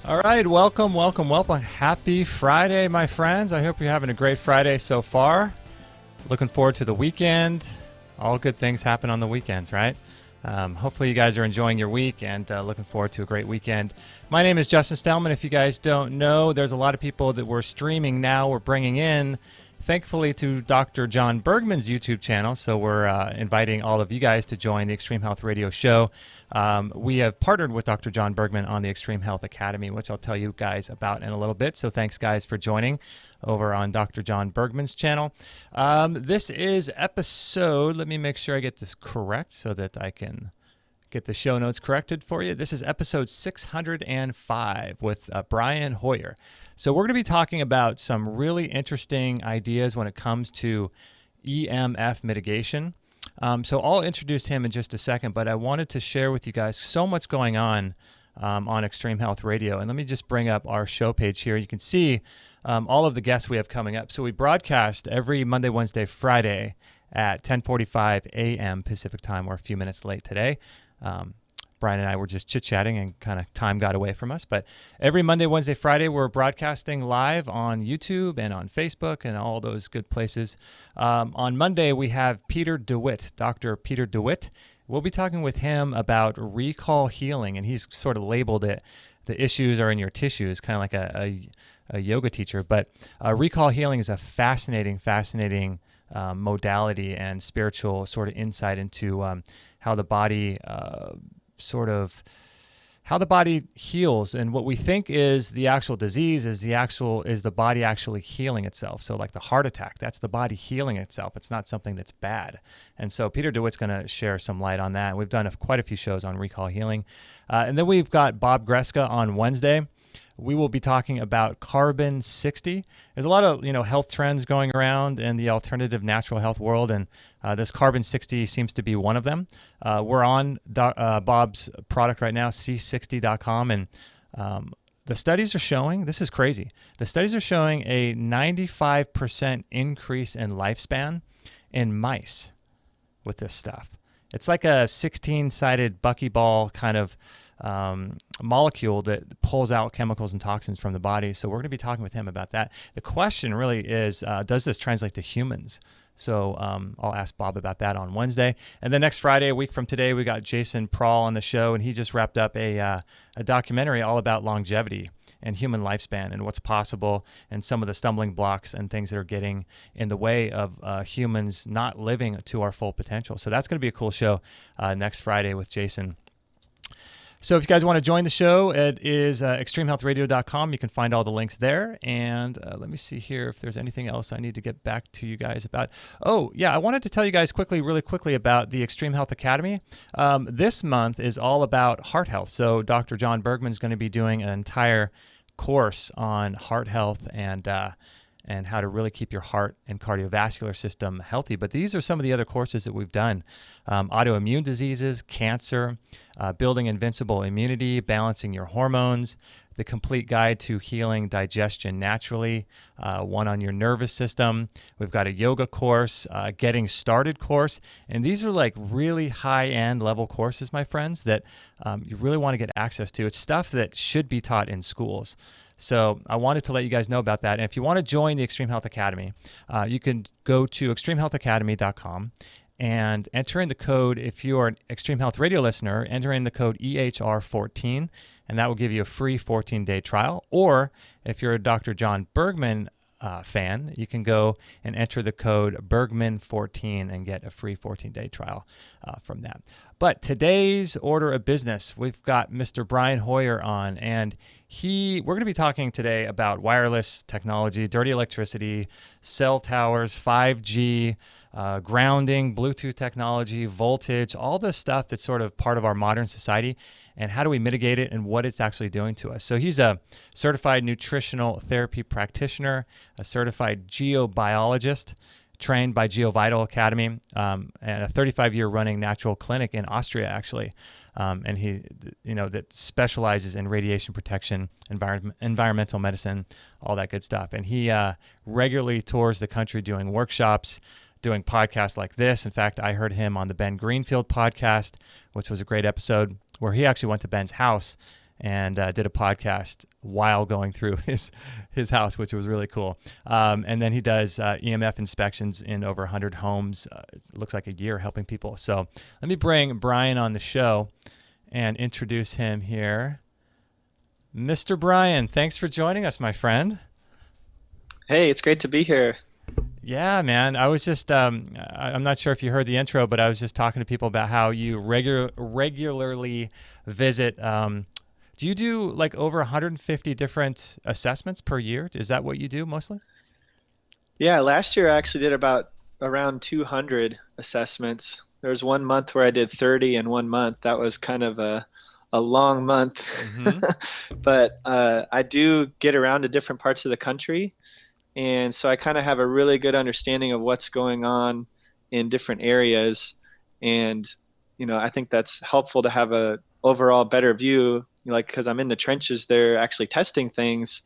All right, welcome. Happy Friday, my friends. I hope you're having a great Friday so far. Looking forward to the weekend. All good things happen on the weekends, right? Hopefully you guys are enjoying your week and looking forward to a great weekend. My name is Justin Stellman. If you guys don't know, there's a lot of people that we're streaming now. We're bringing in, thankfully, to Dr. John Bergman's YouTube channel. So we're inviting all of you guys to join the Extreme Health Radio show. We have partnered with Dr. John Bergman on the Extreme Health Academy, which I'll tell you guys about in a little bit. So thanks, guys, for joining over on Dr. John Bergman's channel. This is episode, let me make sure I get this correct so that I can get the show notes corrected for you. This is episode 605 with Brian Hoyer. So we're going to be talking about some really interesting ideas when it comes to EMF mitigation. So I'll introduce him in just a second, but I wanted to share with you guys so much going on Extreme Health Radio. And let me just bring up our show page here. You can see all of the guests we have coming up. So we broadcast every Monday, Wednesday, Friday at 10:45 a.m. Pacific time. We're a few minutes late today. Brian and I were just chit-chatting and kind of time got away from us. But every Monday, Wednesday, Friday, we're broadcasting live on YouTube and on Facebook and all those good places. On Monday, we have Peter DeWitt, Dr. Peter DeWitt. We'll be talking with him about recall healing, and he's sort of labeled it, the issues are in your tissues, kind of like a yoga teacher. But recall healing is a fascinating modality and spiritual sort of insight into how the body how the body heals, and what we think is the actual disease is the body actually healing itself. So like the heart attack, that's the body healing itself. It's not something that's bad. And so Peter DeWitt's going to share some light on that. We've done quite a few shows on recall healing. And then we've got Bob Greska on Wednesday. We will be talking about carbon 60. There's a lot of health trends going around in the alternative natural health world, and this carbon 60 seems to be one of them. We're on Bob's product right now, c60.com, and the studies are showing, this is crazy, the studies are showing a 95% increase in lifespan in mice with this stuff. It's like a 16-sided buckyball kind of molecule that pulls out chemicals and toxins from the body. So we're going to be talking with him about that. The question really is, does this translate to humans? So I'll ask Bob about that on Wednesday. And then next Friday, a week from today, we got Jason Prawl on the show, and he just wrapped up a documentary all about longevity and human lifespan and what's possible and some of the stumbling blocks and things that are getting in the way of humans not living to our full potential. So that's going to be a cool show next Friday with Jason. So if you guys want to join the show, it is extremehealthradio.com. You can find all the links there. And let me see here if there's anything else I need to get back to you guys about. Oh, yeah, I wanted to tell you guys really quickly about the Extreme Health Academy. This month is all about heart health. So Dr. John Bergman is going to be doing an entire course on heart health and how to really keep your heart and cardiovascular system healthy. But these are some of the other courses that we've done. Autoimmune diseases, cancer, building invincible immunity, balancing your hormones, the complete guide to healing digestion naturally, one on your nervous system. We've got a yoga course, getting started course. And these are like really high-end level courses, my friends, that you really want to get access to. It's stuff that should be taught in schools. So I wanted to let you guys know about that. And if you want to join the Extreme Health Academy, you can go to extremehealthacademy.com and enter in the code. If you are an Extreme Health Radio listener, enter in the code EHR14, and that will give you a free 14-day trial. Or if you're a Dr. John Bergman fan, you can go and enter the code Bergman14 and get a free 14-day trial from that. But today's order of business, we've got Mr. Brian Hoyer on, and we're going to be talking today about wireless technology, dirty electricity, cell towers, 5G, grounding, Bluetooth technology, voltage, all this stuff that's sort of part of our modern society, and how do we mitigate it and what it's actually doing to us. So he's a certified nutritional therapy practitioner, a certified geobiologist, trained by GeoVital Academy, and a 35-year running natural clinic in Austria, actually. And he, that specializes in radiation protection, environmental medicine, all that good stuff. And he regularly tours the country doing workshops, doing podcasts like this. In fact, I heard him on the Ben Greenfield podcast, which was a great episode, where he actually went to Ben's house and did a podcast while going through his house, which was really cool. And then he does EMF inspections in over 100 homes. It looks like a year helping people. So let me bring Brian on the show and introduce him here. Mr. Brian, thanks for joining us, my friend. Hey, it's great to be here. Yeah, man. I was just, I'm not sure if you heard the intro, but I was just talking to people about how you regularly visit. Do you do like over 150 different assessments per year? Is that what you do mostly? Yeah, last year I actually did about around 200 assessments. There was one month where I did 30 in one month. That was kind of a long month. Mm-hmm. But I do get around to different parts of the country. And so I kind of have a really good understanding of what's going on in different areas. And, I think that's helpful to have a overall better view, like, because I'm in the trenches there actually testing things.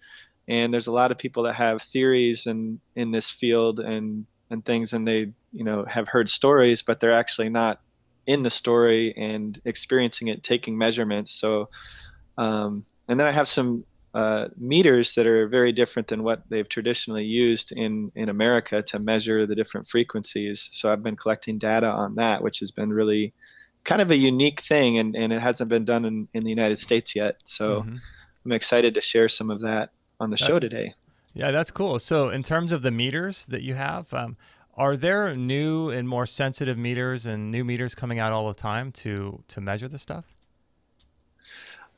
And there's a lot of people that have theories in this field and things, and they, have heard stories, but they're actually not in the story and experiencing it, taking measurements. So, and then I have some meters that are very different than what they've traditionally used in America to measure the different frequencies. So I've been collecting data on that, which has been really kind of a unique thing, and it hasn't been done in the United States yet. So Mm-hmm. I'm excited to share some of that on the That, show today. yeah, that's cool. So in terms of the meters that you have, are there new and more sensitive meters and new meters coming out all the time to measure this stuff?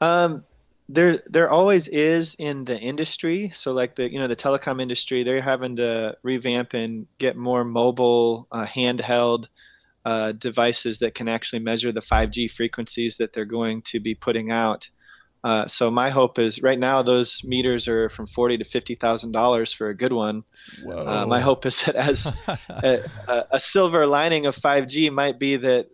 Um, there always is in the industry. So like the telecom industry, they're having to revamp and get more mobile, handheld devices that can actually measure the 5G frequencies that they're going to be putting out. So my hope is right now those meters are from 40 to $50,000 for a good one. My Whoa. hope is that as a silver lining of 5G might be that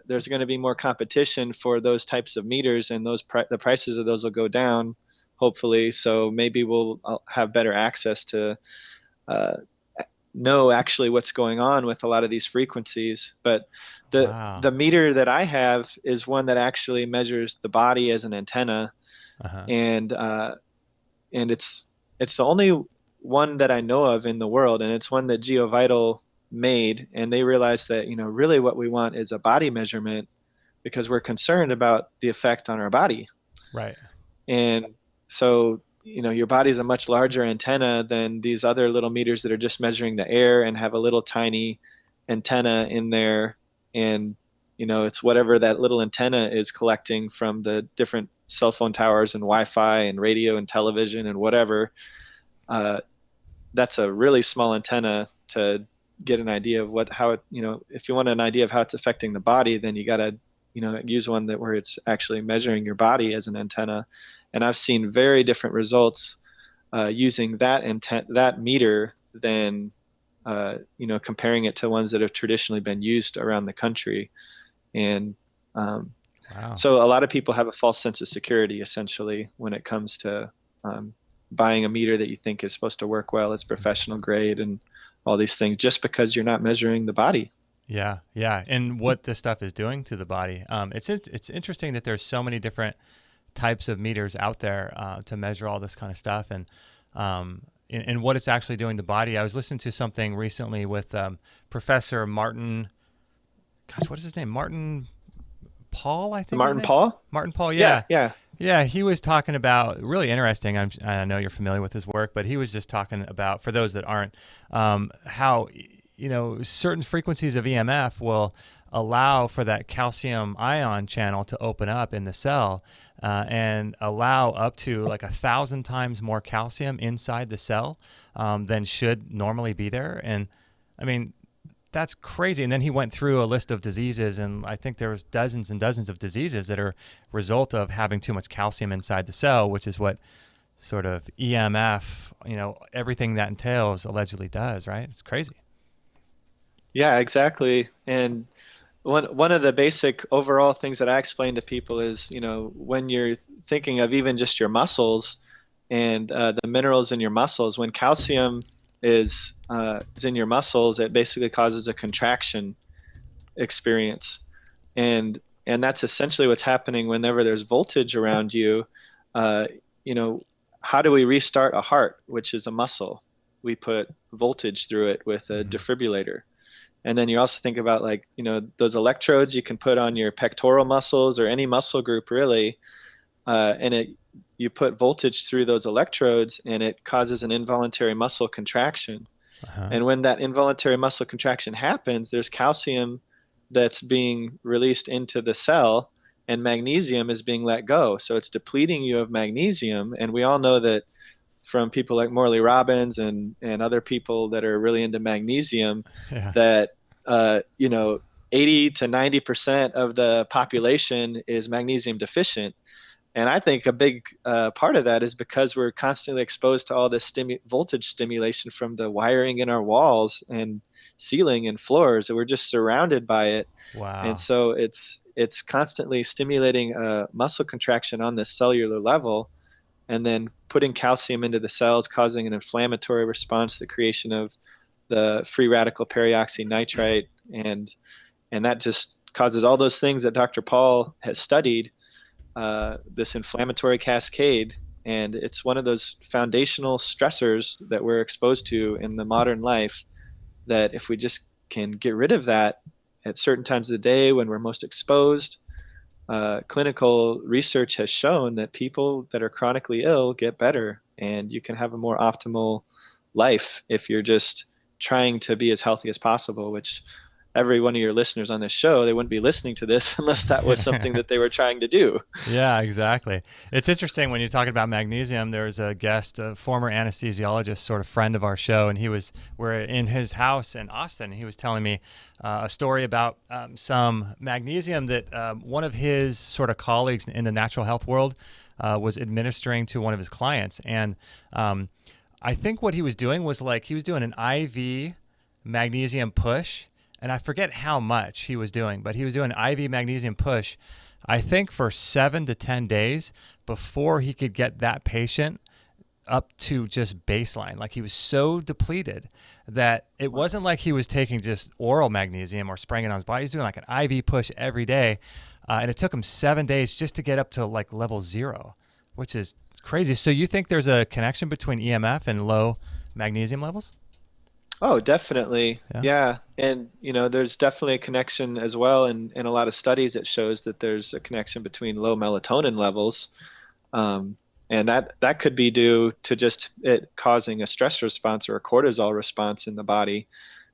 there's going to be more competition for those types of meters, and the prices of those will go down, hopefully. So maybe I'll have better access to uh, know actually what's going on with a lot of these frequencies. But the Wow. meter that I have is one that actually measures the body as an antenna, Uh-huh. and it's the only one that I know of in the world, and it's one that GeoVital made, and they realized that really what we want is a body measurement because we're concerned about the effect on our body. Right. And so, your body is a much larger antenna than these other little meters that are just measuring the air and have a little tiny antenna in there. And, it's whatever that little antenna is collecting from the different cell phone towers and Wi-Fi and radio and television and whatever. Uh, that's a really small antenna to get an idea of how it, if you want an idea of how it's affecting the body, then you got to, use one where it's actually measuring your body as an antenna. And I've seen very different results using that meter than comparing it to ones that have traditionally been used around the country. And Wow. so a lot of people have a false sense of security essentially when it comes to buying a meter that you think is supposed to work well, it's professional grade and all these things, just because you're not measuring the body. Yeah, yeah, and what this stuff is doing to the body. It's interesting that there's so many different types of meters out there to measure all this kind of stuff, and what it's actually doing to the body. I was listening to something recently with Professor Martin. Gosh, what is his name? Martin Paul, I think his Martin name. Paul? Martin Paul. Yeah, Yeah, yeah. yeah. He was talking about really interesting. I know you're familiar with his work, but he was just talking about, for those that aren't, how certain frequencies of EMF will allow for that calcium ion channel to open up in the cell and allow up to like 1,000 times more calcium inside the cell than should normally be there. And I mean, that's crazy. And then he went through a list of diseases, and I think there was dozens and dozens of diseases that are result of having too much calcium inside the cell, which is what sort of EMF, everything that entails allegedly does, right? It's crazy. Yeah, exactly. And one of the basic overall things that I explain to people is, when you're thinking of even just your muscles and the minerals in your muscles, when calcium is in your muscles, it basically causes a contraction experience. And And that's essentially what's happening whenever there's voltage around you. Uh, you know, how do we restart a heart, which is a muscle? We put voltage through it with a Hmm. defibrillator. And then you also think about, like, those electrodes you can put on your pectoral muscles or any muscle group really, and you put voltage through those electrodes and it causes an involuntary muscle contraction. Uh-huh. And when that involuntary muscle contraction happens, there's calcium that's being released into the cell and magnesium is being let go. So it's depleting you of magnesium. And we all know that from people like Morley Robbins and other people that are really into magnesium, Yeah. that 80 to 90% of the population is magnesium deficient. And I think a big part of that is because we're constantly exposed to all this voltage stimulation from the wiring in our walls and ceiling and floors, and we're just surrounded by it. And Wow. so it's constantly stimulating muscle contraction on this cellular level, and then putting calcium into the cells, causing an inflammatory response, the creation of the free radical peroxynitrite, and that just causes all those things that Dr. Paul has studied, this inflammatory cascade. And it's one of those foundational stressors that we're exposed to in the modern life, that if we just can get rid of that at certain times of the day when we're most exposed, clinical research has shown that people that are chronically ill get better, and you can have a more optimal life if you're just trying to be as healthy as possible, which every one of your listeners on this show, they wouldn't be listening to this unless that was something that they were trying to do. Yeah, exactly. It's interesting when you're talking about magnesium. There was a guest, a former anesthesiologist, sort of friend of our show, and we're in his house in Austin. He was telling me a story about some magnesium that one of his sort of colleagues in the natural health world was administering to one of his clients. And I think what he was doing was like he was doing an IV magnesium push, and I forget how much he was doing, but he was doing an IV magnesium push, I think for 7 to 10 days before he could get that patient up to just baseline. Like he was so depleted that it Wow. wasn't like he was taking just oral magnesium or spraying it on his body. He's doing like an IV push every day. And it took him 7 days just to get up to like level 0, which is crazy. So you think there's a connection between EMF and low magnesium levels? Oh, definitely. Yeah. Yeah. And, there's definitely a connection as well. In a lot of studies, it shows that there's a connection between low melatonin levels. Um, and that could be due to just it causing a stress response or a cortisol response in the body.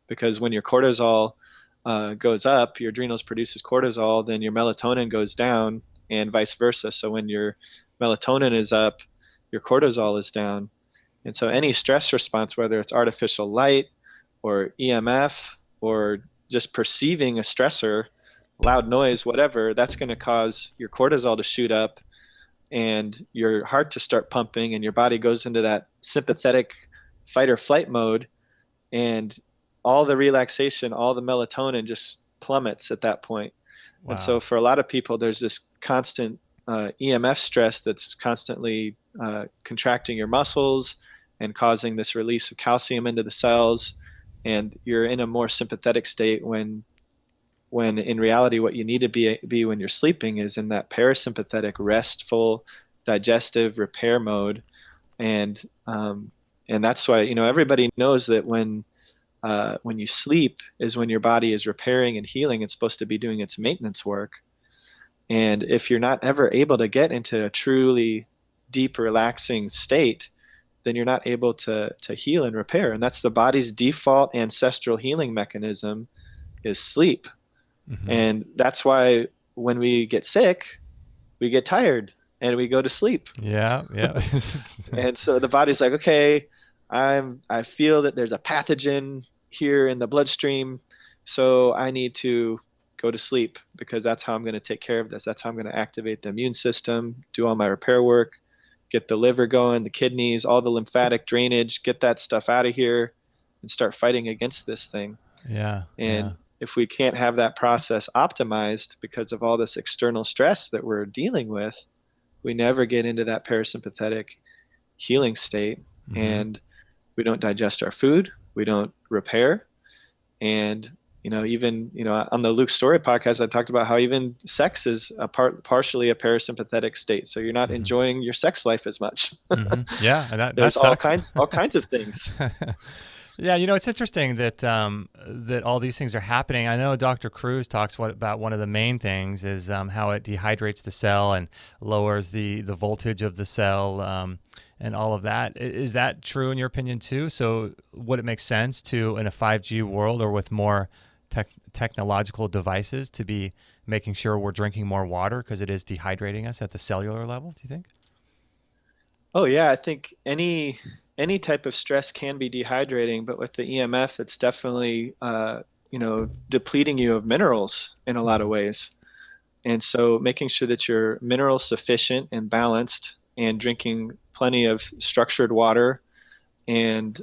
Because when your cortisol goes up, your adrenals produces cortisol, then your melatonin goes down, and vice versa. So when your melatonin is up, your cortisol is down. And so any stress response, whether it's artificial light or EMF or just perceiving a stressor, loud noise, whatever, that's going to cause your cortisol to shoot up and your heart to start pumping, and your body goes into that sympathetic fight or flight mode, and all the relaxation, all the melatonin just plummets at that point. And so Wow. for a lot of people, there's this constant EMF stress that's constantly contracting your muscles and causing this release of calcium into the cells. And you're in a more sympathetic state when in reality, what you need to be when you're sleeping is in that parasympathetic, restful, digestive repair mode. And and that's why everybody knows that when you sleep is when your body is repairing and healing. It's supposed to be doing its maintenance work. And if you're not ever able to get into a truly deep, relaxing state, then you're not able to heal and repair. And that's the body's default ancestral healing mechanism, is sleep. Hmm. And that's why when we get sick, we get tired and we go to sleep. Yeah. Yeah. And so the body's like, okay, I feel that there's a pathogen here in the bloodstream, so I need to go to sleep because that's how I'm going to take care of this. That's how I'm going to activate the immune system, do all my repair work, get the liver going, the kidneys, all the lymphatic drainage, get that stuff out of here and start fighting against this thing. Yeah. Yeah. And if we can't have that process optimized because of all this external stress that we're dealing with, we never get into that parasympathetic healing state, Hmm. and we don't digest our food, we don't repair, and Even, on the Luke Story podcast, I talked about how even sex is partially a parasympathetic state. So you're not Hmm. enjoying your sex life as much. Yeah, and that There's all sucks. kinds of things. Yeah, it's interesting that that all these things are happening. I know Dr. Cruz talks about one of the main things is how it dehydrates the cell and lowers the voltage of the cell, and all of that. Is that true in your opinion too? So would it make sense to, in a 5G world or with more technological devices, to be making sure we're drinking more water because it is dehydrating us at the cellular level, do you think? Oh yeah, I think any type of stress can be dehydrating, but with the EMF, it's definitely depleting you of minerals in a lot of Hmm. ways. And so making sure that you're mineral sufficient and balanced and drinking plenty of structured water and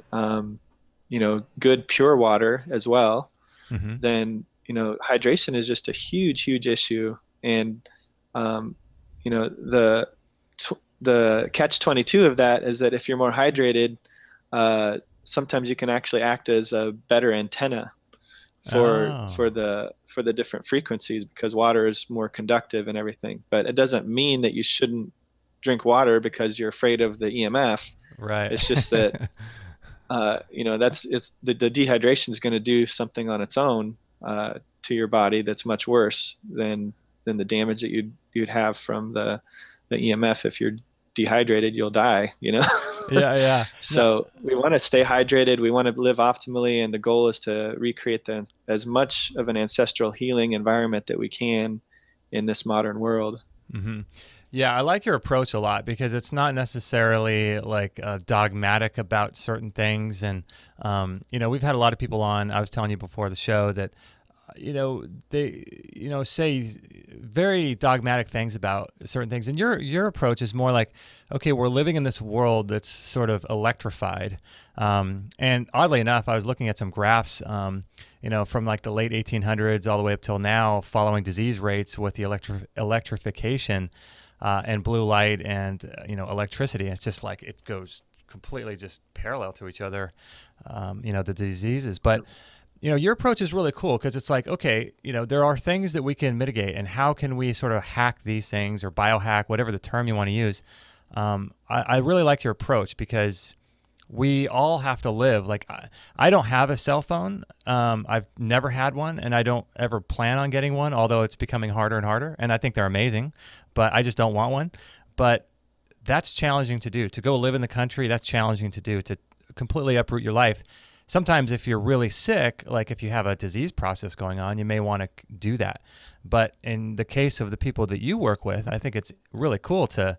good pure water as well, Hmm. then hydration is just a huge, huge issue. And um, the catch 22 of that is that if you're more hydrated, sometimes you can actually act as a better antenna Oh, for the different frequencies because water is more conductive and everything. But it doesn't mean that you shouldn't drink water because you're afraid of the EMF. right. It's just that that's it's the dehydration is going to do something on its own to your body that's much worse than the damage that you'd have from the EMF. If you're dehydrated, you'll die. Yeah, yeah. No, So we want to stay hydrated. We want to live optimally, and the goal is to recreate as much of an ancestral healing environment that we can in this modern world. hmm. Yeah, I like your approach a lot because it's not necessarily like dogmatic about certain things. And, we've had a lot of people on. I was telling you before the show that, they, say very dogmatic things about certain things. And your approach is more like, okay, we're living in this world that's sort of electrified. And oddly enough, I was looking at some graphs, from like the late 1800s all the way up till now, following disease rates with the electrification and blue light and electricity. It's just like it goes completely just parallel to each other, the diseases. But your approach is really cool because it's like, okay, there are things that we can mitigate, and how can we sort of hack these things or biohack, whatever the term you want to use. I really like your approach because we all have to live. Like, I don't have a cell phone. I've never had one, and I don't ever plan on getting one, although it's becoming harder and harder. And I think they're amazing, but I just don't want one. But that's challenging to do. To go live in the country, that's challenging to do, to completely uproot your life. Sometimes if you're really sick, like if you have a disease process going on, you may want to do that. But in the case of the people that you work with, I think it's really cool to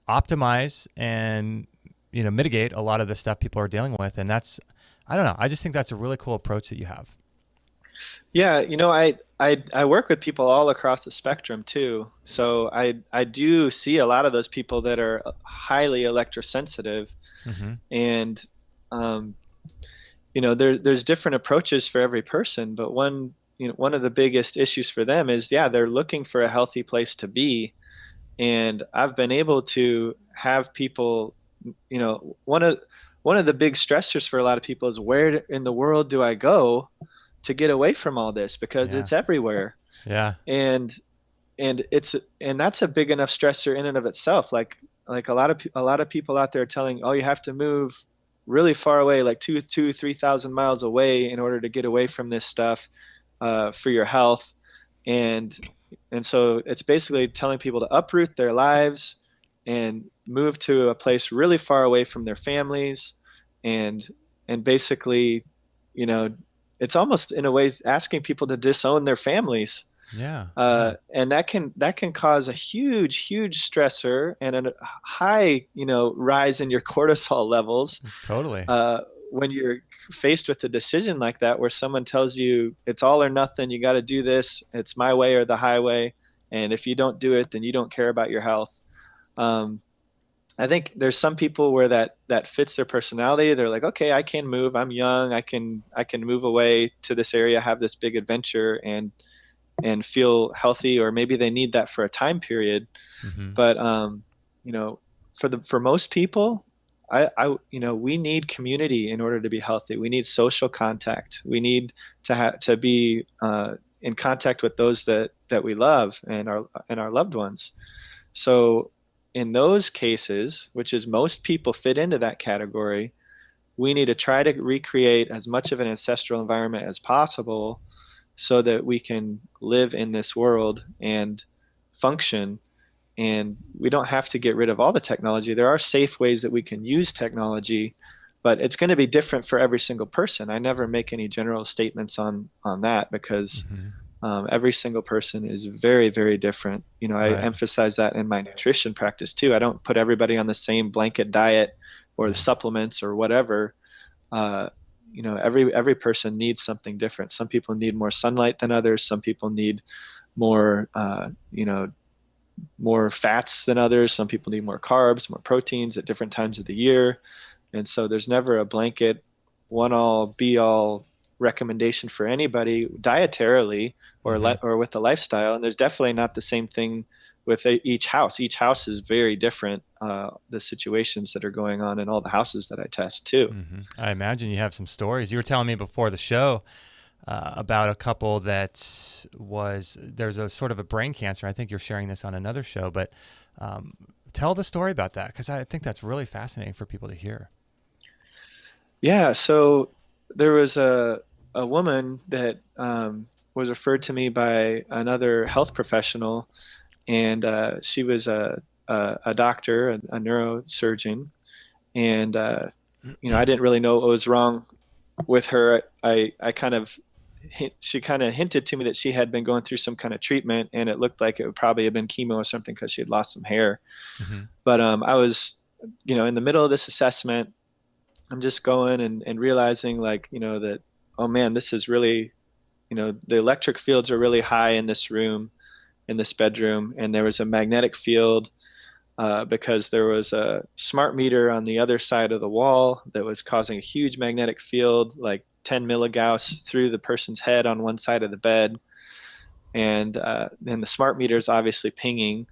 optimize and mitigate a lot of the stuff people are dealing with. And that's, I don't know, I just think that's a really cool approach that you have. Yeah, I work with people all across the spectrum too. So I do see a lot of those people that are highly electrosensitive, Mm-hmm. and um, there's different approaches for every person. But one of the biggest issues for them is, yeah, they're looking for a healthy place to be, and I've been able to have people, one of the big stressors for a lot of people is, where in the world do I go to get away from all this, because Yeah. it's everywhere. Yeah. and and that's a big enough stressor in and of itself. Like a lot of people out there telling, oh, you have to move really far away, like 3,000 miles away, in order to get away from this stuff for your health. And and so it's basically telling people to uproot their lives and move to a place really far away from their families, and basically, you know it's almost in a way asking people to disown their families. Yeah. Yeah. And that can cause a huge, huge stressor and a high, rise in your cortisol levels Totally. when you're faced with a decision like that, where someone tells you it's all or nothing, you got to do this, it's my way or the highway, and if you don't do it, then you don't care about your health. Um, I think there's some people where that fits their personality. They're like, okay, I can move. I'm young. I can move away to this area, have this big adventure, and feel healthy, or maybe they need that for a time period. Mm-hmm. But for most people, we need community in order to be healthy. We need social contact. We need to be in contact with those that we love and our loved ones. So in those cases, which is most people fit into that category, we need to try to recreate as much of an ancestral environment as possible so that we can live in this world and function. And we don't have to get rid of all the technology. There are safe ways that we can use technology, but it's going to be different for every single person. I never make any general statements on that because Hmm. every single person is very, very different. I Right. emphasize that in my nutrition practice too. I don't put everybody on the same blanket diet or the Mm. supplements or whatever. Uh, every person needs something different. Some people need more sunlight than others. Some people need more, more fats than others. Some people need more carbs, more proteins at different times of the year. And so there's never a blanket, one all, be all recommendation for anybody dietarily Hmm. or with the lifestyle. And there's definitely not the same thing with each house. Each house is very different, the situations that are going on in all the houses that I test too. Hmm. I imagine you have some stories. You were telling me before the show about a couple that there's a sort of a brain cancer. I think you're sharing this on another show, but um, tell the story about that because I think that's really fascinating for people to hear. Yeah, so there was a woman that was referred to me by another health professional, and she was a doctor, a neurosurgeon, and I didn't really know what was wrong with her. I kind of she kind of hinted to me that she had been going through some kind of treatment, and it looked like it would probably have been chemo or something because she had lost some hair. Hmm. But I was, in the middle of this assessment. I'm just going and realizing like, that, oh man, this is really, the electric fields are really high in this room, in this bedroom. And there was a magnetic field because there was a smart meter on the other side of the wall that was causing a huge magnetic field, like 10 milligauss through the person's head on one side of the bed. And then the smart meter is obviously pinging.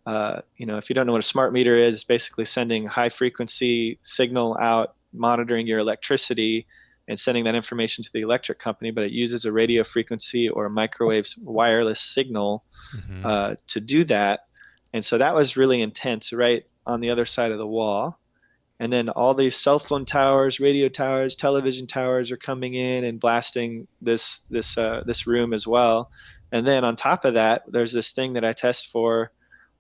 If you don't know what a smart meter is, basically sending high frequency signal out, monitoring your electricity and sending that information to the electric company, but it uses a radio frequency or a microwave wireless signal Hmm. to do that. And so that was really intense, right on the other side of the wall. And then all these cell phone towers, radio towers, television towers are coming in and blasting this room as well. And then on top of that, there's this thing that I test for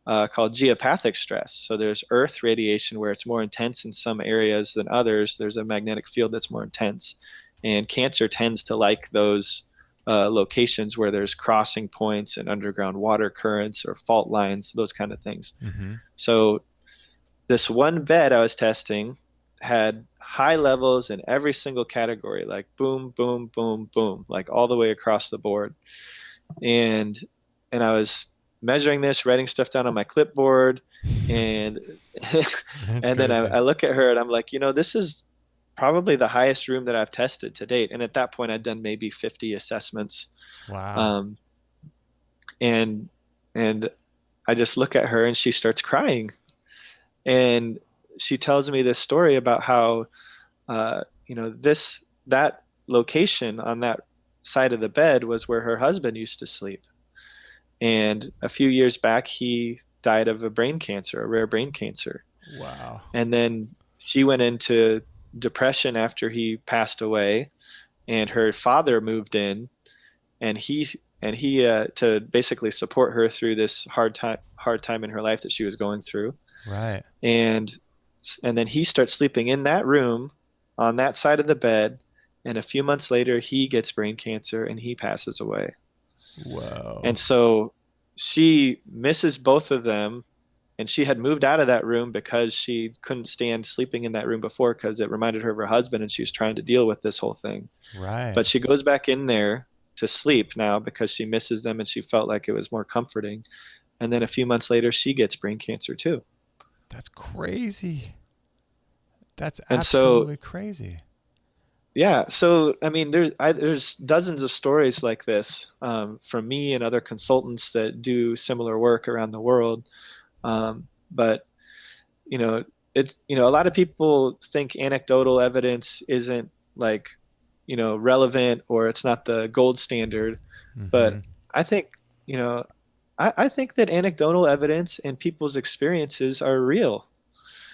called geopathic stress. So there's Earth radiation where it's more intense in some areas than others. There's a magnetic field that's more intense. And cancer tends to like those locations where there's crossing points and underground water currents or fault lines, those kind of things. Hmm. So this one bed I was testing had high levels in every single category, like boom, boom, boom, boom, like all the way across the board. And I was measuring this, writing stuff down on my clipboard, and That's and then crazy. I look at her and I'm like, this is probably the highest room that I've tested to date. And at that point, I'd done maybe 50 assessments. Wow. Um, and and I just look at her and she starts crying. And she tells me this story about how that location on that side of the bed was where her husband used to sleep. And a few years back, he died of a brain cancer, a rare brain cancer. Wow. And then she went into depression after he passed away, and her father moved in, and he to basically support her through this hard time in her life that she was going through. Right. And then he starts sleeping in that room on that side of the bed, and a few months later, he gets brain cancer and he passes away. Whoa. And so she misses both of them. And she had moved out of that room because she couldn't stand sleeping in that room before because it reminded her of her husband and she was trying to deal with this whole thing. Right. But she goes back in there to sleep now because she misses them and she felt like it was more comforting. And then a few months later, she gets brain cancer too. That's crazy. That's And so, absolutely crazy. yeah, so I mean, there's dozens of stories like this from me and other consultants that do similar work around the world. But you know, it's, a lot of people think anecdotal evidence isn't like, relevant, or it's not the gold standard. Mm-hmm. But I think, you know, I think that anecdotal evidence and people's experiences are real,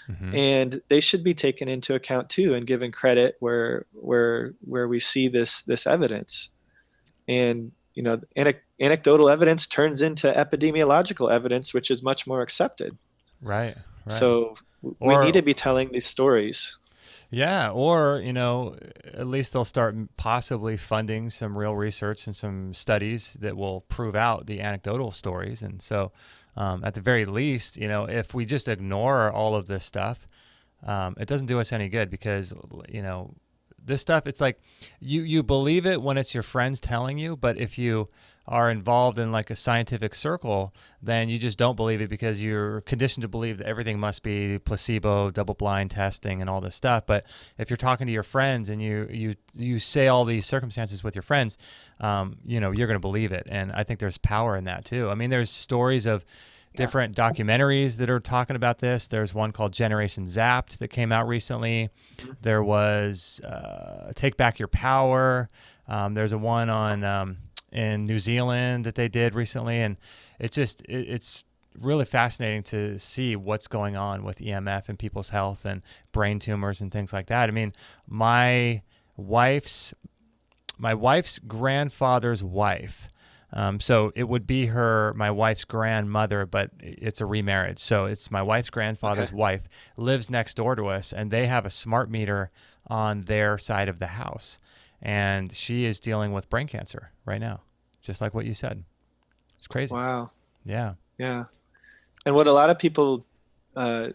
Mm-hmm. and they should be taken into account too, and given credit where we see this evidence. And anecdotal evidence turns into epidemiological evidence, which is much more accepted. Right. Right. So we need to Or be telling these stories. yeah, or at least they'll start possibly funding some real research and some studies that will prove out the anecdotal stories. And so, at the very least, if we just ignore all of this stuff, it doesn't do us any good because this stuff, it's like you believe it when it's your friends telling you, but if you are involved in like a scientific circle, then you just don't believe it because you're conditioned to believe that everything must be placebo, double-blind testing, and all this stuff. But if you're talking to your friends and you say all these circumstances with your friends, you're going to believe it. And I think there's power in that too. I mean, there's stories of different documentaries that are talking about this. There's one called Generation Zapped that came out recently. There was Take Back Your Power. There's a one on in New Zealand that they did recently, and it's really fascinating to see what's going on with EMF and people's health and brain tumors and things like that. I mean, my wife's grandfather's wife. So it would be my wife's grandmother, but it's a remarriage. So it's my wife's grandfather's wife lives next door to us, and they have a smart meter on their side of the house. And she is dealing with brain cancer right now, just like what you said. It's crazy. Wow. Yeah. Yeah. And what a lot of people don't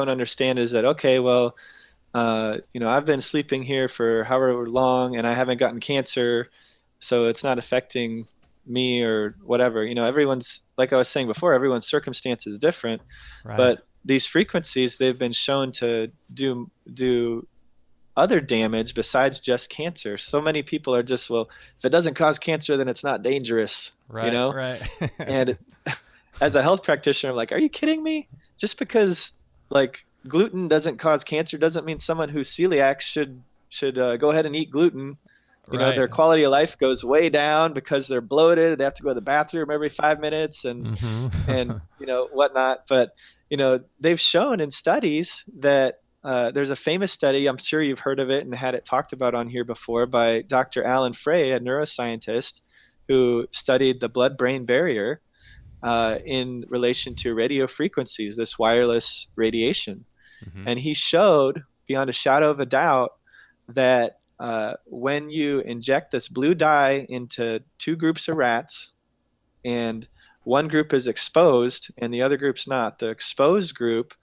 understand is that, okay, well, I've been sleeping here for however long and I haven't gotten cancer, so it's not affecting me or whatever. Everyone's, like I was saying before, everyone's circumstance is different, Right. but these frequencies, they've been shown to do other damage besides just cancer. So many people are just, well, if it doesn't cause cancer, then it's not dangerous, Right. Right. And as a health practitioner, I'm like, are you kidding me? Just because like gluten doesn't cause cancer doesn't mean someone who's celiac should go ahead and eat gluten. Right. Their quality of life goes way down because they're bloated. They have to go to the bathroom every 5 minutes and whatnot. But they've shown in studies that there's a famous study, I'm sure you've heard of it and had it talked about on here before, by Dr. Alan Frey, a neuroscientist who studied the blood-brain barrier in relation to radio frequencies, this wireless radiation. Mm-hmm. And he showed beyond a shadow of a doubt that when you inject this blue dye into two groups of rats, and one group is exposed and the other group's not, the exposed group,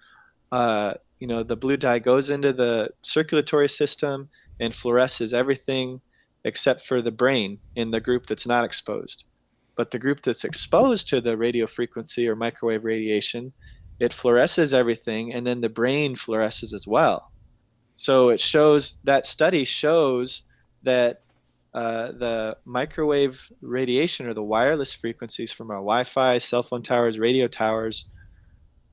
the blue dye goes into the circulatory system and fluoresces everything except for the brain in the group that's not exposed. But the group that's exposed to the radio frequency or microwave radiation, it fluoresces everything, and then the brain fluoresces as well. So that study shows that the microwave radiation or the wireless frequencies from our Wi-Fi, cell phone towers, radio towers,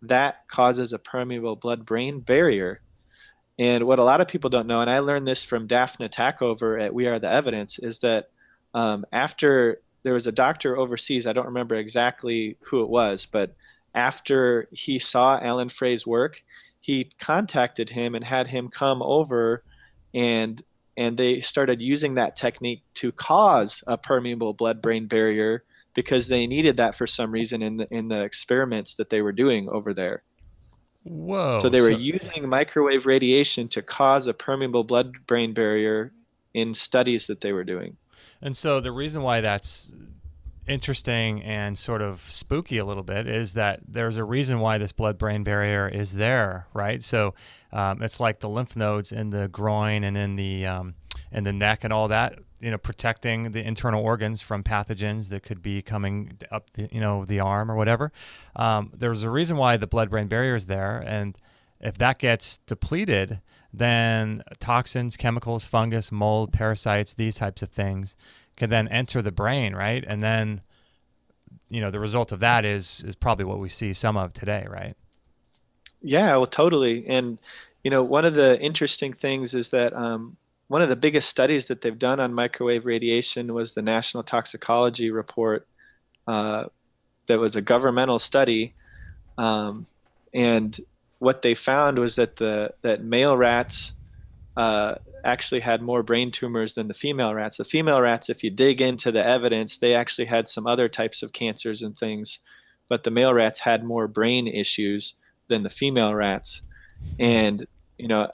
that causes a permeable blood-brain barrier. And what a lot of people don't know, and I learned this from Daphne Tackover at We Are the Evidence, is that after there was a doctor overseas, I don't remember exactly who it was, but after he saw Alan Frey's work, he contacted him and had him come over, and they started using that technique to cause a permeable blood-brain barrier because they needed that for some reason in the experiments that they were doing over there. Whoa. So they were using microwave radiation to cause a permeable blood-brain barrier in studies that they were doing. And so the reason why that's interesting and sort of spooky a little bit is that there's a reason why this blood-brain barrier is there, right? So it's like the lymph nodes in the groin and in the neck and all that, protecting the internal organs from pathogens that could be coming up the arm or whatever. There's a reason why the blood-brain barrier is there, and if that gets depleted, then toxins, chemicals, fungus, mold, parasites, these types of things can then enter the brain, right? And then, the result of that is probably what we see some of today, right? Yeah, well, totally. And, one of the interesting things is that one of the biggest studies that they've done on microwave radiation was the National Toxicology Report. Uh, that was a governmental study. Um, and what they found was that that male rats uh, actually had more brain tumors than the female rats. The female rats, if you dig into the evidence, they actually had some other types of cancers and things, but the male rats had more brain issues than the female rats. Hmm. And,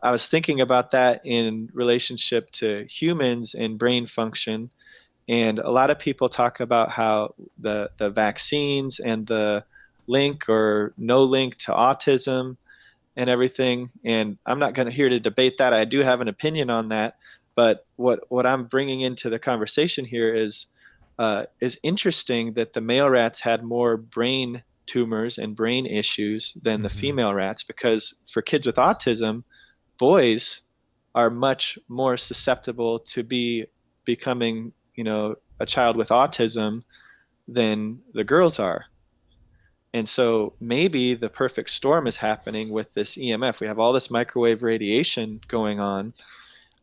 I was thinking about that in relationship to humans and brain function. And a lot of people talk about how the vaccines and the link or no link to autism and everything. And I'm not going to here to debate that. I do have an opinion on that. But what I'm bringing into the conversation here is interesting that the male rats had more brain tumors and brain issues than the Hmm. female rats, because for kids with autism, boys are much more susceptible to becoming, a child with autism than the girls are. And so maybe the perfect storm is happening with this EMF. We have all this microwave radiation going on,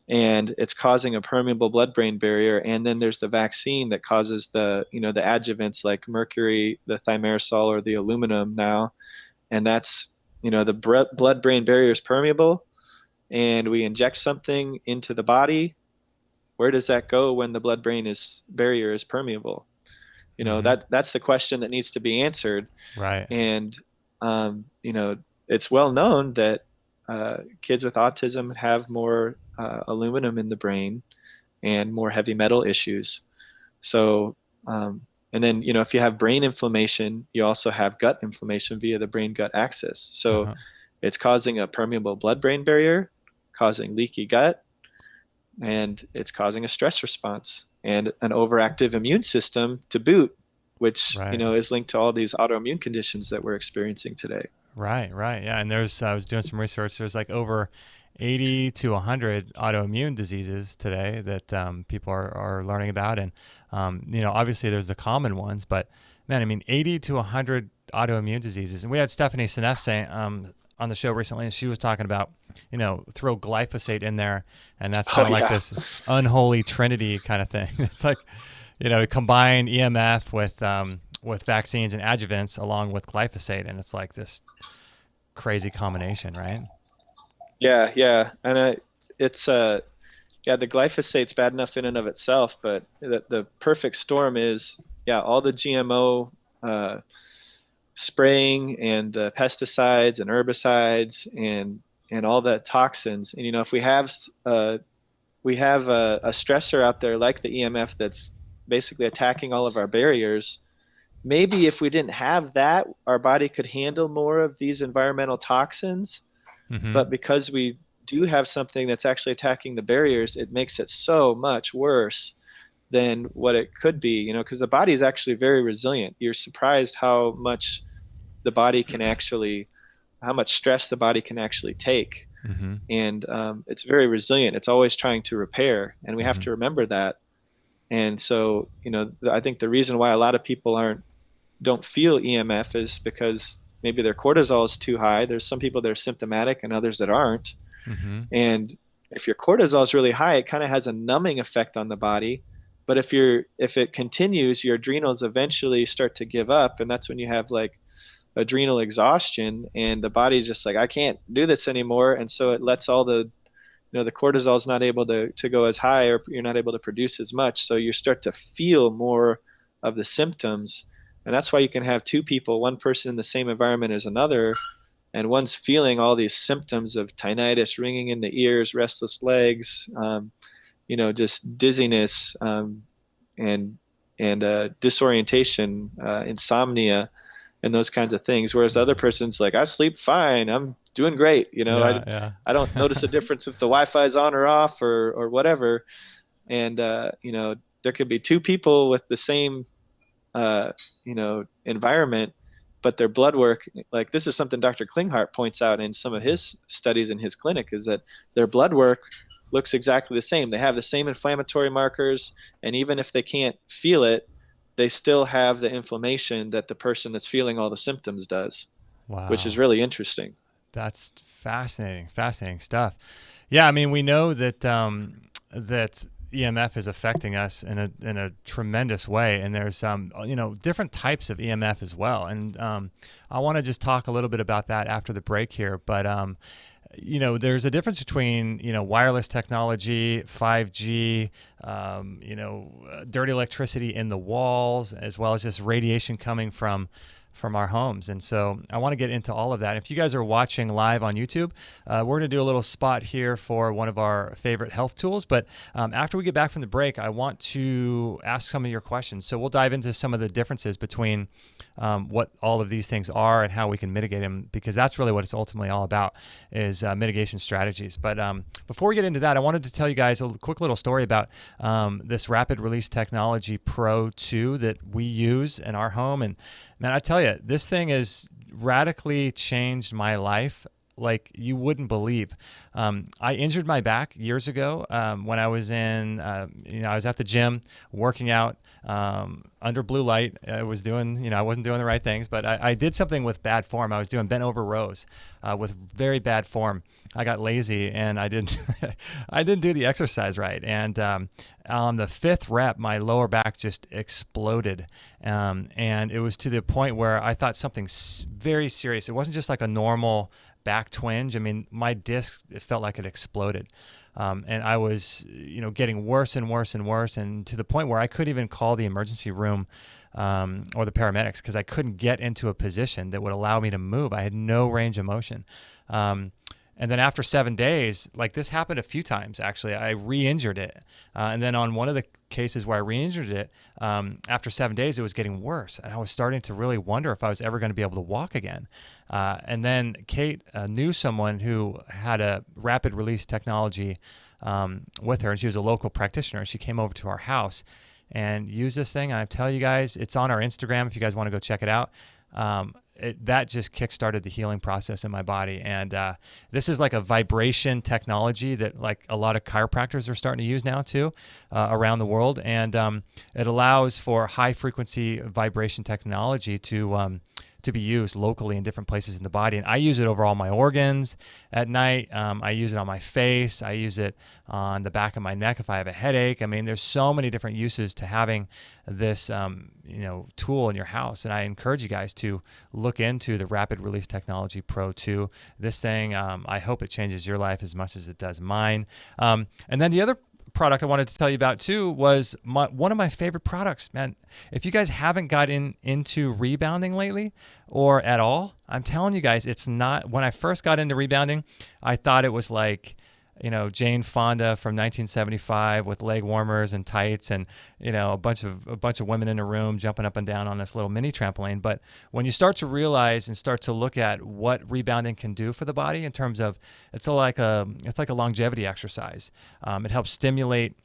and it's causing a permeable blood-brain barrier. And then there's the vaccine that causes the adjuvants like mercury, the thimerosal, or the aluminum now. And that's, the blood-brain barrier is permeable, and we inject something into the body. Where does that go when the blood-brain is barrier is permeable? Hmm. That's the question that needs to be answered. Right. And it's well known that kids with autism have more aluminum in the brain and more heavy metal issues. So, and then, if you have brain inflammation, you also have gut inflammation via the brain gut axis. So Uh-huh. it's causing a permeable blood-brain barrier, causing leaky gut, and it's causing a stress response and an overactive immune system to boot, which, Right. is linked to all these autoimmune conditions that we're experiencing today. Right, right. Yeah. And I was doing some research. There's like over 80 to 100 autoimmune diseases today that people are learning about. And, obviously there's the common ones, but man, I mean, 80 to 100 autoimmune diseases. And we had Stephanie Seneff saying, on the show recently, and she was talking about, throw glyphosate in there. And that's Oh kind of like yeah. this unholy trinity kind of thing. It's like, combine EMF with vaccines and adjuvants along with glyphosate. And it's like this crazy combination, right? Yeah, yeah. And it's yeah, the glyphosate's bad enough in and of itself, but the perfect storm is, yeah, all the GMO uh, spraying and the pesticides and herbicides and all the toxins. And if we have a stressor out there like the EMF that's basically attacking all of our barriers. Maybe if we didn't have that, our body could handle more of these environmental toxins. Mm-hmm. But because we do have something that's actually attacking the barriers, it makes it so much worse than what it could be, because the body is actually very resilient. You're surprised how much the body can actually, how much stress the body can actually take. Mm-hmm. And it's very resilient. It's always trying to repair. And we have Mm-hmm. to remember that. And so, I think the reason why a lot of people don't feel EMF is because maybe their cortisol is too high. There's some people that are symptomatic and others that aren't. Mm-hmm. And if your cortisol is really high, it kind of has a numbing effect on the body. But if it continues, your adrenals eventually start to give up, and that's when you have like adrenal exhaustion, and the body's just like, I can't do this anymore, and so it lets all the cortisol is not able to go as high, or you're not able to produce as much, so you start to feel more of the symptoms. And that's why you can have two people, one person in the same environment as another, and one's feeling all these symptoms of tinnitus, ringing in the ears, restless legs, just dizziness, and disorientation, insomnia, and those kinds of things. Whereas the other Mm-hmm. person's like, I sleep fine, I'm doing great. Yeah, yeah. I don't notice a difference if the Wi-Fi is on or off or whatever. And there could be two people with the same environment, but their blood work, like this is something Dr. Klinghardt points out in some of Mm-hmm. his studies in his clinic, is that their blood work looks exactly the same. They have the same inflammatory markers, and even if they can't feel it, they still have the inflammation that the person that's feeling all the symptoms does, which is Wow. really interesting. That's fascinating stuff. Yeah, I mean, we know that that EMF is affecting us in a tremendous way, and there's different types of EMF as well. And I want to just talk a little bit about that after the break here. But there's a difference between wireless technology, 5G, dirty electricity in the walls, as well as just radiation coming from our homes. And so I want to get into all of that. If you guys are watching live on YouTube, we're going to do a little spot here for one of our favorite health tools. But after we get back from the break, I want to ask some of your questions. So we'll dive into some of the differences between what all of these things are and how we can mitigate them, because that's really what it's ultimately all about, is mitigation strategies. But before we get into that, I wanted to tell you guys a quick little story about this rapid release technology Pro 2 that we use in our home. And man, I tell you, this thing has radically changed my life like you wouldn't believe. I injured my back years ago when I was I was at the gym working out under blue light. I was doing, I wasn't doing the right things, but I did something with bad form. I was doing bent over rows with very bad form. I got lazy and I didn't do the exercise right. And on the 5th rep, my lower back just exploded. And it was to the point where I thought something very serious. It wasn't just like a normal back twinge. I mean, my disc, it felt like it exploded. And I was, getting worse and worse and worse, and to the point where I couldn't even call the emergency room or the paramedics, because I couldn't get into a position that would allow me to move. I had no range of motion. And then after 7 days, like this happened a few times, actually, I re-injured it. And then on one of the cases where I re-injured it, after 7 days, it was getting worse. And I was starting to really wonder if I was ever going to be able to walk again. And then Kate knew someone who had a rapid release technology with her, and she was a local practitioner. She came over to our house and used this thing. And I tell you guys, it's on our Instagram if you guys want to go check it out. That just kickstarted the healing process in my body. And this is like a vibration technology that like a lot of chiropractors are starting to use now too around the world. And it allows for high frequency vibration technology to be used locally in different places in the body. And I use it over all my organs at night. I use it on my face. I use it on the back of my neck if I have a headache. I mean, there's so many different uses to having this, tool in your house. And I encourage you guys to look into the Rapid Release Technology Pro 2. This thing, I hope it changes your life as much as it does mine. And then the other product I wanted to tell you about too was one of my favorite products, man. If you guys haven't got into rebounding lately or at all, I'm telling you guys, it's not. When I first got into rebounding, I thought it was like, Jane Fonda from 1975 with leg warmers and tights and, a bunch of women in a room jumping up and down on this little mini trampoline. But when you start to realize and start to look at what rebounding can do for the body in terms of, it's like a longevity exercise. It helps stimulate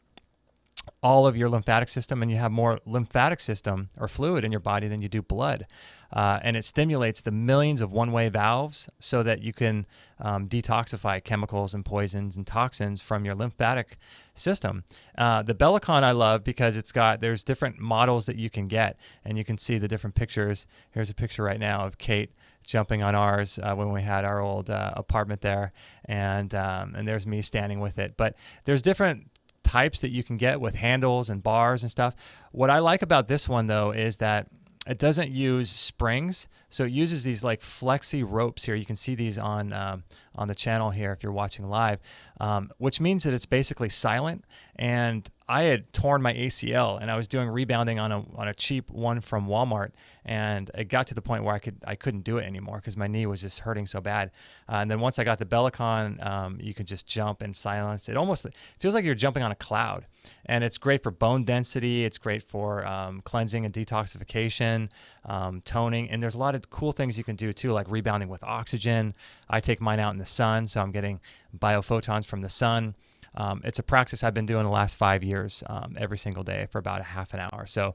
all of your lymphatic system, and you have more lymphatic system or fluid in your body than you do blood. And it stimulates the millions of one-way valves so that you can detoxify chemicals and poisons and toxins from your lymphatic system. The Bellicon I love because there's different models that you can get, and you can see the different pictures. Here's a picture right now of Kate jumping on ours when we had our old apartment there, and there's me standing with it. But there's different types that you can get with handles and bars and stuff. What I like about this one though is that it doesn't use springs, so it uses these like flexi ropes here. You can see these on the channel here if you're watching live, which means that it's basically silent. And I had torn my ACL, and I was doing rebounding on a cheap one from Walmart, and it got to the point where I couldn't do it anymore because my knee was just hurting so bad. And then once I got the Bellicon, you can just jump in silence. It almost feels like you're jumping on a cloud, and it's great for bone density. It's great for cleansing and detoxification, toning, and there's a lot of cool things you can do too, like rebounding with oxygen. I take mine out in the sun, so I'm getting biophotons from the sun. It's a practice I've been doing the last 5 years, every single day for about a half an hour. So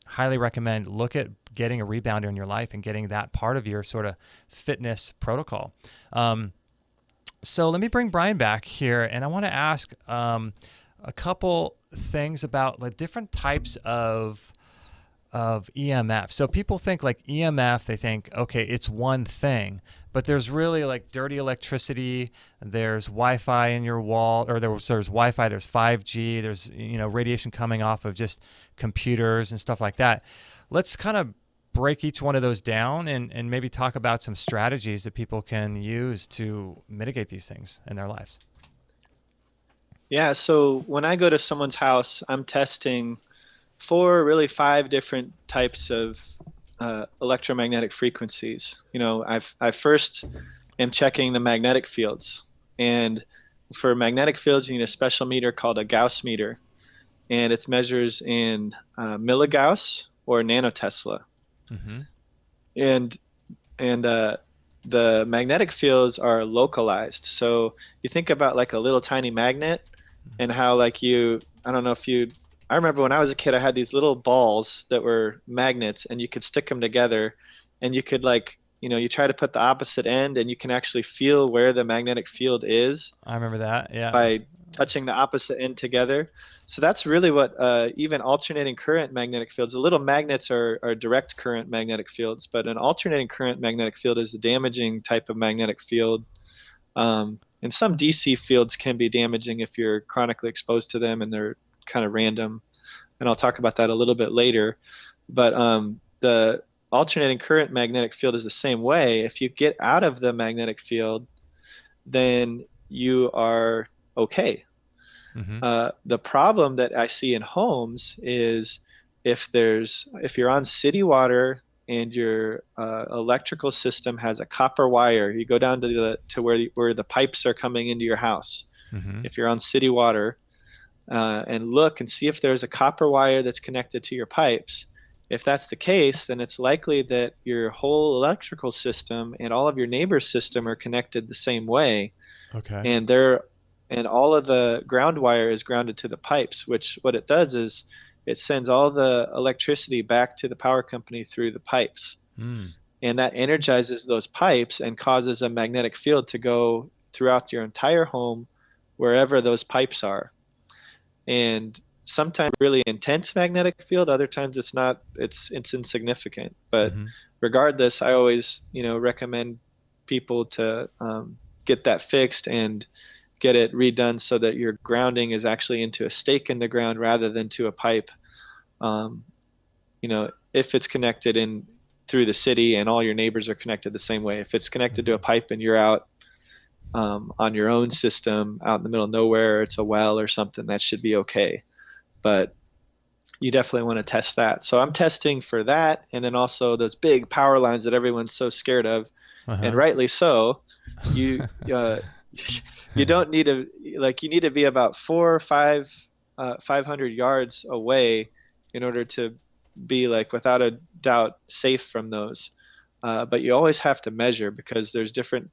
highly recommend look at getting a rebounder in your life and getting that part of your sort of fitness protocol. So let me bring Brian back here, and I want to ask a couple things about like different types of of EMF. So people think like EMF, they think, okay, it's one thing, but there's really like dirty electricity. There's Wi-Fi in your wall, or there's Wi-Fi, there's 5G, there's, radiation coming off of just computers and stuff like that. Let's kind of break each one of those down and maybe talk about some strategies that people can use to mitigate these things in their lives. Yeah, so when I go to someone's house, I'm testing really five different types of electromagnetic frequencies. I first am checking the magnetic fields, and for magnetic fields, you need a special meter called a Gauss meter, and it measures in milligauss or nanotesla. Mm-hmm. And the magnetic fields are localized. So you think about like a little tiny magnet, and how like I don't know if I remember when I was a kid, I had these little balls that were magnets, and you could stick them together, and you could you try to put the opposite end, and you can actually feel where the magnetic field is. I remember that. Yeah. By touching the opposite end together. So that's really what even alternating current magnetic fields, the little magnets are direct current magnetic fields, but an alternating current magnetic field is a damaging type of magnetic field. And some DC fields can be damaging if you're chronically exposed to them and they're kind of random. And I'll talk about that a little bit later. But the alternating current magnetic field is the same way. If you get out of the magnetic field, then you are okay. Mm-hmm. The problem that I see in homes is if you're on city water and your electrical system has a copper wire, you go down to where the pipes are coming into your house. Mm-hmm. If you're on city water, and look and see if there's a copper wire that's connected to your pipes. If that's the case, then it's likely that your whole electrical system and all of your neighbor's system are connected the same way. Okay. And all of the ground wire is grounded to the pipes, which what it does is it sends all the electricity back to the power company through the pipes. Mm. And that energizes those pipes and causes a magnetic field to go throughout your entire home, wherever those pipes are. And sometimes really intense magnetic field, other times it's insignificant. But Mm-hmm. regardless, I always, recommend people to get that fixed and get it redone so that your grounding is actually into a stake in the ground rather than to a pipe. If it's connected in through the city and all your neighbors are connected the same way. If it's connected to a pipe and you're out on your own system out in the middle of nowhere, it's a well or something, that should be okay. But you definitely want to test that. So I'm testing for that. And then also those big power lines that everyone's so scared of, and rightly so. You don't need you need to be about 500 yards away in order to be without a doubt safe from those. But you always have to measure because there's different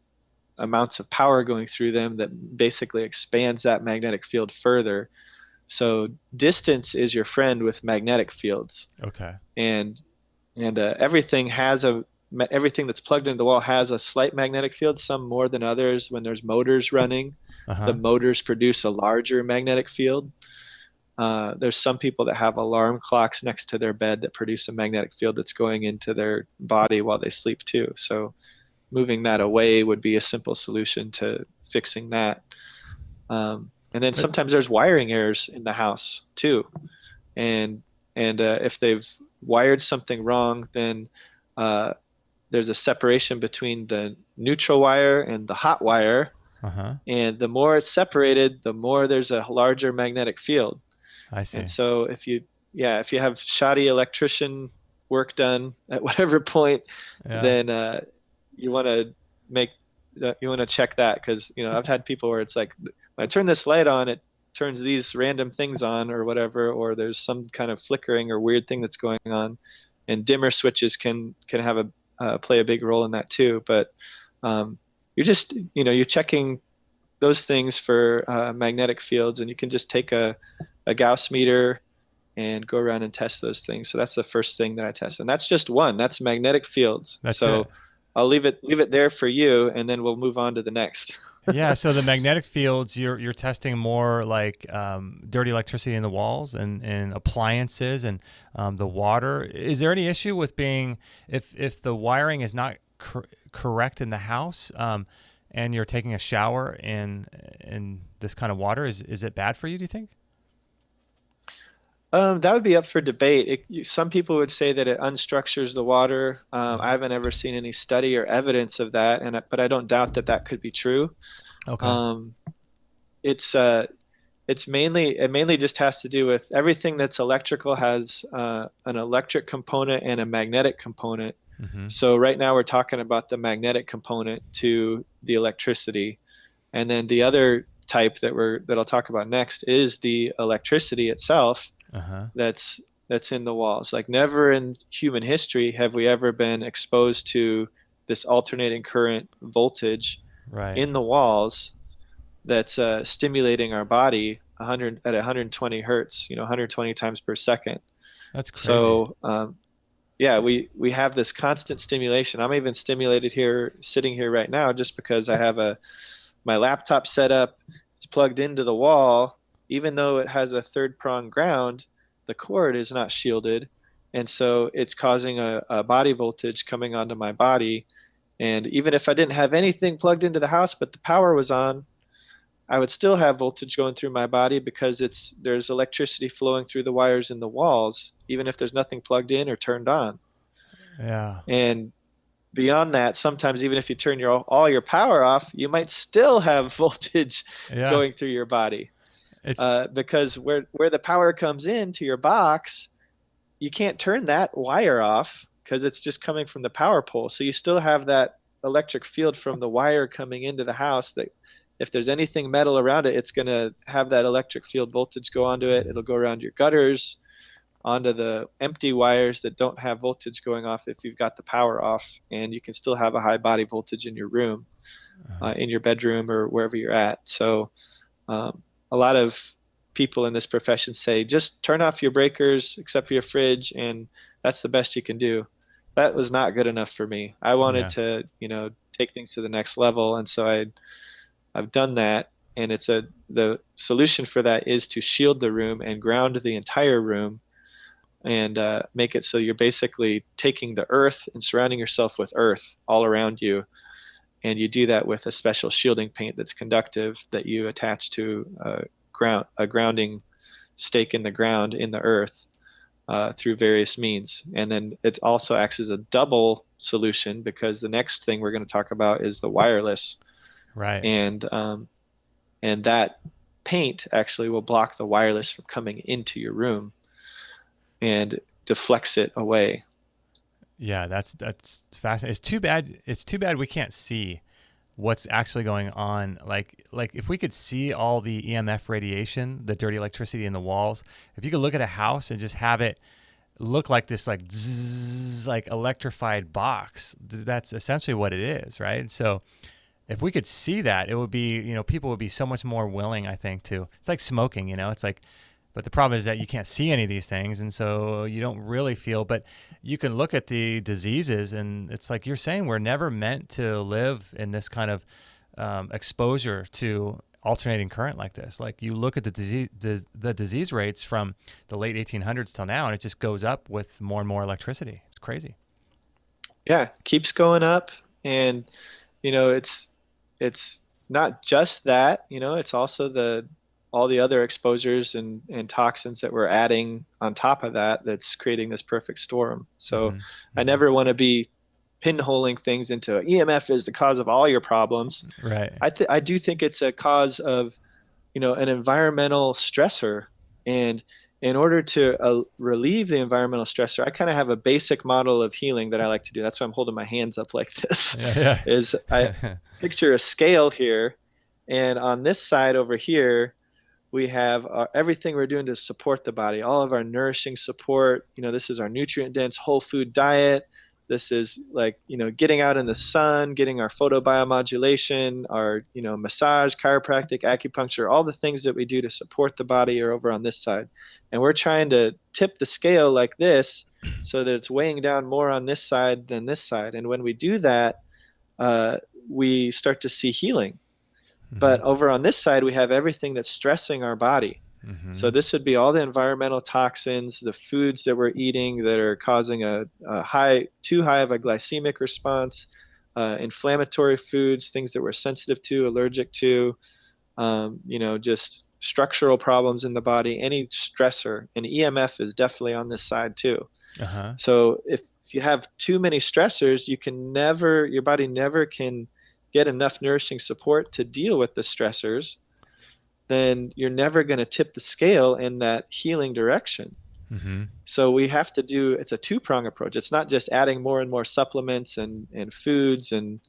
amounts of power going through them that basically expands that magnetic field further. So distance is your friend with magnetic fields. Okay. And everything that's plugged into the wall has a slight magnetic field, some more than others. When there's motors running, the motors produce a larger magnetic field. There's some people that have alarm clocks next to their bed that produce a magnetic field that's going into their body while they sleep too. So moving that away would be a simple solution to fixing that. And then sometimes there's wiring errors in the house too. And if they've wired something wrong, then there's a separation between the neutral wire and the hot wire. And the more it's separated, the more there's a larger magnetic field. I see. And so if you have shoddy electrician work done at whatever point, then you want to check that, because I've had people where it's like, when I turn this light on, it turns these random things on or whatever, or there's some kind of flickering or weird thing that's going on, and dimmer switches can have play a big role in that too. But you're just you're checking those things for magnetic fields, and you can just take a Gauss meter and go around and test those things. So that's the first thing that I test, and that's just one. That's magnetic fields. That's so it. I'll leave it there for you, and then we'll move on to the next. Yeah, so the magnetic fields, you're testing more like dirty electricity in the walls and appliances and the water. Is there any issue with being if the wiring is not correct in the house, and you're taking a shower in this kind of water? Is it bad for you, do you think? That would be up for debate. Some people would say that it unstructures the water. I Mhm. haven't ever seen any study or evidence of that, but I don't doubt that that could be true. Okay. Um, it's it mainly just has to do with everything that's electrical has an electric component and a magnetic component. Mm-hmm. So right now we're talking about the magnetic component to the electricity, and then the other type that I'll talk about next is the electricity itself Uh-huh. that's that's in the walls. Like never in human history have we ever been exposed to this alternating current voltage Right. in the walls that's stimulating our body 100 at 120 hertz, 120 times per second. That's crazy. So yeah, we have this constant stimulation. I'm even stimulated here, sitting here right now, just because I have my laptop set up. It's plugged into the wall, even though it has a third prong ground. The cord is not shielded, and so it's causing a body voltage coming onto my body. And even if I didn't have anything plugged into the house, but the power was on, I would still have voltage going through my body because there's electricity flowing through the wires in the walls, even if there's nothing plugged in or turned on. Yeah. And beyond that, sometimes even if you turn all your power off, you might still have voltage Yeah. going through your body. It's Because where the power comes into your box, you can't turn that wire off because it's just coming from the power pole. So you still have that electric field from the wire coming into the house that if there's anything metal around it, it's going to have that electric field voltage go onto it. It'll go around your gutters, onto the empty wires that don't have voltage going off if you've got the power off, and you can still have a high body voltage in your room, in your bedroom or wherever you're at. So a lot of people in this profession say just turn off your breakers except for your fridge, and that's the best you can do. That was not good enough for me. I wanted yeah. to, take things to the next level, and so I've done that. And the solution for that is to shield the room and ground the entire room and make it so you're basically taking the earth and surrounding yourself with earth all around you. And you do that with a special shielding paint that's conductive that you attach to a grounding stake in the ground in the earth through various means. And then it also acts as a double solution because the next thing we're going to talk about is the wireless. Right. And and that paint actually will block the wireless from coming into your room and deflects it away. Yeah, that's fascinating. It's too bad we can't see what's actually going on. Like if we could see all the EMF radiation, the dirty electricity in the walls, if you could look at a house and just have it look like this like zzz, like electrified box, that's essentially what it is, right? So if we could see that, it would be, people would be so much more willing, I think, to. It's like smoking, it's like, but the problem is that you can't see any of these things, and so you don't really feel. But you can look at the diseases, and it's like you're saying, we're never meant to live in this kind of exposure to alternating current like this. Like you look at the disease rates from the late 1800s till now, and it just goes up with more and more electricity. It's crazy. Yeah, keeps going up. And it's not just that, it's also the all the other exposures and toxins that we're adding on top of that that's creating this perfect storm. So Mm-hmm. I Mm-hmm. never want to be pinholing things into EMF is the cause of all your problems. Right. I do think it's a cause of, an environmental stressor. And in order to relieve the environmental stressor, I kind of have a basic model of healing that I like to do. That's why I'm holding my hands up like this. Yeah. Is I Yeah. picture a scale here, and on this side over here, we have everything we're doing to support the body, all of our nourishing support. This is our nutrient dense whole food diet. This is like, getting out in the sun, getting our photobiomodulation, our, massage, chiropractic, acupuncture, all the things that we do to support the body are over on this side. And we're trying to tip the scale like this so that it's weighing down more on this side than this side. And when we do that, uh, we start to see healing. But over on this side, we have everything that's stressing our body. So this would be all the environmental toxins, the foods that we're eating that are causing too high of a glycemic response, inflammatory foods, things that we're sensitive to, allergic to, just structural problems in the body, any stressor. And EMF is definitely on this side too. Uh-huh. So if you have too many stressors, your body never can get enough nourishing support to deal with the stressors, then you're never going to tip the scale in that healing direction. So we have to it's a two-prong approach. It's not just adding more and more supplements and foods and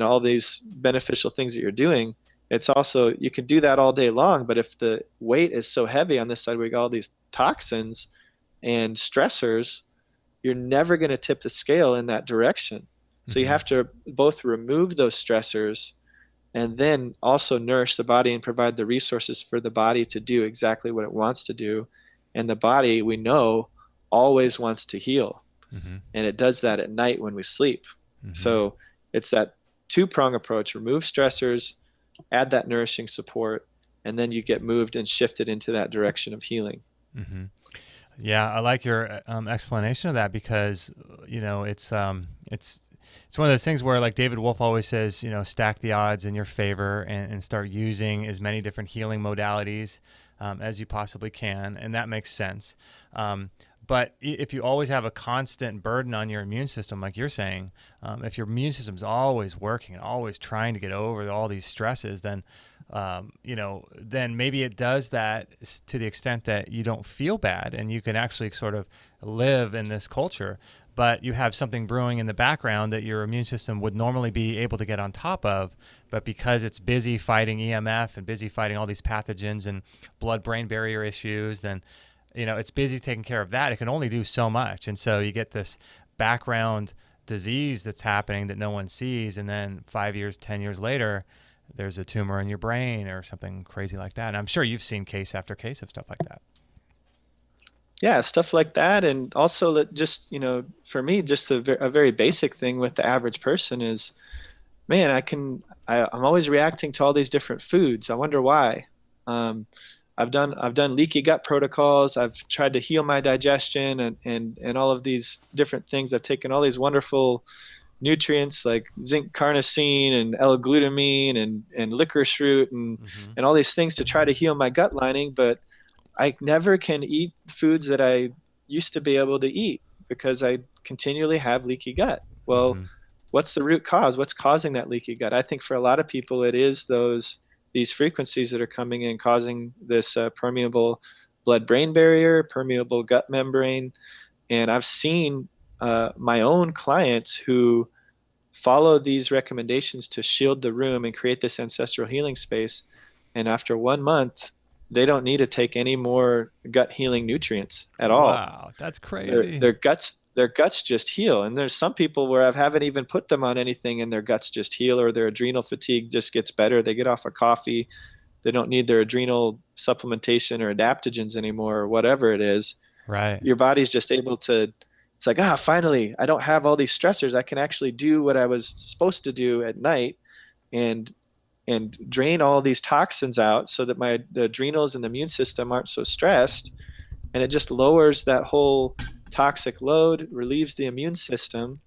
all these beneficial things that you're doing. It's also, you can do that all day long, but if the weight is so heavy on this side, we got all these toxins and stressors, you're never going to tip the scale in that direction. So you have to both remove those stressors and then also nourish the body and provide the resources for the body to do exactly what it wants to do. And the body, we know, always wants to heal. And it does that at night when we sleep. So it's that two-prong approach: remove stressors, add that nourishing support, and then you get moved and shifted into that direction of healing. Yeah, I like your explanation of that, because it's one of those things where, like David Wolf always says, stack the odds in your favor and start using as many different healing modalities as you possibly can, and that makes sense. But if you always have a constant burden on your immune system, like you're saying, if your immune system's always working and always trying to get over all these stresses, then then maybe it does that to the extent that you don't feel bad and you can actually sort of live in this culture, but you have something brewing in the background that your immune system would normally be able to get on top of, but because it's busy fighting EMF and busy fighting all these pathogens and blood-brain barrier issues, then it's busy taking care of that. It can only do so much, and so you get this background disease that's happening that no one sees, and then 5 years, 10 years later, there's a tumor in your brain or something crazy like that. And I'm sure you've seen case after case of stuff like that. Yeah, stuff like that. And also just, for me, just a very basic thing with the average person is, man, I'm always reacting to all these different foods. I wonder why. I've done leaky gut protocols. I've tried to heal my digestion and all of these different things. I've taken all these wonderful nutrients like zinc carnosine and L-glutamine and licorice root and all these things to try to heal my gut lining, but I never can eat foods that I used to be able to eat because I continually have leaky gut. Well, what's the root cause? What's causing that leaky gut? I think for a lot of people, it is these frequencies that are coming in causing this permeable blood-brain barrier, permeable gut membrane. And I've seen my own clients who follow these recommendations to shield the room and create this ancestral healing space. And after 1 month, they don't need to take any more gut healing nutrients at all. Wow, that's crazy. Their guts just heal. And there's some people where I haven't even put them on anything and their guts just heal, or their adrenal fatigue just gets better. They get off of coffee. They don't need their adrenal supplementation or adaptogens anymore, or whatever it is. Right. Your body's just able to, it's like, finally, I don't have all these stressors. I can actually do what I was supposed to do at night and drain all these toxins out so that the adrenals and the immune system aren't so stressed. And it just lowers that whole toxic load, relieves the immune system.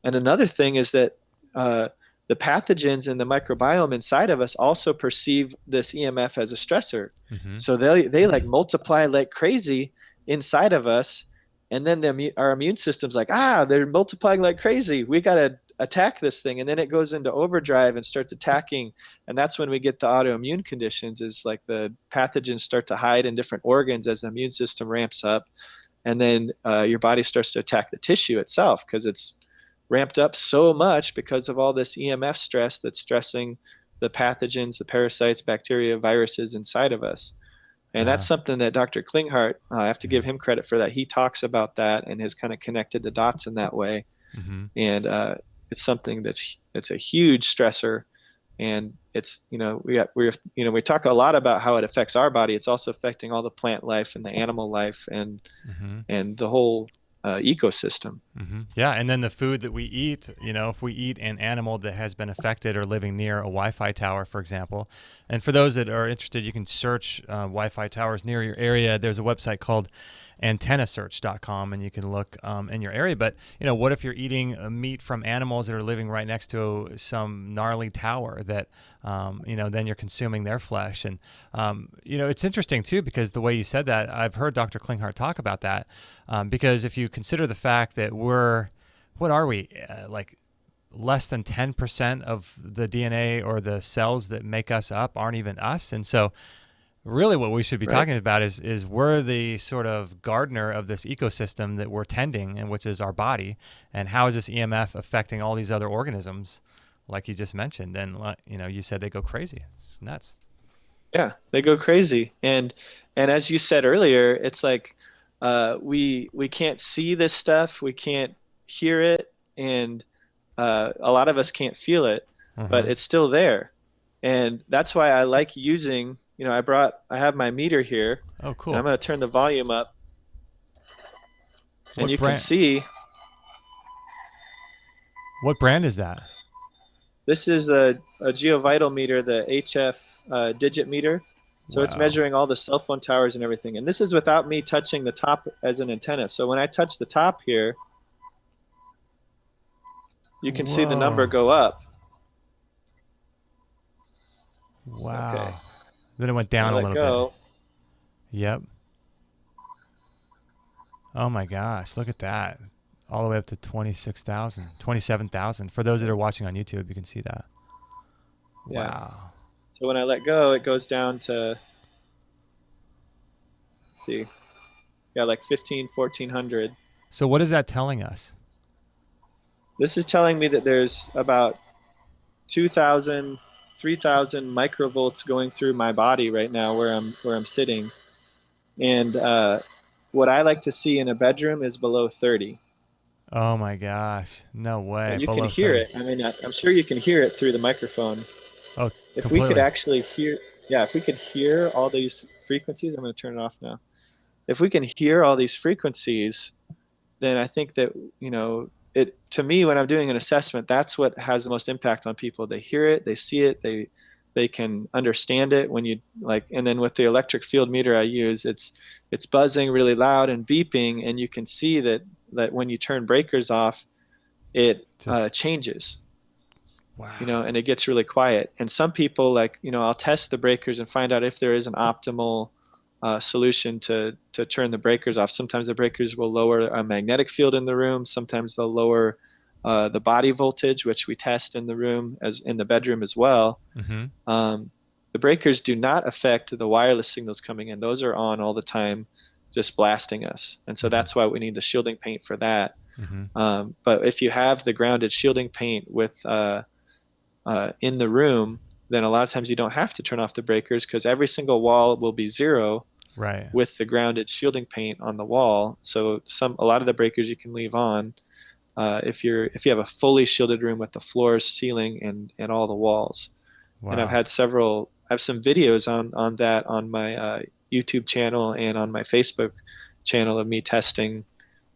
And another thing is that the pathogens and the microbiome inside of us also perceive this EMF as a stressor. So they like multiply like crazy inside of us. And then our immune system's like, they're multiplying like crazy. We got to attack this thing. And then it goes into overdrive and starts attacking. And that's when we get the autoimmune conditions, is like the pathogens start to hide in different organs as the immune system ramps up. And then your body starts to attack the tissue itself because it's ramped up so much because of all this EMF stress that's stressing the pathogens, the parasites, bacteria, viruses inside of us. And that's something that Dr. Klinghardt, I have to give him credit for that. He talks about that and has kind of connected the dots in that way. And it's something that's a huge stressor. And it's, we talk a lot about how it affects our body. It's also affecting all the plant life and the animal life and the whole ecosystem. Yeah, and then the food that we eat, if we eat an animal that has been affected or living near a Wi-Fi tower, for example, and for those that are interested, you can search Wi-Fi towers near your area. There's a website called antennasearch.com, and you can look in your area. But what if you're eating meat from animals that are living right next to some gnarly tower that, then you're consuming their flesh. And it's interesting too, because the way you said that, I've heard Dr. Klinghardt talk about that. Because if you consider the fact that what are we, like less than 10% of the DNA or the cells that make us up aren't even us. And so really what we should be talking about is we're the sort of gardener of this ecosystem that we're tending, and which is our body. And how is this EMF affecting all these other organisms, like you just mentioned? And, you said they go crazy. It's nuts. Yeah, they go crazy. And as you said earlier, it's like we can't see this stuff, we can't hear it, and a lot of us can't feel it, but it's still there. And that's why I like using, I have my meter here. Oh, cool. And I'm going to turn the volume up, and What you brand? can see. What brand is that? This is a GeoVital meter, the HF digit meter. So it's Wow. measuring all the cell phone towers and everything. And this is without me touching the top as an antenna. So when I touch the top here, you can see the number go up. Wow. Okay. Then it went down a little bit. Yep. Oh my gosh, look at that. All the way up to 26,000, 27,000. For those that are watching on YouTube, you can see that. Yeah. Wow. So when I let go, it goes down to, let's see, like 1,400. So what is that telling us? This is telling me that there's about 2,000, 3,000 microvolts going through my body right now where I'm sitting. And what I like to see in a bedroom is below 30. Oh my gosh. No way. And you can Below hear 30. it. I mean, I'm sure you can hear it through the microphone. Oh, If we could completely. actually hear, yeah, if we could hear all these frequencies, I'm going to turn it off now. If we can hear all these frequencies, then I think that, it, to me, when I'm doing an assessment, that's what has the most impact on people. They hear it, they see it, they can understand it when you like. And then with the electric field meter I use, it's buzzing really loud and beeping, and you can see that when you turn breakers off, it Just changes. wow. And it gets really quiet. And some people, like, I'll test the breakers and find out if there is an optimal solution to turn the breakers off. Sometimes the breakers will lower a magnetic field in the room. Sometimes they'll lower the body voltage, which we test in the room as in the bedroom as well. The breakers do not affect the wireless signals coming in. Those are on all the time, just blasting us. And so that's why we need the shielding paint for that. But if you have the grounded shielding paint with in the room, then a lot of times you don't have to turn off the breakers because every single wall will be zero with the grounded shielding paint on the wall. So a lot of the breakers you can leave on if you have a fully shielded room with the floors, ceiling, and all the walls. Wow. And I have some videos on that on my YouTube channel and on my Facebook channel of me testing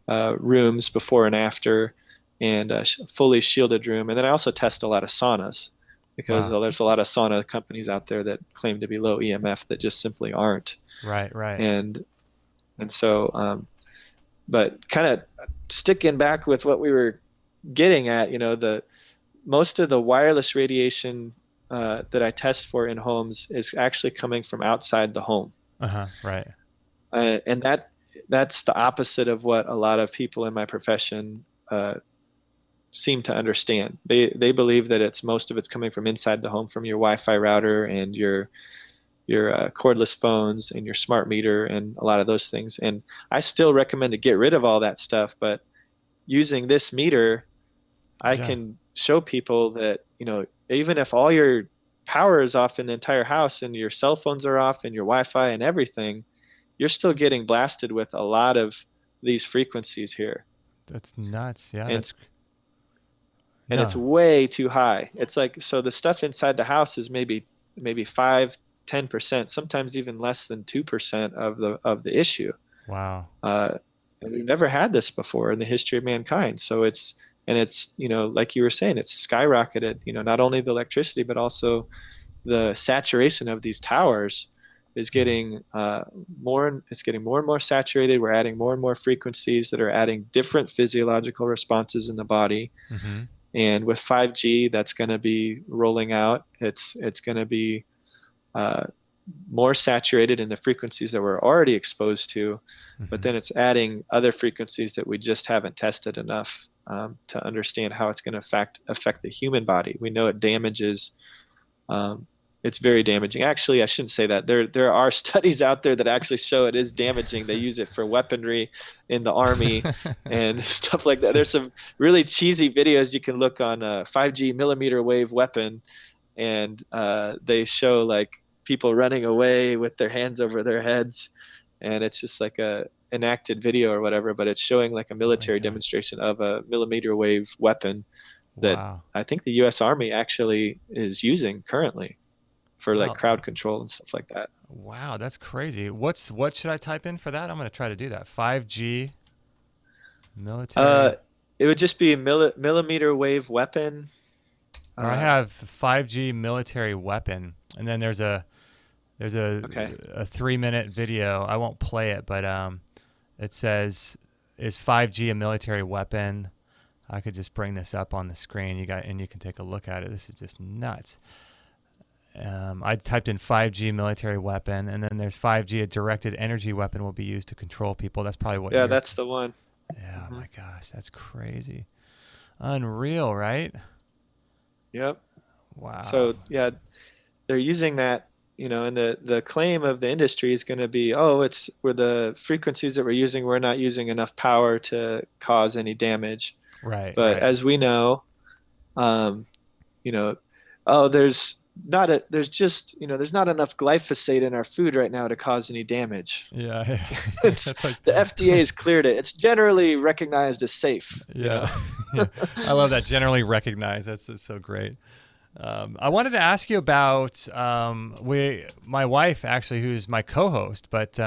rooms before and after, and a fully shielded room. And then I also test a lot of saunas because there's a lot of sauna companies out there that claim to be low EMF that just simply aren't. Right. And so, but kind of sticking back with what we were getting at, most of the wireless radiation that I test for in homes is actually coming from outside the home. Right. And that's the opposite of what a lot of people in my profession seem to understand. They believe that most of it's coming from inside the home, from your Wi-Fi router and your cordless phones and your smart meter and a lot of those things. And I still recommend to get rid of all that stuff, but using this meter, I can show people that, even if all your power is off in the entire house and your cell phones are off and your Wi-Fi and everything, you're still getting blasted with a lot of these frequencies here. That's nuts. Yeah. And it's way too high. It's like, so the stuff inside the house is maybe 5-10%, sometimes even less than 2% of the issue. Wow. And we've never had this before in the history of mankind. So it's, like you were saying, it's skyrocketed, not only the electricity, but also the saturation of these towers is Mhm. getting it's getting more and more saturated. We're adding more and more frequencies that are adding different physiological responses in the body. Mhm. And with 5G, that's going to be rolling out. It's going to be uh, more saturated in the frequencies that we're already exposed to, but Mhm. then it's adding other frequencies that we just haven't tested enough to understand how it's going to affect the human body. We know it damages. Um, it's very damaging. Actually, I shouldn't say that. There are studies out there that actually show it is damaging. They use it for weaponry in the army and stuff like that. So- There's some really cheesy videos you can look on a 5G millimeter wave weapon, and they show like people running away with their hands over their heads, and it's just like a enacted video or whatever, but it's showing like a oh my military God. demonstration of a millimeter wave weapon that Wow. I think the U.S. Army actually is using currently for like Wow. crowd control and stuff like that. Wow, that's crazy. What should I type in for that? I'm going to try to do that. 5G Uh, military. it would just be a millimeter wave weapon. Or I Uh, have 5G military weapon, and then there's okay. a 3-minute video. I won't play it, but it says, "Is 5G a military weapon?" I could just bring this up on the screen. You can take a look at it. This is just nuts. I typed in 5G military weapon, and then there's 5G, a directed energy weapon will be used to control people. That's probably what Yeah, you're. that's the one. Yeah, Hmm. my gosh, that's crazy. Unreal, right? Yep. Wow. So yeah, they're using that, and the claim of the industry is going to be, oh, it's where the frequencies that we're using, we're not using enough power to cause any damage. Right, But right. as we know, um, you know, oh, there's not enough glyphosate in our food right now to cause any damage. Yeah, It's that's like, the FDA has cleared it. It's generally recognized as safe. yeah, yeah. I love that. Generally recognized. That's so great. I wanted to ask you about my wife actually, who's my co-host, but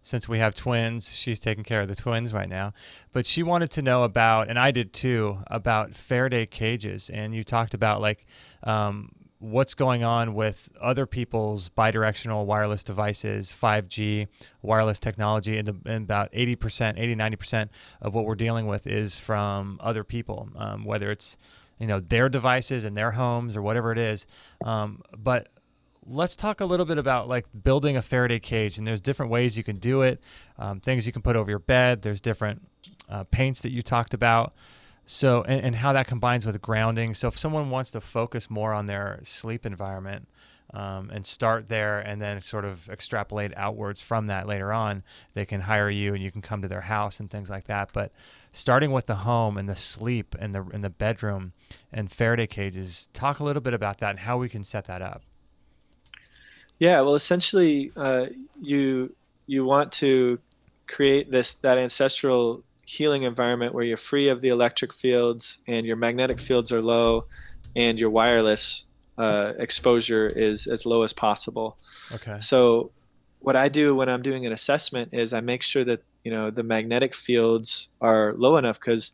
since we have twins, she's taking care of the twins right now. But she wanted to know about, and I did too, about Faraday cages, and you talked about like what's going on with other people's bidirectional wireless devices, 5G wireless technology, and about 80%, 80, 90% of what we're dealing with is from other people, whether it's their devices in their homes or whatever it is. But let's talk a little bit about like building a Faraday cage, and there's different ways you can do it. Things you can put over your bed. There's different paints that you talked about. So and how that combines with grounding. So if someone wants to focus more on their sleep environment, and start there and then sort of extrapolate outwards from that later on, they can hire you and you can come to their house and things like that. But starting with the home and the sleep and the bedroom and Faraday cages, talk a little bit about that and how we can set that up. Yeah, well, essentially, you want to create that ancestral healing environment where you're free of the electric fields and your magnetic fields are low, and your wireless exposure is as low as possible. Okay. So, what I do when I'm doing an assessment is I make sure that the magnetic fields are low enough because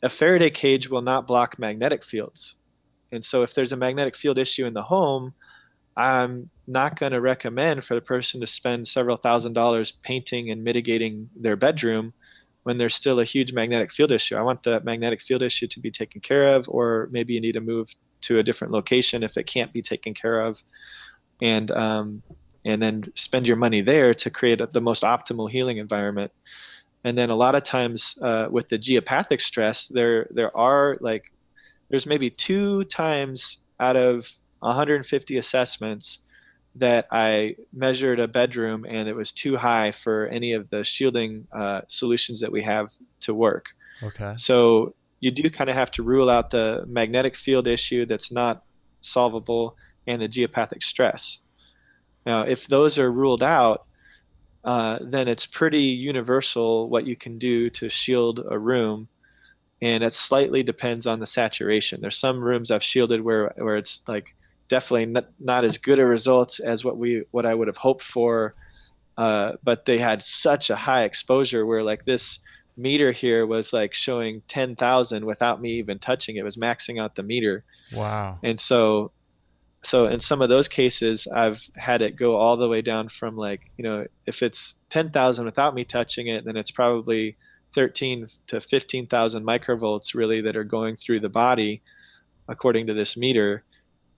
a Faraday cage will not block magnetic fields. And so, if there's a magnetic field issue in the home, I'm not going to recommend for the person to spend several $1,000s painting and mitigating their bedroom when there's still a huge magnetic field issue. I want the magnetic field issue to be taken care of, or maybe you need to move to a different location if it can't be taken care of, and and then spend your money there to create the most optimal healing environment. And then a lot of times with the geopathic stress, there are like there's maybe 2 times out of 150 assessments that I measured a bedroom and it was too high for any of the shielding solutions that we have to work. Okay. So you do kind of have to rule out the magnetic field issue that's not solvable and the geopathic stress. Now, if those are ruled out, then it's pretty universal what you can do to shield a room, and it slightly depends on the saturation. There's some rooms I've shielded where it's like definitely not as good a results as what I would have hoped for, but they had such a high exposure where like meter here was like showing 10,000 without me even touching it. It was maxing out the meter. Wow. And so in some of those cases, I've had it go all the way down from like, if it's 10,000 without me touching it, then it's probably 13 to 15,000 microvolts really that are going through the body according to this meter.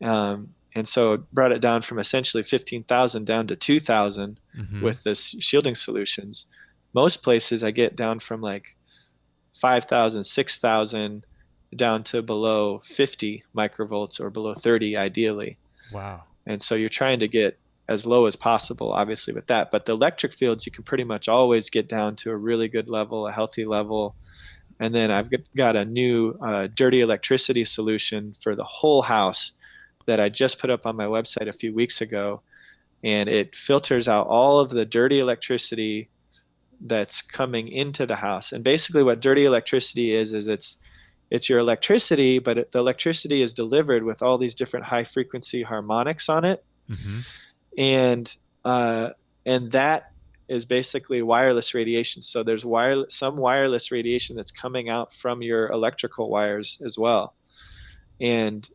And so it brought it down from essentially 15,000 down to 2,000 Mm-hmm. with this shielding solutions. Most places I get down from like 5,000, 6,000 down to below 50 microvolts or below 30 ideally. Wow. And so you're trying to get as low as possible, obviously, with that. But the electric fields, you can pretty much always get down to a really good level, a healthy level. And then I've got a new dirty electricity solution for the whole house that I just put up on my website a few weeks ago. And it filters out all of the dirty electricity that's coming into the house. And basically what dirty electricity is it's your electricity, but the electricity is delivered with all these different high frequency harmonics on it. Mm-hmm. And uh, and that is basically wireless radiation. So there's some wireless radiation that's coming out from your electrical wires as well. And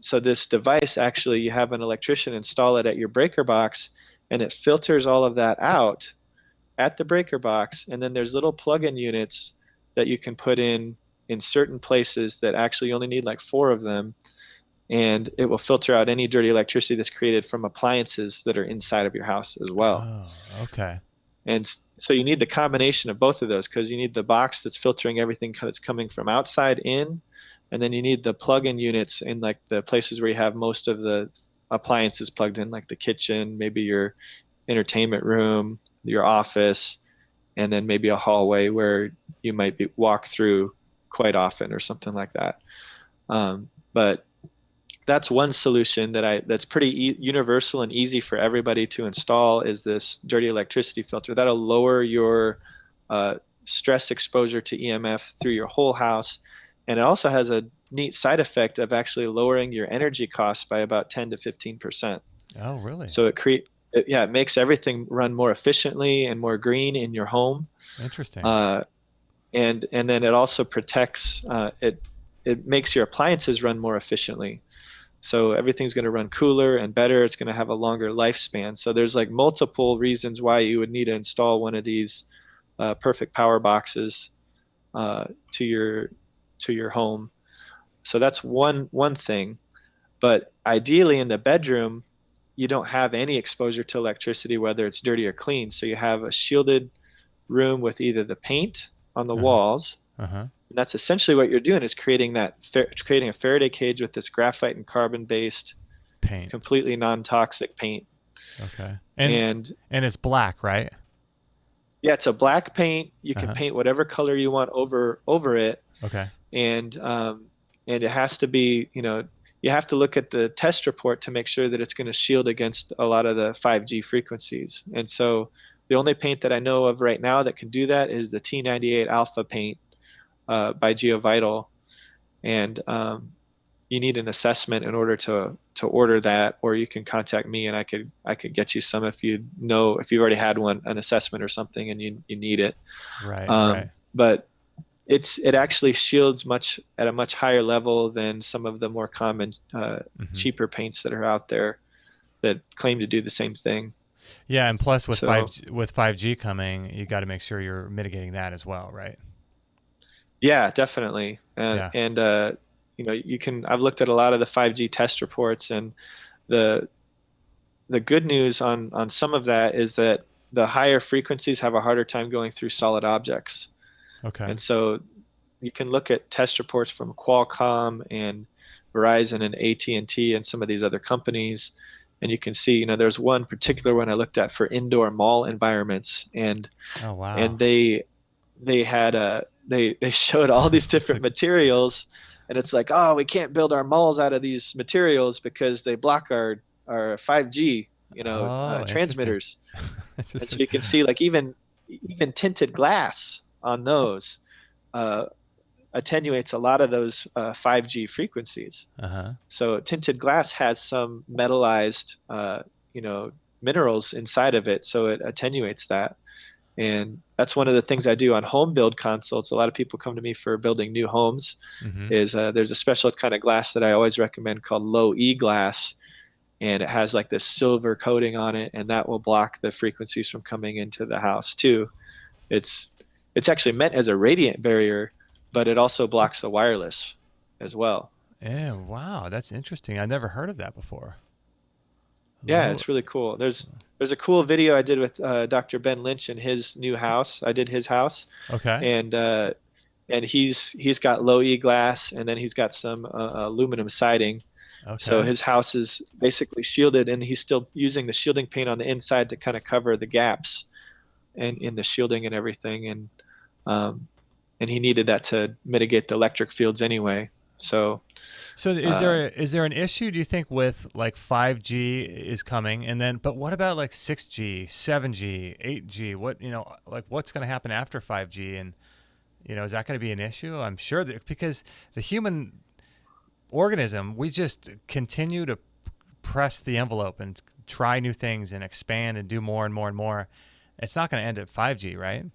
so this device, actually, you have an electrician install it at your breaker box, and it filters all of that out at the breaker box. And then there's little plug-in units that you can put in certain places that actually only need like 4 of them, and it will filter out any dirty electricity that's created from appliances that are inside of your house as well. Oh, okay. And so you need the combination of both of those, because you need the box that's filtering everything that's coming from outside in, and then you need the plug-in units in like the places where you have most of the appliances plugged in, like the kitchen, maybe your entertainment room, your office, and then maybe a hallway where you might walk through quite often or something like that. But that's one solution that's pretty universal and easy for everybody to install, is this dirty electricity filter. That'll lower your stress exposure to EMF through your whole house. And it also has a neat side effect of actually lowering your energy costs by about 10 to 15%. Oh, really? So it makes everything run more efficiently and more green in your home. Interesting. And then it also protects it makes your appliances run more efficiently. So everything's going to run cooler and better. It's going to have a longer lifespan. So there's like multiple reasons why you would need to install one of these perfect power boxes to your home. So that's one thing. But ideally in the bedroom, you don't have any exposure to electricity, whether it's dirty or clean. So you have a shielded room with either the paint on the Uh-huh. walls. Uh-huh. And that's essentially what you're doing, is creating a Faraday cage with this graphite and carbon based, Paint. completely non-toxic paint. Okay. And And it's black, right? yeah, it's a black paint. You can Uh-huh. paint whatever color you want over it. Okay. And and it has to be, you have to look at the test report to make sure that it's going to shield against a lot of the 5G frequencies. And so the only paint that I know of right now that can do that is the T98 Alpha paint by GeoVital. And you need an assessment in order to order that, or you can contact me and I could get you some if you've already had an assessment or something and you need it. Right, right. But it actually shields at a much higher level than some of the more common Mm-hmm. cheaper paints that are out there that claim to do the same thing. Yeah, and plus with So 5G coming, you got to make sure you're mitigating that as well, right? yeah, definitely. Yeah. And I've looked at a lot of the 5G test reports, and the the good news on some of that is that the higher frequencies have a harder time going through solid objects. Okay. And so you can look at test reports from Qualcomm and Verizon and AT&T and T and some of these other companies, and you can see, there's one particular one I looked at for indoor mall environments, and Oh, wow. and they had they showed all these It's different like, materials, and it's like, oh, we can't build our malls out of these materials because they block our 5G oh, interesting. transmitters. And so Interesting. you can see, like, even tinted glass on those uh, attenuates a lot of those 5G frequencies. Uh-huh. So tinted glass has some metallized minerals inside of it, so it attenuates that. And that's one of the things I do on home build consults. A lot of people come to me for building new homes. Mm-hmm. Is there's a special kind of glass that I always recommend called low E glass, and it has like this silver coating on it, and that will block the frequencies from coming into the house too. It's it's actually meant as a radiant barrier, but it also blocks the wireless as well. Yeah, wow, that's interesting. I never heard of that before. Yeah, Low. it's really cool. There's a cool video I did with Dr. Ben Lynch in his new house. I did his house, Okay. and he's got low E glass, and then he's got some aluminum siding. So Okay. his house is basically shielded, and he's still using the shielding paint on the inside to kind of cover the gaps and in the shielding and everything. Um, and he needed that to mitigate the electric fields anyway. So So uh, is there an issue, do you think, with like 5G is coming, and then but what about like 6G, 7G, 8G? What, like what's going to happen after 5G, and is that going to be an issue? I'm sure that because the human organism, we just continue to press the envelope and try new things and expand and do more and more and more. It's not going to end at 5G, right?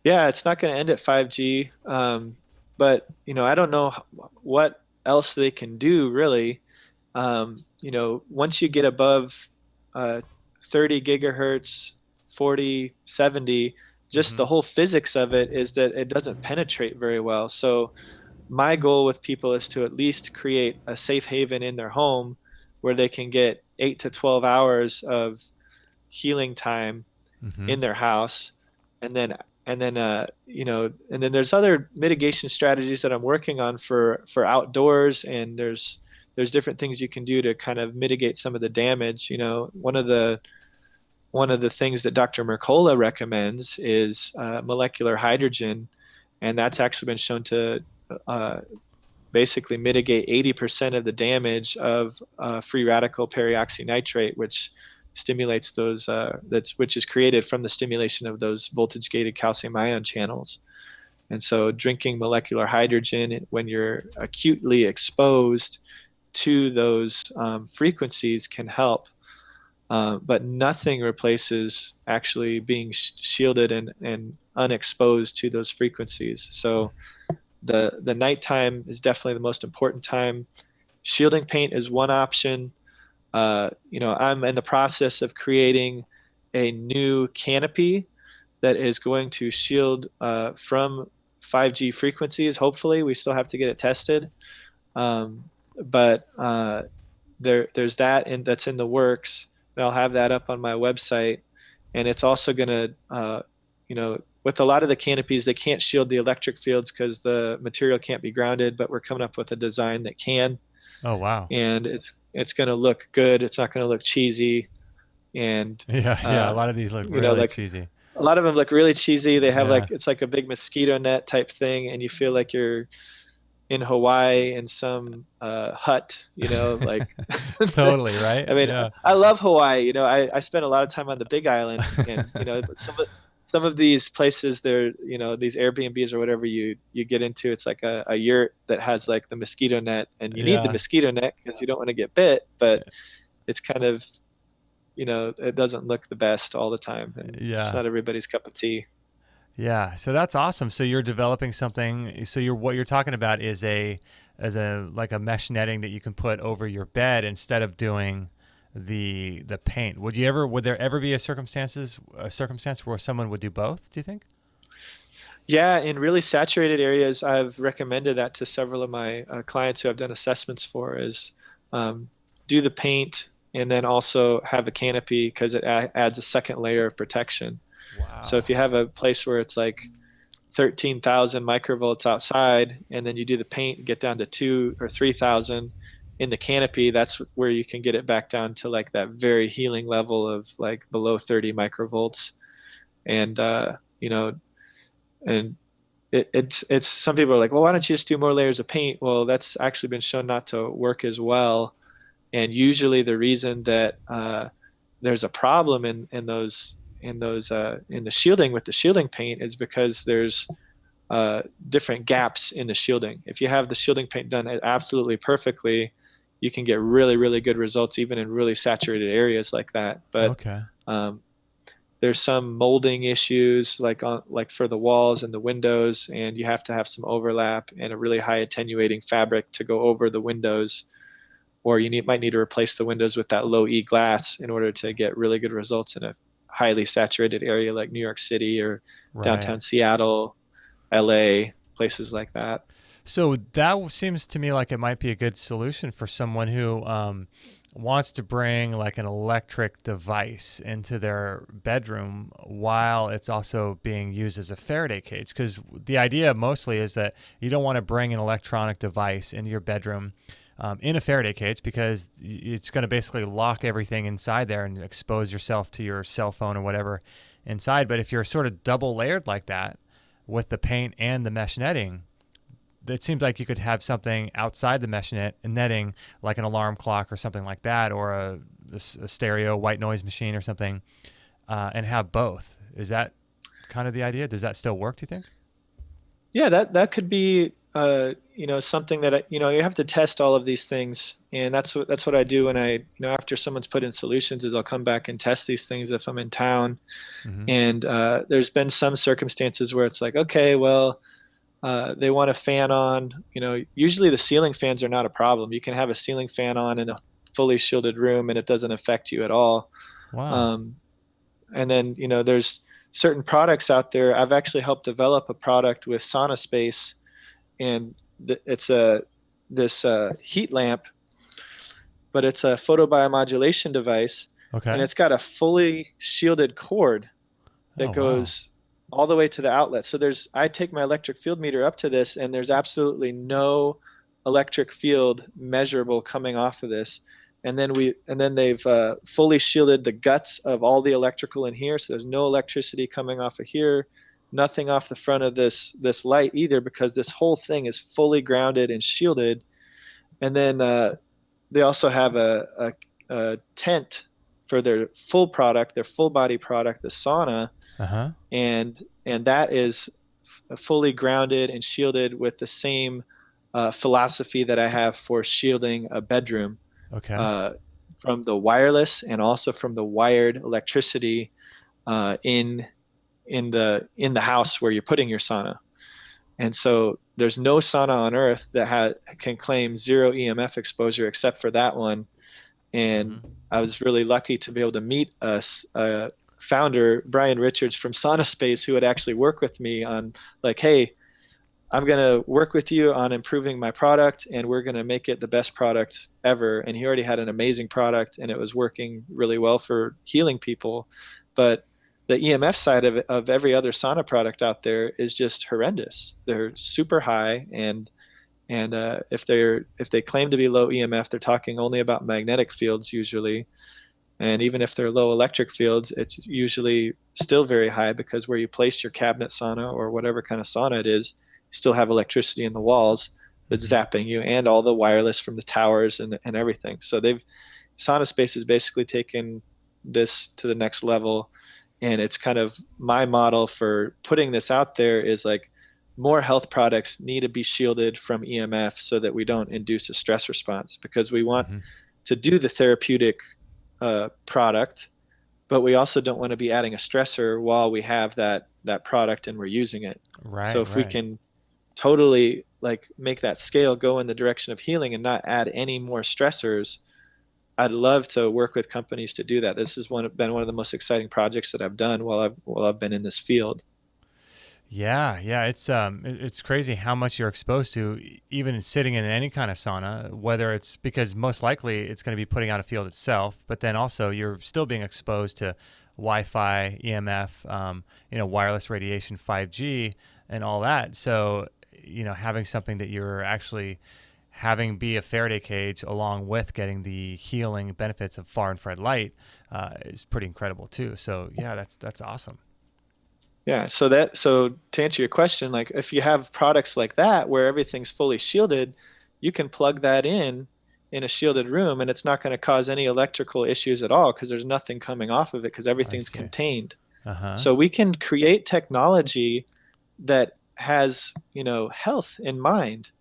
yeah, it's not going to end at 5G, but I don't know what else they can do really. Once you get above uh, 30 gigahertz, 40, 70, just Mm-hmm. the whole physics of it is that it doesn't penetrate very well. So my goal with people is to at least create a safe haven in their home where they can get 8 to 12 hours of healing time Mm-hmm. in their house. And then there's other mitigation strategies that I'm working on for outdoors, and there's different things you can do to kind of mitigate some of the damage. One of the things that Dr. Mercola recommends is molecular hydrogen, and that's actually been shown to uh, basically mitigate 80% of the damage of free radical peroxynitrate, which stimulates those which is created from the stimulation of those voltage gated calcium ion channels. And so drinking molecular hydrogen when you're acutely exposed to those frequencies can help. But nothing replaces actually being shielded and unexposed to those frequencies. So the nighttime is definitely the most important time. Shielding paint is one option. I'm in the process of creating a new canopy that is going to shield from 5G frequencies. Hopefully, we still have to get it tested, but there's that, and that's in the works. And I'll have that up on my website, and it's also going to, with a lot of the canopies, they can't shield the electric fields because the material can't be grounded. But we're coming up with a design that can, Oh, wow. and it's going to look good. It's not going to look cheesy, and Yeah, yeah. A lot of these look really like cheesy. a lot of them look really cheesy. They have Yeah, like it's like a big mosquito net type thing, and you feel like you're in Hawaii in some hut, like totally, right? I mean, Yeah. I love Hawaii. I spent a lot of time on the Big Island, and some of these places, they're these Airbnbs or whatever you get into, it's like a yurt that has like the mosquito net, and you need the Yeah. mosquito net because you don't want to get bit, but it's kind of it doesn't look the best all the time, and it's Yeah. not everybody's cup of tea. Yeah. So that's awesome. So you're developing something. So what you're talking about is like a mesh netting that you can put over your bed instead of doing the paint. Would there ever be a circumstance where someone would do both, do you think? Yeah, in really saturated areas, I've recommended that to several of my clients who I've done assessments for is um, do the paint and then also have a canopy because it adds a second layer of protection. So if Wow. you have a place where it's like 13,000 microvolts outside and then you do the paint and get down to 2 or 3,000 in the canopy, that's where you can get it back down to like that very healing level of like below 30 microvolts. And and it's some people are like, well, why don't you just do more layers of paint? Well, that's actually been shown not to work as well. And usually the reason that there's a problem in the shielding with the shielding paint is because there's different gaps in the shielding. If you have the shielding paint done absolutely perfectly, you can get really, really good results even in really saturated areas like that. But Okay. um, There's some molding issues like for the walls and the windows, and you have to have some overlap and a really high attenuating fabric to go over the windows, or might need to replace the windows with that low E glass in order to get really good results in a highly saturated area like New York City or Right. downtown Seattle, LA, places like that. So that seems to me like it might be a good solution for someone who wants to bring like an electric device into their bedroom while it's also being used as a Faraday cage. Because the idea mostly is that you don't want to bring an electronic device into your bedroom in a Faraday cage, because it's going to basically lock everything inside there and expose yourself to your cell phone or whatever inside. But if you're sort of double layered like that with the paint and the mesh netting, it seems like you could have something outside the mesh netting, like an alarm clock or something like that, or a stereo white noise machine or something, and have both. Is that kind of the idea? Does that still work, do you think? Yeah, that could be something that you have to test all of these things, and that's what I do when after someone's put in solutions is I'll come back and test these things if I'm in town. Mm-hmm. And there's been some circumstances where it's like, okay, well, they want a fan on. Usually the ceiling fans are not a problem. You can have a ceiling fan on in a fully shielded room and it doesn't affect you at all. Wow. Um, and then, there's certain products out there. I've actually helped develop a product with sauna space, and it's this heat lamp, but it's a photobiomodulation device, and Okay. it's got a fully shielded cord Oh, that wow. goes all the way to the outlet. So I take my electric field meter up to this, and there's absolutely no electric field measurable coming off of this. And then they've fully shielded the guts of all the electrical in here, so there's no electricity coming off of here, nothing off the front of this light either, because this whole thing is fully grounded and shielded. And then they also have a tent for their full product, their full body product, the sauna, Uh-huh. and that is fully grounded and shielded with the same philosophy that I have for shielding a bedroom, Okay. uh, from the wireless and also from the wired electricity in the house where you're putting your sauna. And so there's no sauna on Earth that can claim zero EMF exposure except for that one. And Mm-hmm. I was really lucky to be able to meet a founder, Brian Richards from Sauna Space, who would actually work with me on like, hey, I'm going to work with you on improving my product, and we're going to make it the best product ever. And he already had an amazing product, and it was working really well for healing people. But the EMF side of every other sauna product out there is just horrendous. They're super high, and if they claim to be low EMF, they're talking only about magnetic fields usually. And even if they're low electric fields, it's usually still very high, because where you place your cabinet sauna or whatever kind of sauna it is, you still have electricity in the walls that's Mm-hmm. zapping you, and all the wireless from the towers and everything. So Sauna Space has basically taken this to the next level. And it's kind of my model for putting this out there is like, more health products need to be shielded from EMF so that we don't induce a stress response, because we want Mm-hmm. to do the therapeutic product, but we also don't want to be adding a stressor while we have that product and we're using it. So Right, if we right. can totally like make that scale go in the direction of healing and not add any more stressors, I'd love to work with companies to do that. This has been one of the most exciting projects that I've done while I've been in this field. Yeah, yeah, it's crazy how much you're exposed to even sitting in any kind of sauna, whether it's because most likely it's going to be putting out a field itself, but then also you're still being exposed to Wi-Fi, EMF, wireless radiation, 5G, and all that. So, having something that you're actually having be a Faraday cage along with getting the healing benefits of far infrared light is pretty incredible too. So, yeah, that's awesome. Yeah, so to answer your question, like if you have products like that where everything's fully shielded, you can plug that in a shielded room, and it's not going to cause any electrical issues at all, because there's nothing coming off of it, because I everything's see. contained. Uh-huh. So we can create technology that has, health in mind,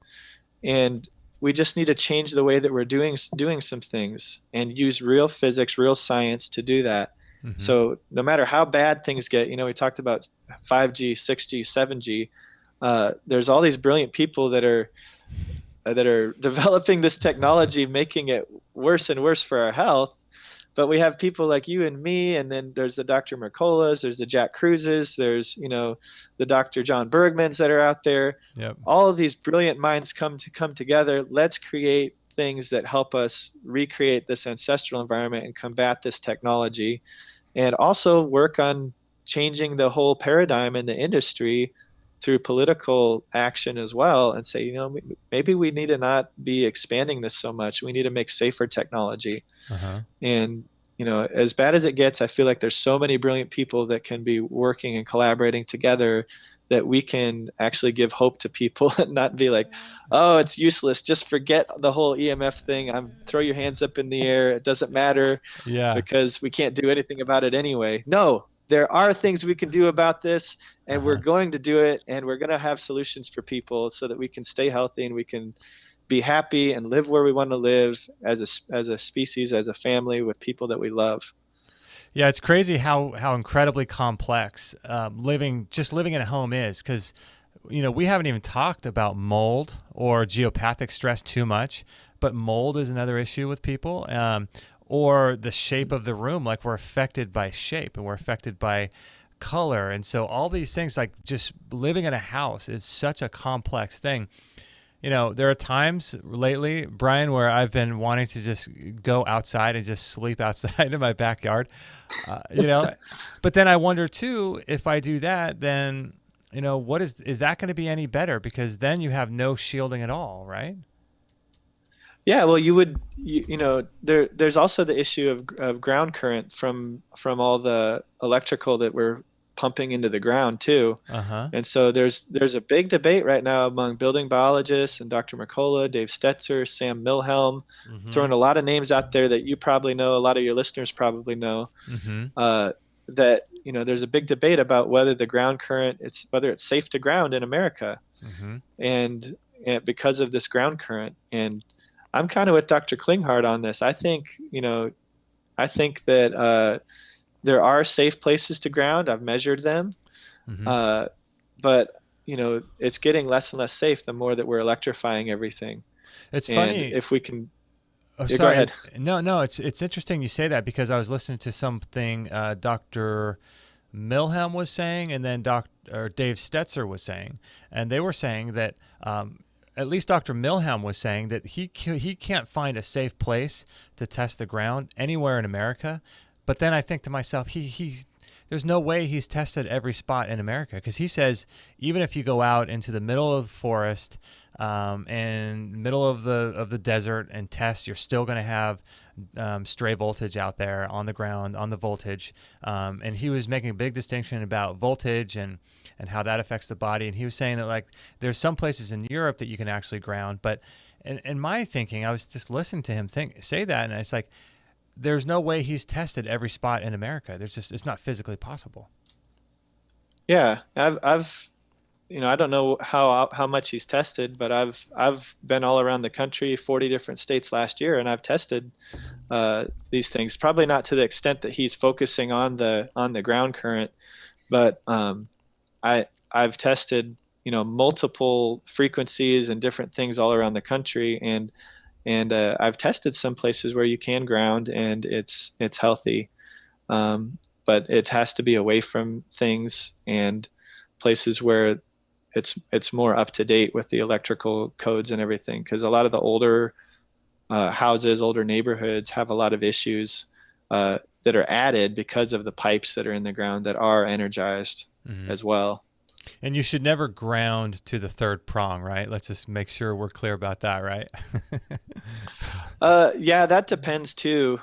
and we just need to change the way that we're doing some things and use real physics, real science to do that. Mm-hmm. So no matter how bad things get, we talked about 5G, 6G, 7G. There's all these brilliant people that are developing this technology, making it worse and worse for our health. But we have people like you and me, and then there's the Dr. Mercolas, there's the Jack Cruzes, there's the Dr. John Bergmans that are out there. Yep. All of these brilliant minds come together. Let's create things that help us recreate this ancestral environment and combat this technology, and also work on changing the whole paradigm in the industry through political action as well, and say, maybe we need to not be expanding this so much. We need to make safer technology. Uh-huh. And, as bad as it gets, I feel like there's so many brilliant people that can be working and collaborating together that we can actually give hope to people and not be like, oh, it's useless. Just forget the whole EMF thing. Throw your hands up in the air. It doesn't matter Yeah. because we can't do anything about it anyway. No, there are things we can do about this, and we're Uh-huh. going to do it, and we're going to have solutions for people so that we can stay healthy and we can be happy and live where we want to live as a species, as a family, with people that we love. Yeah, it's crazy how incredibly complex living in a home is, because we haven't even talked about mold or geopathic stress too much, but mold is another issue with people, or the shape of the room. Like, we're affected by shape and we're affected by color, and so all these things, like just living in a house, is such a complex thing. There are times lately, Brian, where I've been wanting to just go outside and just sleep outside in my backyard, but then I wonder too, if I do that, then, what is that going to be any better? Because then you have no shielding at all, right? Yeah, well, there's also the issue of ground current from all the electrical that we're pumping into the ground too. Uh-huh. And so there's a big debate right now among building biologists and Dr. Mercola, Dave Stetzer, Sam Milhelm, Mm-hmm. throwing a lot of names out there that you probably know, a lot of your listeners probably know. Mm-hmm. That there's a big debate about whether the ground current whether it's safe to ground in America, Mm-hmm. and because of this ground current. And I'm kind of with Dr. Klinghardt on this. I think that there are safe places to ground. I've measured them, Mm-hmm. uh, but it's getting less and less safe the more that we're electrifying everything. It's And funny. if we can, Oh, yeah, go sorry. ahead. No. It's interesting you say that, because I was listening to something Dr. Milhelm was saying, and then Dave Stetzer was saying, and they were saying that at least Dr. Milhelm was saying that he can't find a safe place to test the ground anywhere in America. But then I think to myself, there's no way he's tested every spot in America, because he says even if you go out into the middle of the forest and middle of the desert and test, you're still going to have stray voltage out there on the ground, on the voltage. And he was making a big distinction about voltage and how that affects the body. And he was saying that, like, there's some places in Europe that you can actually ground. But in my thinking, I was just listening to him say that, and it's like, there's no way he's tested every spot in America. It's not physically possible. Yeah, I've I don't know how much he's tested, but I've been all around the country, 40 different states last year, and I've tested these things. Probably not to the extent that he's focusing on the ground current, but I've tested multiple frequencies and different things all around the country, and I've tested some places where you can ground and it's healthy, but it has to be away from things and places where it's more up to date with the electrical codes and everything. Because a lot of the older houses, older neighborhoods have a lot of issues that are added because of the pipes that are in the ground that are energized Mm-hmm. as well. And you should never ground to the third prong, right? Let's just make sure we're clear about that, right? Yeah, that depends too.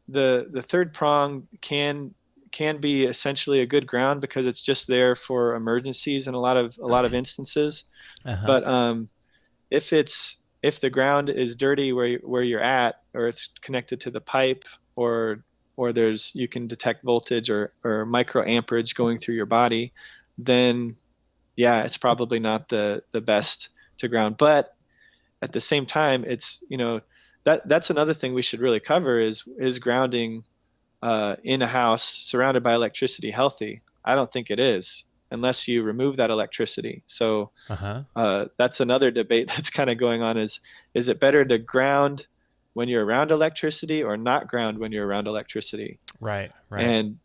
The third prong can be essentially a good ground because it's just there for emergencies in a lot of instances. Uh-huh. But if the ground is dirty where you're at, or it's connected to the pipe, or you can detect voltage or micro amperage going through your body, then yeah, it's probably not the best to ground. But at the same time, it's that's another thing we should really cover is grounding in a house surrounded by electricity healthy? I don't think it is, unless you remove that electricity. So Uh-huh. that's another debate that's kind of going on, is it better to ground when you're around electricity or not ground when you're around electricity? Right, right. And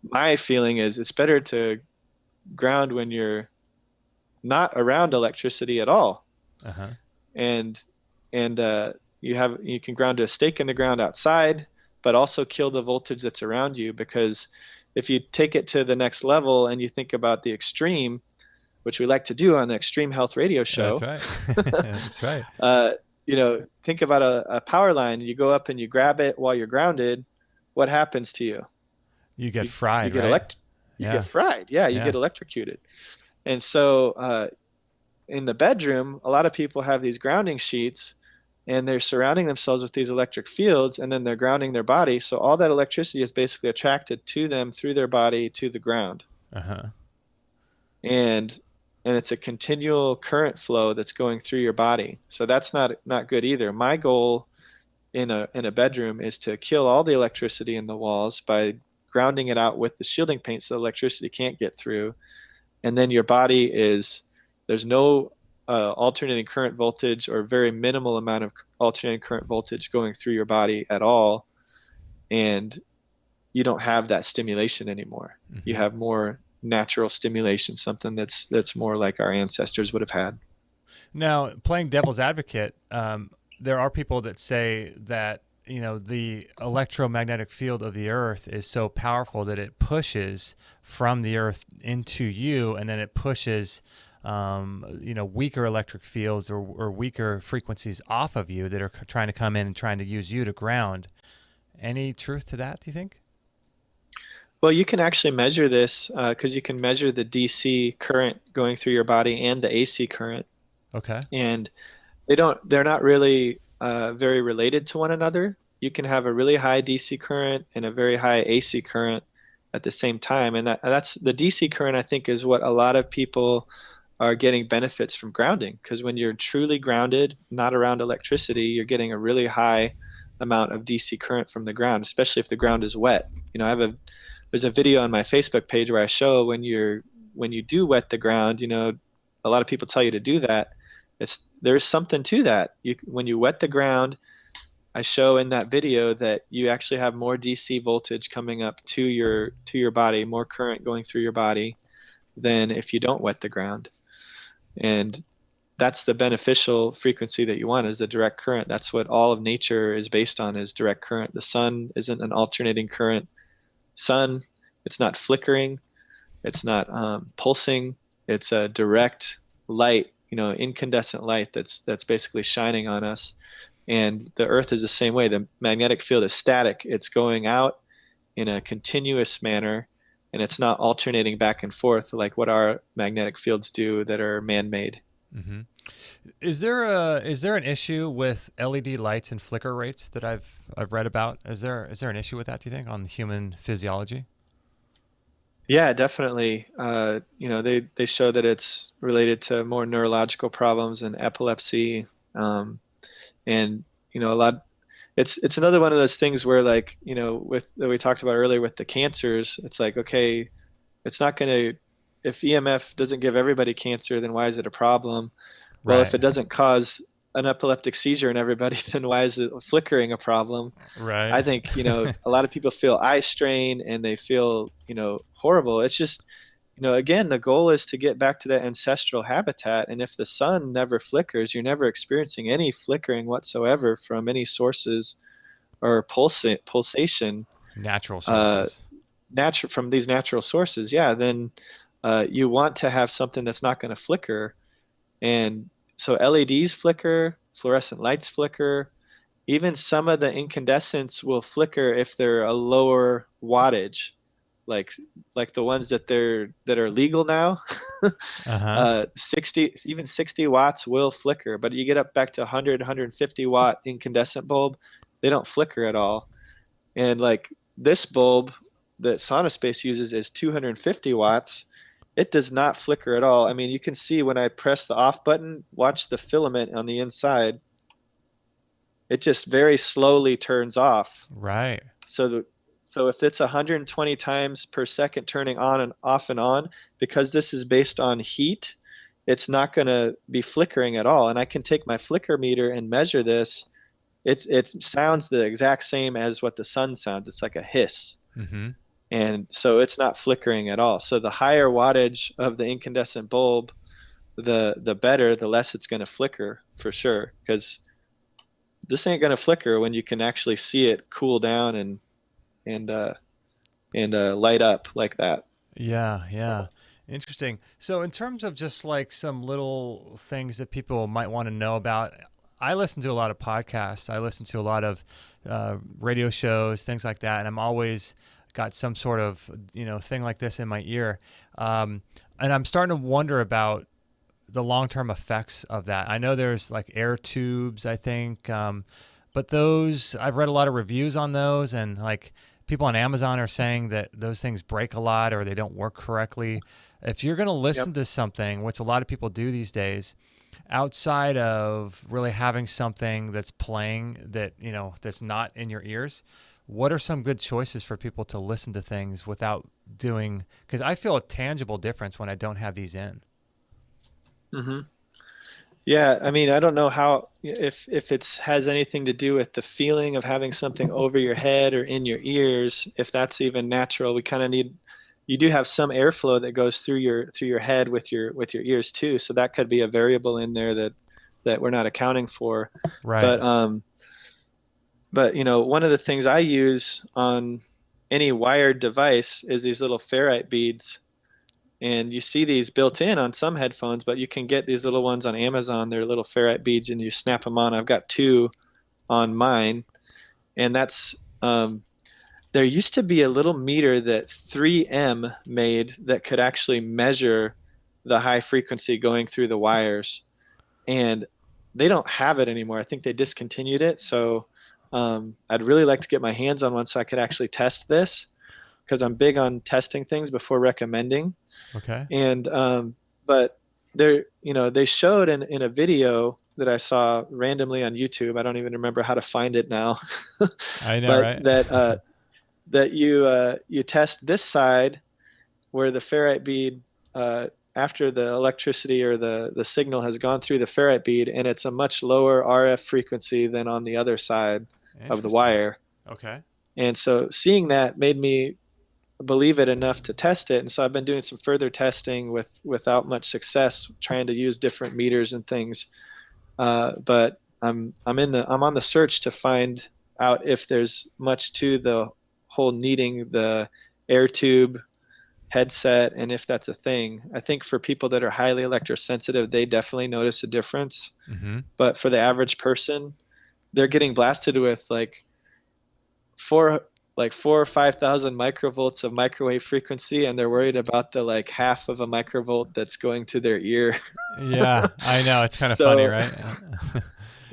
my feeling is it's better to ground when you're not around electricity at all. Uh-huh. And you can ground a stake in the ground outside, but also kill the voltage that's around you, because if you take it to the next level and you think about the extreme, which we like to do on the Extreme Health Radio That's show, right. That's right. uh, think about a power line. You go up and you grab it while you're grounded. What happens to you? You get You fried, get right? you get Yeah. fried. Yeah, you Yeah. get electrocuted. And so in the bedroom, a lot of people have these grounding sheets and they're surrounding themselves with these electric fields, and then they're grounding their body. So all that electricity is basically attracted to them through their body to the ground. Uh-huh. And it's a continual current flow that's going through your body. So that's not good either. My goal in a bedroom is to kill all the electricity in the walls by grounding it out with the shielding paint so electricity can't get through. And then your body is there's no alternating current voltage, or very minimal amount of alternating current voltage going through your body at all, and you don't have that stimulation anymore. You Mm-hmm. have more natural stimulation, something that's more like our ancestors would have had. Now, playing devil's advocate, there are people that say that the electromagnetic field of the Earth is so powerful that it pushes from the Earth into you, and then it pushes weaker electric fields or weaker frequencies off of you that are trying to come in and trying to use you to ground. Any truth to that, do you think? Well, you can actually measure this because you can measure the DC current going through your body and the AC current, Okay. and they're not really very related to one another. You can have a really high DC current and a very high AC current at the same time, and that's the DC current, I think, is what a lot of people are getting benefits from grounding, because when you're truly grounded, not around electricity, you're getting a really high amount of DC current from the ground, especially if the ground is wet. I have there's a video on my Facebook page where I show when you do wet the ground, a lot of people tell you to do that. There's something to that. When you wet the ground, I show in that video that you actually have more DC voltage coming up to your body, more current going through your body than if you don't wet the ground. And that's the beneficial frequency that you want, is the direct current. That's what all of nature is based on, is direct current. The sun isn't an alternating current sun. It's not flickering. It's not pulsing. It's a direct light, incandescent light that's basically shining on us. And the Earth is the same way. The magnetic field is static. It's going out in a continuous manner, and it's not alternating back and forth like what our magnetic fields do that are man-made. Mm-hmm. Is there an issue with LED lights and flicker rates that I've read about? Is there an issue with that, do you think, on human physiology? Yeah, definitely. They show that it's related to more neurological problems and epilepsy, and a lot. It's another one of those things where, like, with that we talked about earlier with the cancers, it's like, okay, it's not going to. If EMF doesn't give everybody cancer, then why is it a problem? Well, if Right. it doesn't cause an epileptic seizure in everybody, then why is it flickering a problem? I Right. think, a lot of people feel eye strain and they feel, horrible. It's just, again, the goal is to get back to that ancestral habitat. And if the sun never flickers, you're never experiencing any flickering whatsoever from any sources or pulsation, Natural uh, sources. from these natural sources. Yeah, then you want to have something that's not going to flicker. And so LEDs flicker, fluorescent lights flicker. Even some of the incandescents will flicker if they're a lower wattage, like the ones that are legal now. Uh-huh. 60 watts will flicker, but you get up back to 100, 150-watt incandescent bulb, they don't flicker at all. And like this bulb that SaunaSpace uses is 250 watts. It does not flicker at all. I mean, you can see when I press the off button, watch the filament on the inside. It just very slowly turns off. Right. So So if it's 120 times per second turning on and off and on, because this is based on heat, it's not going to be flickering at all. And I can take my flicker meter and measure this. It sounds the exact same as what the sun sounds. It's like a hiss. Mm-hmm. And so it's not flickering at all. So the higher wattage of the incandescent bulb, the better, the less it's going to flicker for sure. Because this ain't going to flicker when you can actually see it cool down and light up like that. Yeah, yeah. Interesting. So, in terms of just like some little things that people might want to know about, I listen to a lot of podcasts. I listen to a lot of radio shows, things like that, and I'm always got some sort of thing like this in my ear, and I'm starting to wonder about the long-term effects of that. I know there's like air tubes, I think, but those I've read a lot of reviews on those, and like people on Amazon are saying that those things break a lot or they don't work correctly. If you're going to listen to something, which a lot of people do these days, outside of really having something that's playing that, that's not in your ears, what are some good choices for people to listen to things without doing, because I feel a tangible difference when I don't have these in. Hmm. Yeah, I mean, I don't know how if it's has anything to do with the feeling of having something over your head or in your ears, if that's even natural. We kind of need you do have some airflow that goes through your head with your ears too, so that could be a variable in there that we're not accounting for. Right. But one of the things I use on any wired device is these little ferrite beads. And you see these built in on some headphones, but you can get these little ones on Amazon. They're little ferrite beads, and you snap them on. I've got two on mine, and that's there used to be a little meter that 3M made that could actually measure the high frequency going through the wires, and they don't have it anymore. I think they discontinued it. So I'd really like to get my hands on one so I could actually test this, because I'm big on testing things before recommending. Okay. And but they showed in a video that I saw randomly on YouTube. I don't even remember how to find it now. I know, But right? that you test this side where the ferrite bead, after the electricity or the signal has gone through the ferrite bead, and it's a much lower RF frequency than on the other side of the Interesting. wire. Okay. And so seeing that made me believe it enough to test it. And so I've been doing some further testing without much success, trying to use different meters and things. But I'm on the search to find out if there's much to the whole needing the air tube headset, and if that's a thing. I think for people that are highly electrosensitive, they definitely notice a difference. Mm-hmm. But for the average person, they're getting blasted with four like 4 or 5 thousand microvolts of microwave frequency, and they're worried about the like half of a microvolt that's going to their ear. Yeah, I know. It's kind of funny, So right?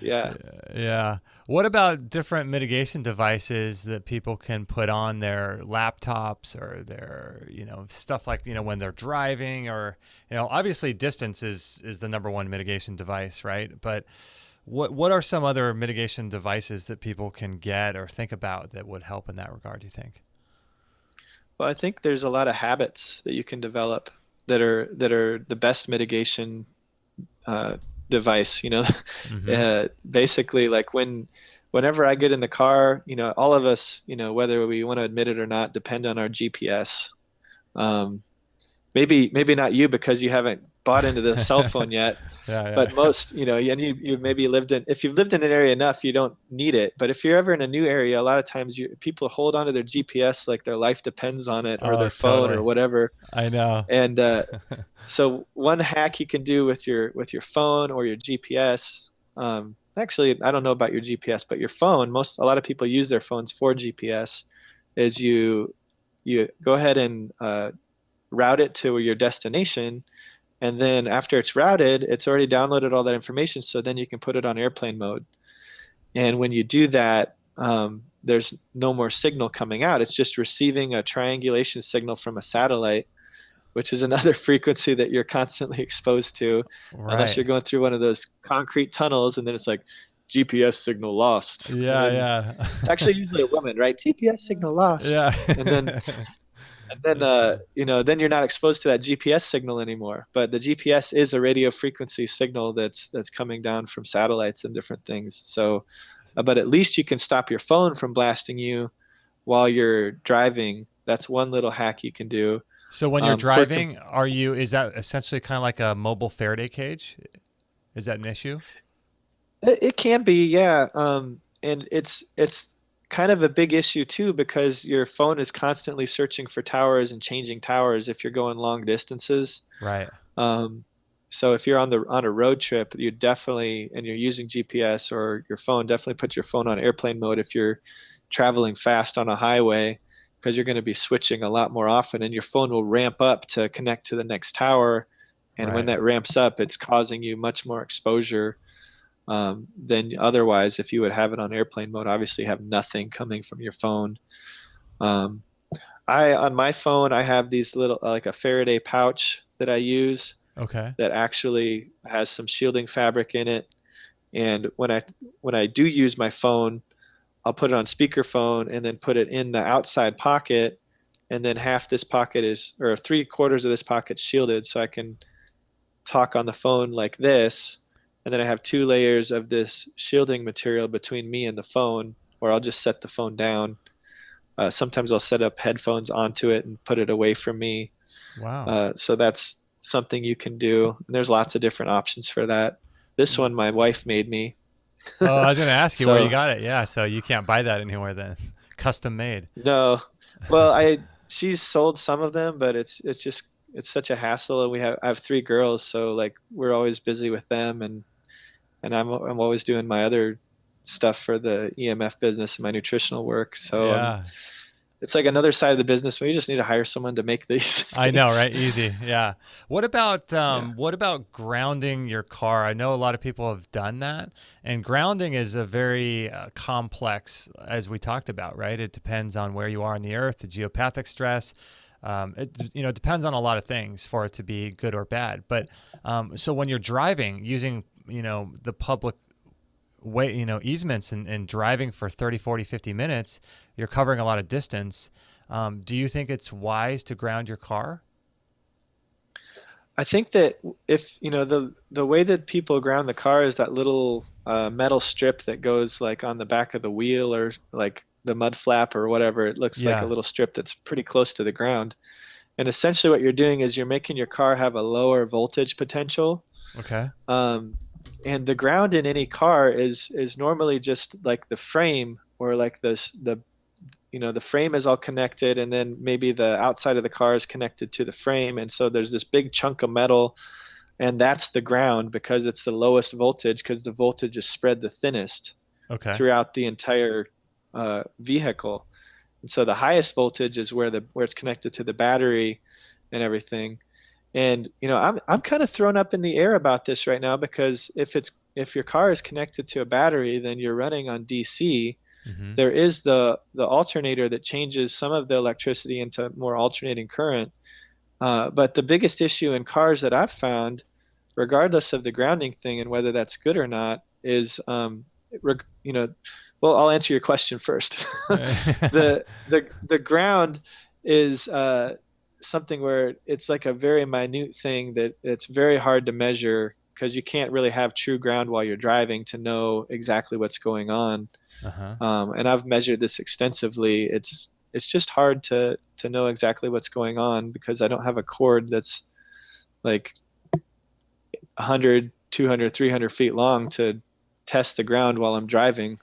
yeah. Yeah. What about different mitigation devices that people can put on their laptops or their, stuff like, when they're driving or, obviously distance is the number one mitigation device, right? But what are some other mitigation devices that people can get or think about that would help in that regard, do you think? Well, I think there's a lot of habits that you can develop that are the best mitigation uh, device. Mm-hmm. Basically, like whenever I get in the car, all of us, whether we want to admit it or not, depend on our GPS. Um, maybe not you because you haven't bought into the cell phone yet, Yeah, but most, and you maybe if you've lived in an area enough, you don't need it. But if you're ever in a new area, a lot of times people hold onto their GPS like their life depends on it, or Oh, their phone or totally. whatever. I know. And so one hack you can do with your phone or your GPS, actually, I don't know about your GPS, but your phone, a lot of people use their phones for GPS, is you go ahead and route it to your destination, and then after it's routed, it's already downloaded all that information, so then you can put it on airplane mode. And when you do that, there's no more signal coming out. It's just receiving a triangulation signal from a satellite, which is another frequency that you're constantly exposed to, unless Right. you're going through one of those concrete tunnels, and then it's like GPS signal lost. And Yeah, then yeah. it's actually usually a woman, right? GPS signal lost. Yeah. And then That's funny. then you're not exposed to that GPS signal anymore. But the GPS is a radio frequency signal that's coming down from satellites and different things. So, but at least you can stop your phone from blasting you while you're driving. That's one little hack you can do. So when you're For driving, is that essentially kind of like a mobile Faraday cage? Is that an issue? it can be, yeah. And it's kind of a big issue too because your phone is constantly searching for towers and changing towers if you're going long distances. Right. Um, so if you're on a road trip, you definitely and you're using GPS or your phone, definitely put your phone on airplane mode if you're traveling fast on a highway because you're going to be switching a lot more often and your phone will ramp up to connect to the next tower. And when Right. that ramps up, it's causing you much more exposure than otherwise if you would have it on airplane mode. Obviously, have nothing coming from your phone. Um, I on my phone, I have these little like a Faraday pouch that I use Okay. that actually has some shielding fabric in it. And when I do use my phone, I'll put it on speakerphone and then put it in the outside pocket. And then half this pocket is, or three-quarters of this pocket shielded, so I can talk on the phone like this. And then I have two layers of this shielding material between me and the phone, or I'll just set the phone down. Sometimes I'll set up headphones onto it and put it away from me. Wow. So that's something you can do. And there's lots of different options for that. This one my wife made me. Oh, I was going to ask you where you So got it. Yeah, so you can't buy that anywhere then. Custom made. no, well, she's sold some of them, but it's just it's such a hassle. And I have three girls, so like we're always busy with them, and I'm always doing my other stuff for the EMF business and my nutritional work. So Yeah. it's like another side of the business where you just need to hire someone to make these I know, things. right? Easy. Yeah. Yeah. What about grounding your car? I know a lot of people have done that, and grounding is a very complex, as we talked about, right? It depends on where you are on the earth, the geopathic stress. It depends on a lot of things for it to be good or bad. But so when you're driving using the public way, easements and driving for 30, 40, 50 minutes, you're covering a lot of distance. Do you think it's wise to ground your car? I think that if the way that people ground the car is that little metal strip that goes like on the back of the wheel or like the mud flap or whatever. It looks like a Yeah. little strip that's pretty close to the ground. And essentially, what you're doing is you're making your car have a lower voltage potential. Okay. Um, and the ground in any car is normally just like the frame or like the frame is all connected and then maybe the outside of the car is connected to the frame and so there's this big chunk of metal and that's the ground because it's the lowest voltage because the voltage is spread the thinnest Okay. throughout the entire vehicle. And so the highest voltage is where it's connected to the battery and everything. And I'm kind of thrown up in the air about this right now because if your car is connected to a battery, then you're running on DC. Mm-hmm. There is the alternator that changes some of the electricity into more alternating current. But the biggest issue in cars that I've found, regardless of the grounding thing and whether that's good or not, is well, I'll answer your question first. The ground is something where it's like a very minute thing that it's very hard to measure because you can't really have true ground while you're driving to know exactly what's going on. Uh-huh. And I've measured this extensively. It's just hard to know exactly what's going on because I don't have a cord that's like 100, 200, 300 feet long to test the ground while I'm driving.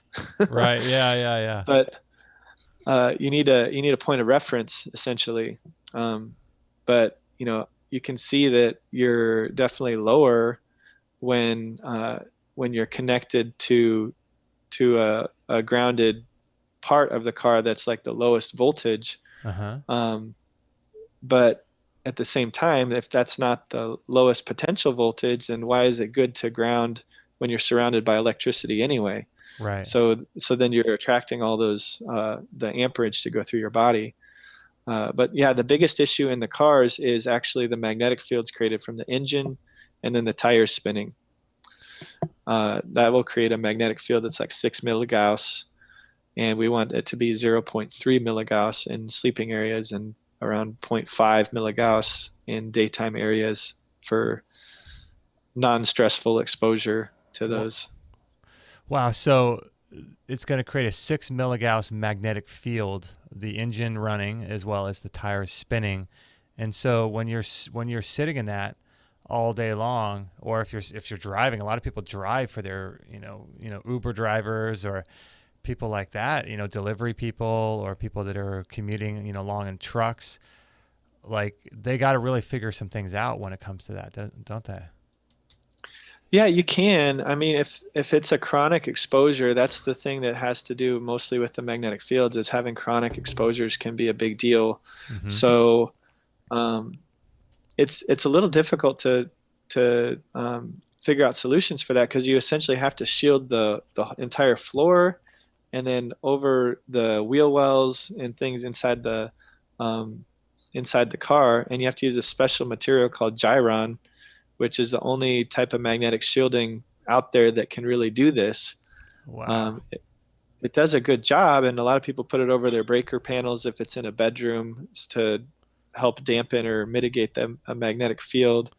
Right. Yeah, yeah, yeah. But you need a point of reference essentially. But you can see that you're definitely lower when you're connected to a grounded part of the car that's like the lowest voltage. Uh-huh. Um, but at the same time, if that's not the lowest potential voltage, then why is it good to ground when you're surrounded by electricity anyway? Right. So then you're attracting all those the amperage to go through your body. But yeah, the biggest issue in the cars is actually the magnetic fields created from the engine and then the tires spinning. that will create a magnetic field that's like 6 milligauss, and we want it to be 0.3 milligauss in sleeping areas and around zero point 0.5 milligauss in daytime areas for non-stressful exposure to those. Wow. So it's going to create a 6 milligauss magnetic field, the engine running as well as the tires spinning. And so when you're sitting in that all day long, or if you're driving, a lot of people drive for their, Uber drivers or people like that, delivery people or people that are commuting, long in trucks. Like, they got to really figure some things out when it comes to that, don't they? Yeah, you can. I mean, if it's a chronic exposure, that's the thing that has to do mostly with the magnetic fields, is having chronic exposures can be a big deal. Mm-hmm. So um, it's a little difficult to figure out solutions for that, because you essentially have to shield the entire floor, and then over the wheel wells and things um, inside the car, and you have to use a special material called gyron, which is the only type of magnetic shielding out there that can really do this. Wow. It does a good job, and a lot of people put it over their breaker panels if it's in a bedroom to help dampen or mitigate a magnetic field.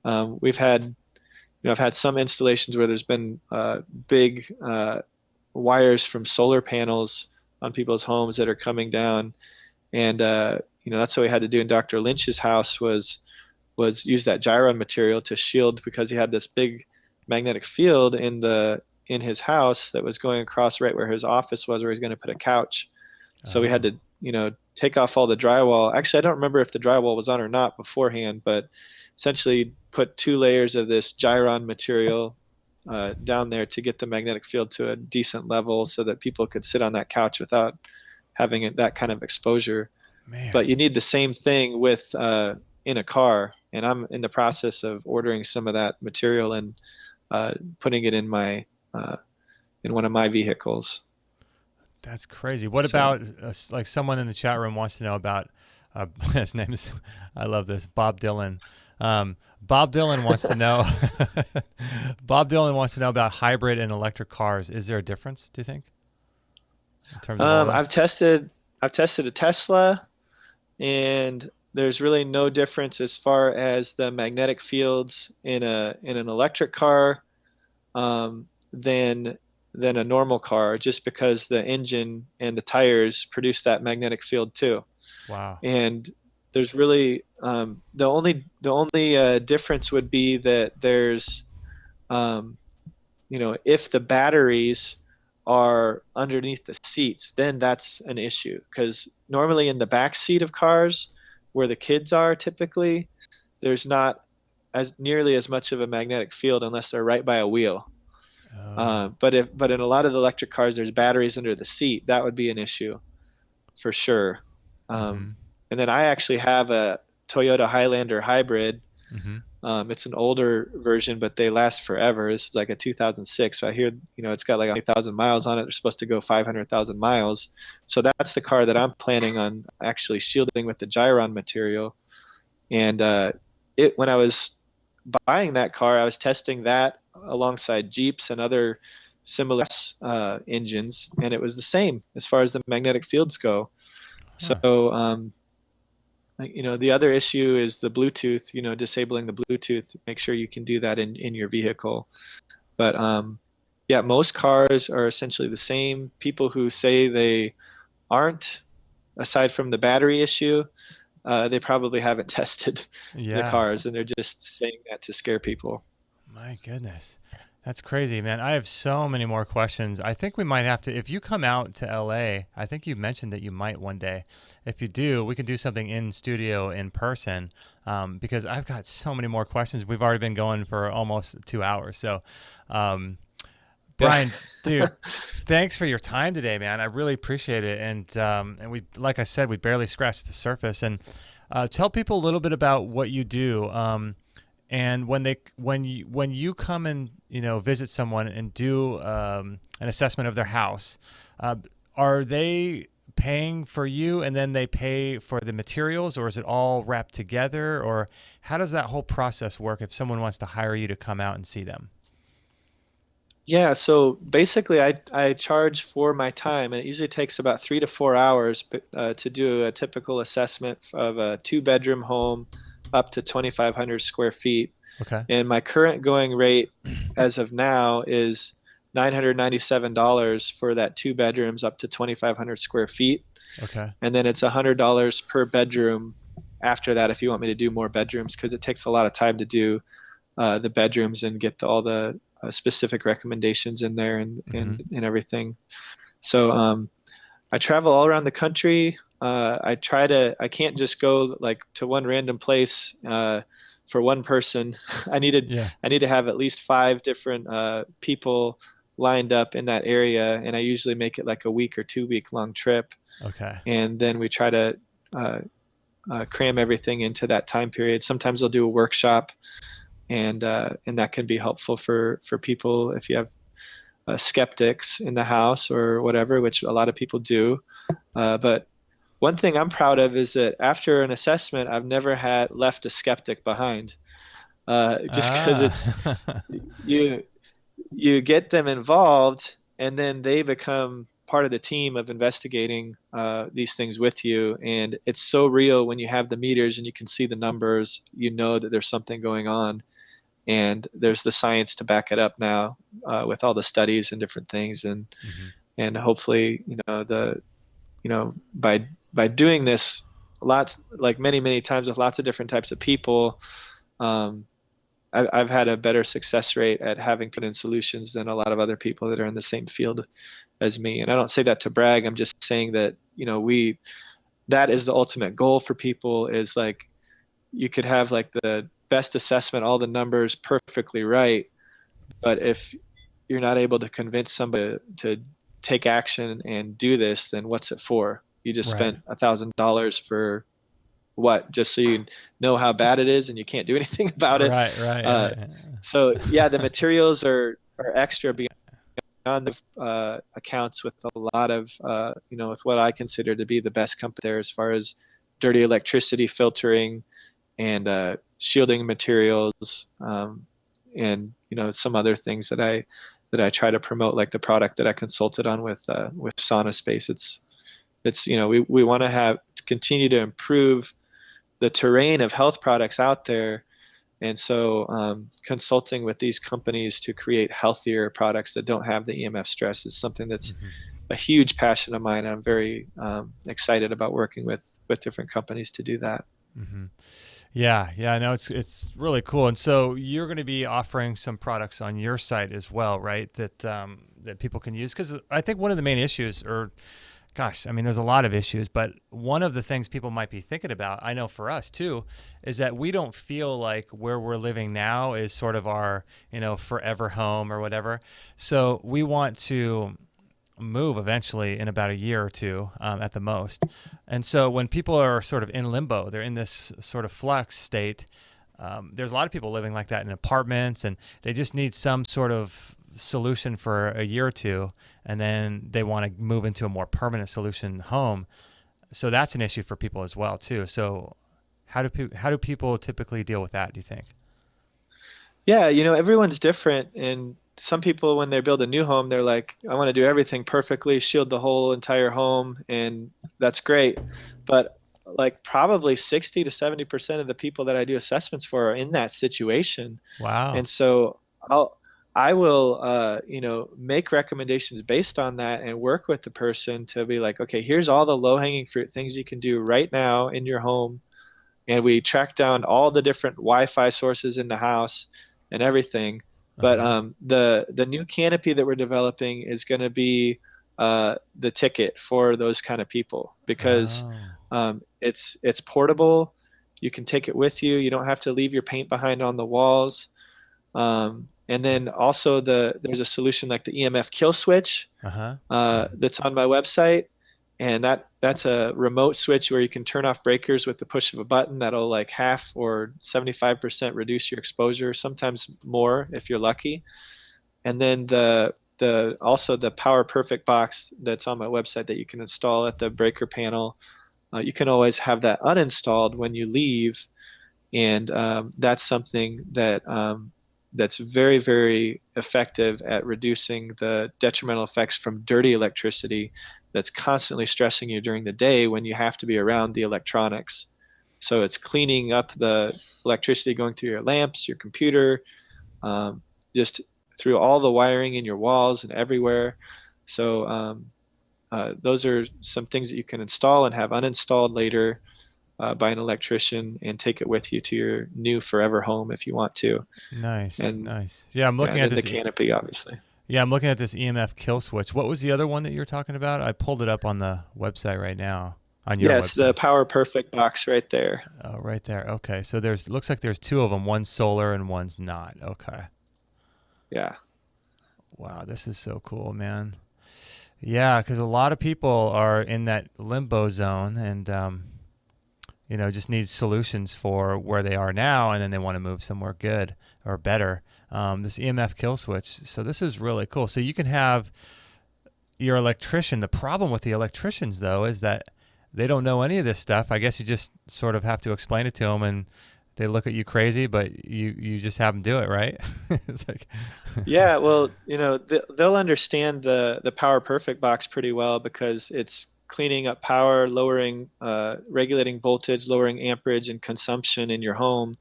I've had some installations where there's been big wires from solar panels on people's homes that are coming down, and that's what we had to do in Dr. Lynch's house was use that gyron material to shield, because he had this big magnetic field in his house that was going across right where his office was, where he's going to put a couch. So we had to, take off all the drywall. Actually, I don't remember if the drywall was on or not beforehand, but essentially put 2 layers of this gyron material down there to get the magnetic field to a decent level so that people could sit on that couch without having that kind of exposure. Man. But you need the same thing with in a car, and I'm in the process of ordering some of that material and putting it in one of my vehicles. That's crazy. What about like someone in the chat room wants to know about his name is, I love this, Bob Dylan. Bob Dylan wants to know Bob Dylan wants to know about hybrid and electric cars. Is there a difference, do you think, in terms of all this? I've tested a Tesla, and there's really no difference as far as the magnetic fields in an electric car than a normal car, just because the engine and the tires produce that magnetic field too. Wow. And there's really the only difference would be that there's if the batteries are underneath the seats, then that's an issue, because normally in the back seat of cars where the kids are, typically there's not as nearly as much of a magnetic field unless they're right by a wheel. Oh. But in a lot of the electric cars, there's batteries under the seat. That would be an issue for sure. Mm-hmm. And then I actually have a Toyota Highlander hybrid. Mm-hmm. It's an older version, but they last forever. This is like a 2006. So I hear, it's got like 100,000 miles on it. They're supposed to go 500,000 miles. So that's the car that I'm planning on actually shielding with the gyron material. And when I was buying that car, I was testing that alongside Jeeps and other similar engines, and it was the same as far as the magnetic fields go. Huh. So, the other issue is the Bluetooth, disabling the Bluetooth. Make sure you can do that in your vehicle. But yeah, most cars are essentially the same. People who say they aren't, aside from the battery issue, they probably haven't tested the cars, and they're just saying that to scare people. My goodness. That's crazy, man. I have so many more questions. I think we might have to, if you come out to LA, I think you mentioned that you might one day. If you do, we can do something in studio in person, because I've got so many more questions. We've already been going for almost 2 hours. So, Brian, dude, thanks for your time today, man. I really appreciate it. And we, like I said, we barely scratched the surface. And tell people a little bit about what you do. And when you come and visit someone and do an assessment of their house, are they paying for you and then they pay for the materials, or is it all wrapped together, or how does that whole process work if someone wants to hire you to come out and see them? Yeah, so basically I charge for my time, and it usually takes about 3 to 4 hours to do a typical assessment of a two-bedroom home up to 2,500 square feet. Okay. And my current going rate as of now is $997 for that two bedrooms up to 2,500 square feet. Okay. And then it's $100 per bedroom after that if you want me to do more bedrooms, because it takes a lot of time to do the bedrooms and get all the specific recommendations in there Hmm. and everything. So I travel all around the country. I can't just go like to one random place for one person. Yeah. I need to have at least five different people lined up in that area, and I usually make it like a week or 2 week long trip, Okay. and then we try to uh, cram everything into that time period. Sometimes I'll do a workshop, and that can be helpful for people if you have skeptics in the house or whatever, which a lot of people do. But one thing I'm proud of is that after an assessment, I've never had left a skeptic behind. Just because Ah. you you get them involved, and then they become part of the team of investigating these things with you. And it's so real when you have the meters and you can see the numbers. You know that there's something going on, and there's the science to back it up now with all the studies and different things. Hmm. And hopefully, by doing this lots, like many times with lots of different types of people, um, I've had a better success rate at having put in solutions than a lot of other people that are in the same field as me. And I don't say that to brag. I'm just saying that, that is the ultimate goal for people, is like you could have like the best assessment, all the numbers perfectly right. But if you're not able to convince somebody to take action and do this, then what's it for? You just Right. spent $1,000 for what? Just so you know how bad it is and you can't do anything about it. Right. Right. Uh, Right. so yeah, the materials are extra beyond the accounts with a lot of with what I consider to be the best company there as far as dirty electricity filtering and shielding materials, and some other things that I try to promote, like the product that I consulted on with Sauna Space. It's we want to have to continue to improve the terrain of health products out there, and so consulting with these companies to create healthier products that don't have the EMF stress is something that's Hmm. a huge passion of mine. I'm very excited about working with different companies to do that. Hmm. Yeah, yeah, no, it's really cool. And so you're going to be offering some products on your site as well, right? That people can use, because I think one of the main issues, or gosh, I mean, there's a lot of issues, but one of the things people might be thinking about, I know for us too, is that we don't feel like where we're living now is sort of our, forever home or whatever. So we want to move eventually in about a year or two at the most. And so when people are sort of in limbo, they're in this sort of flux state. There's a lot of people living like that in apartments, and they just need some sort of solution for a year or two, and then they want to move into a more permanent solution home. So that's an issue for people as well too. So how do people typically deal with that, do you think? Yeah, everyone's different. And some people, when they build a new home, they're like, I want to do everything perfectly, shield the whole entire home, and that's great. But like probably 60 to 70% of the people that I do assessments for are in that situation. Wow. And so I will make recommendations based on that and work with the person to be like, okay, here's all the low-hanging fruit things you can do right now in your home. And we track down all the different Wi-Fi sources in the house and everything. But Uh-huh. the new canopy that we're developing is going to be the ticket for those kind of people, because Oh. it's portable. You can take it with you. You don't have to leave your paint behind on the walls. And then also there's a solution like the EMF kill switch Uh-huh. that's on my website, and that's a remote switch where you can turn off breakers with the push of a button. That'll like half or 75% reduce your exposure, sometimes more if you're lucky. And then the also the Power Perfect box that's on my website that you can install at the breaker panel. You can always have that uninstalled when you leave, and that's something that that's very, very effective at reducing the detrimental effects from dirty electricity that's constantly stressing you during the day when you have to be around the electronics. So it's cleaning up the electricity going through your lamps, your computer, just through all the wiring in your walls and everywhere. So those are some things that you can install and have uninstalled later by an electrician and take it with you to your new forever home if you want to. Nice, And nice. Yeah, I'm yeah, looking and at then the this. canopy, obviously. Yeah, I'm looking at this EMF kill switch. What was the other one that you were talking about? I pulled it up on the website right now, on your Yes, the website. Power Perfect box right there. Oh, right there. Okay, so there's looks like there's two of them. One's solar and one's not. Okay. Yeah. Wow, this is so cool, man. Yeah, because a lot of people are in that limbo zone and just need solutions for where they are now, and then they want to move somewhere good or better. This EMF kill switch. So this is really cool. So you can have your electrician. The problem with the electricians, though, is that they don't know any of this stuff. I guess you just sort of have to explain it to them, and they look at you crazy, but you just have them do it, right? It's like, Yeah, well, they'll understand the Power Perfect box pretty well because it's cleaning up power, lowering, regulating voltage, lowering amperage and consumption in your home.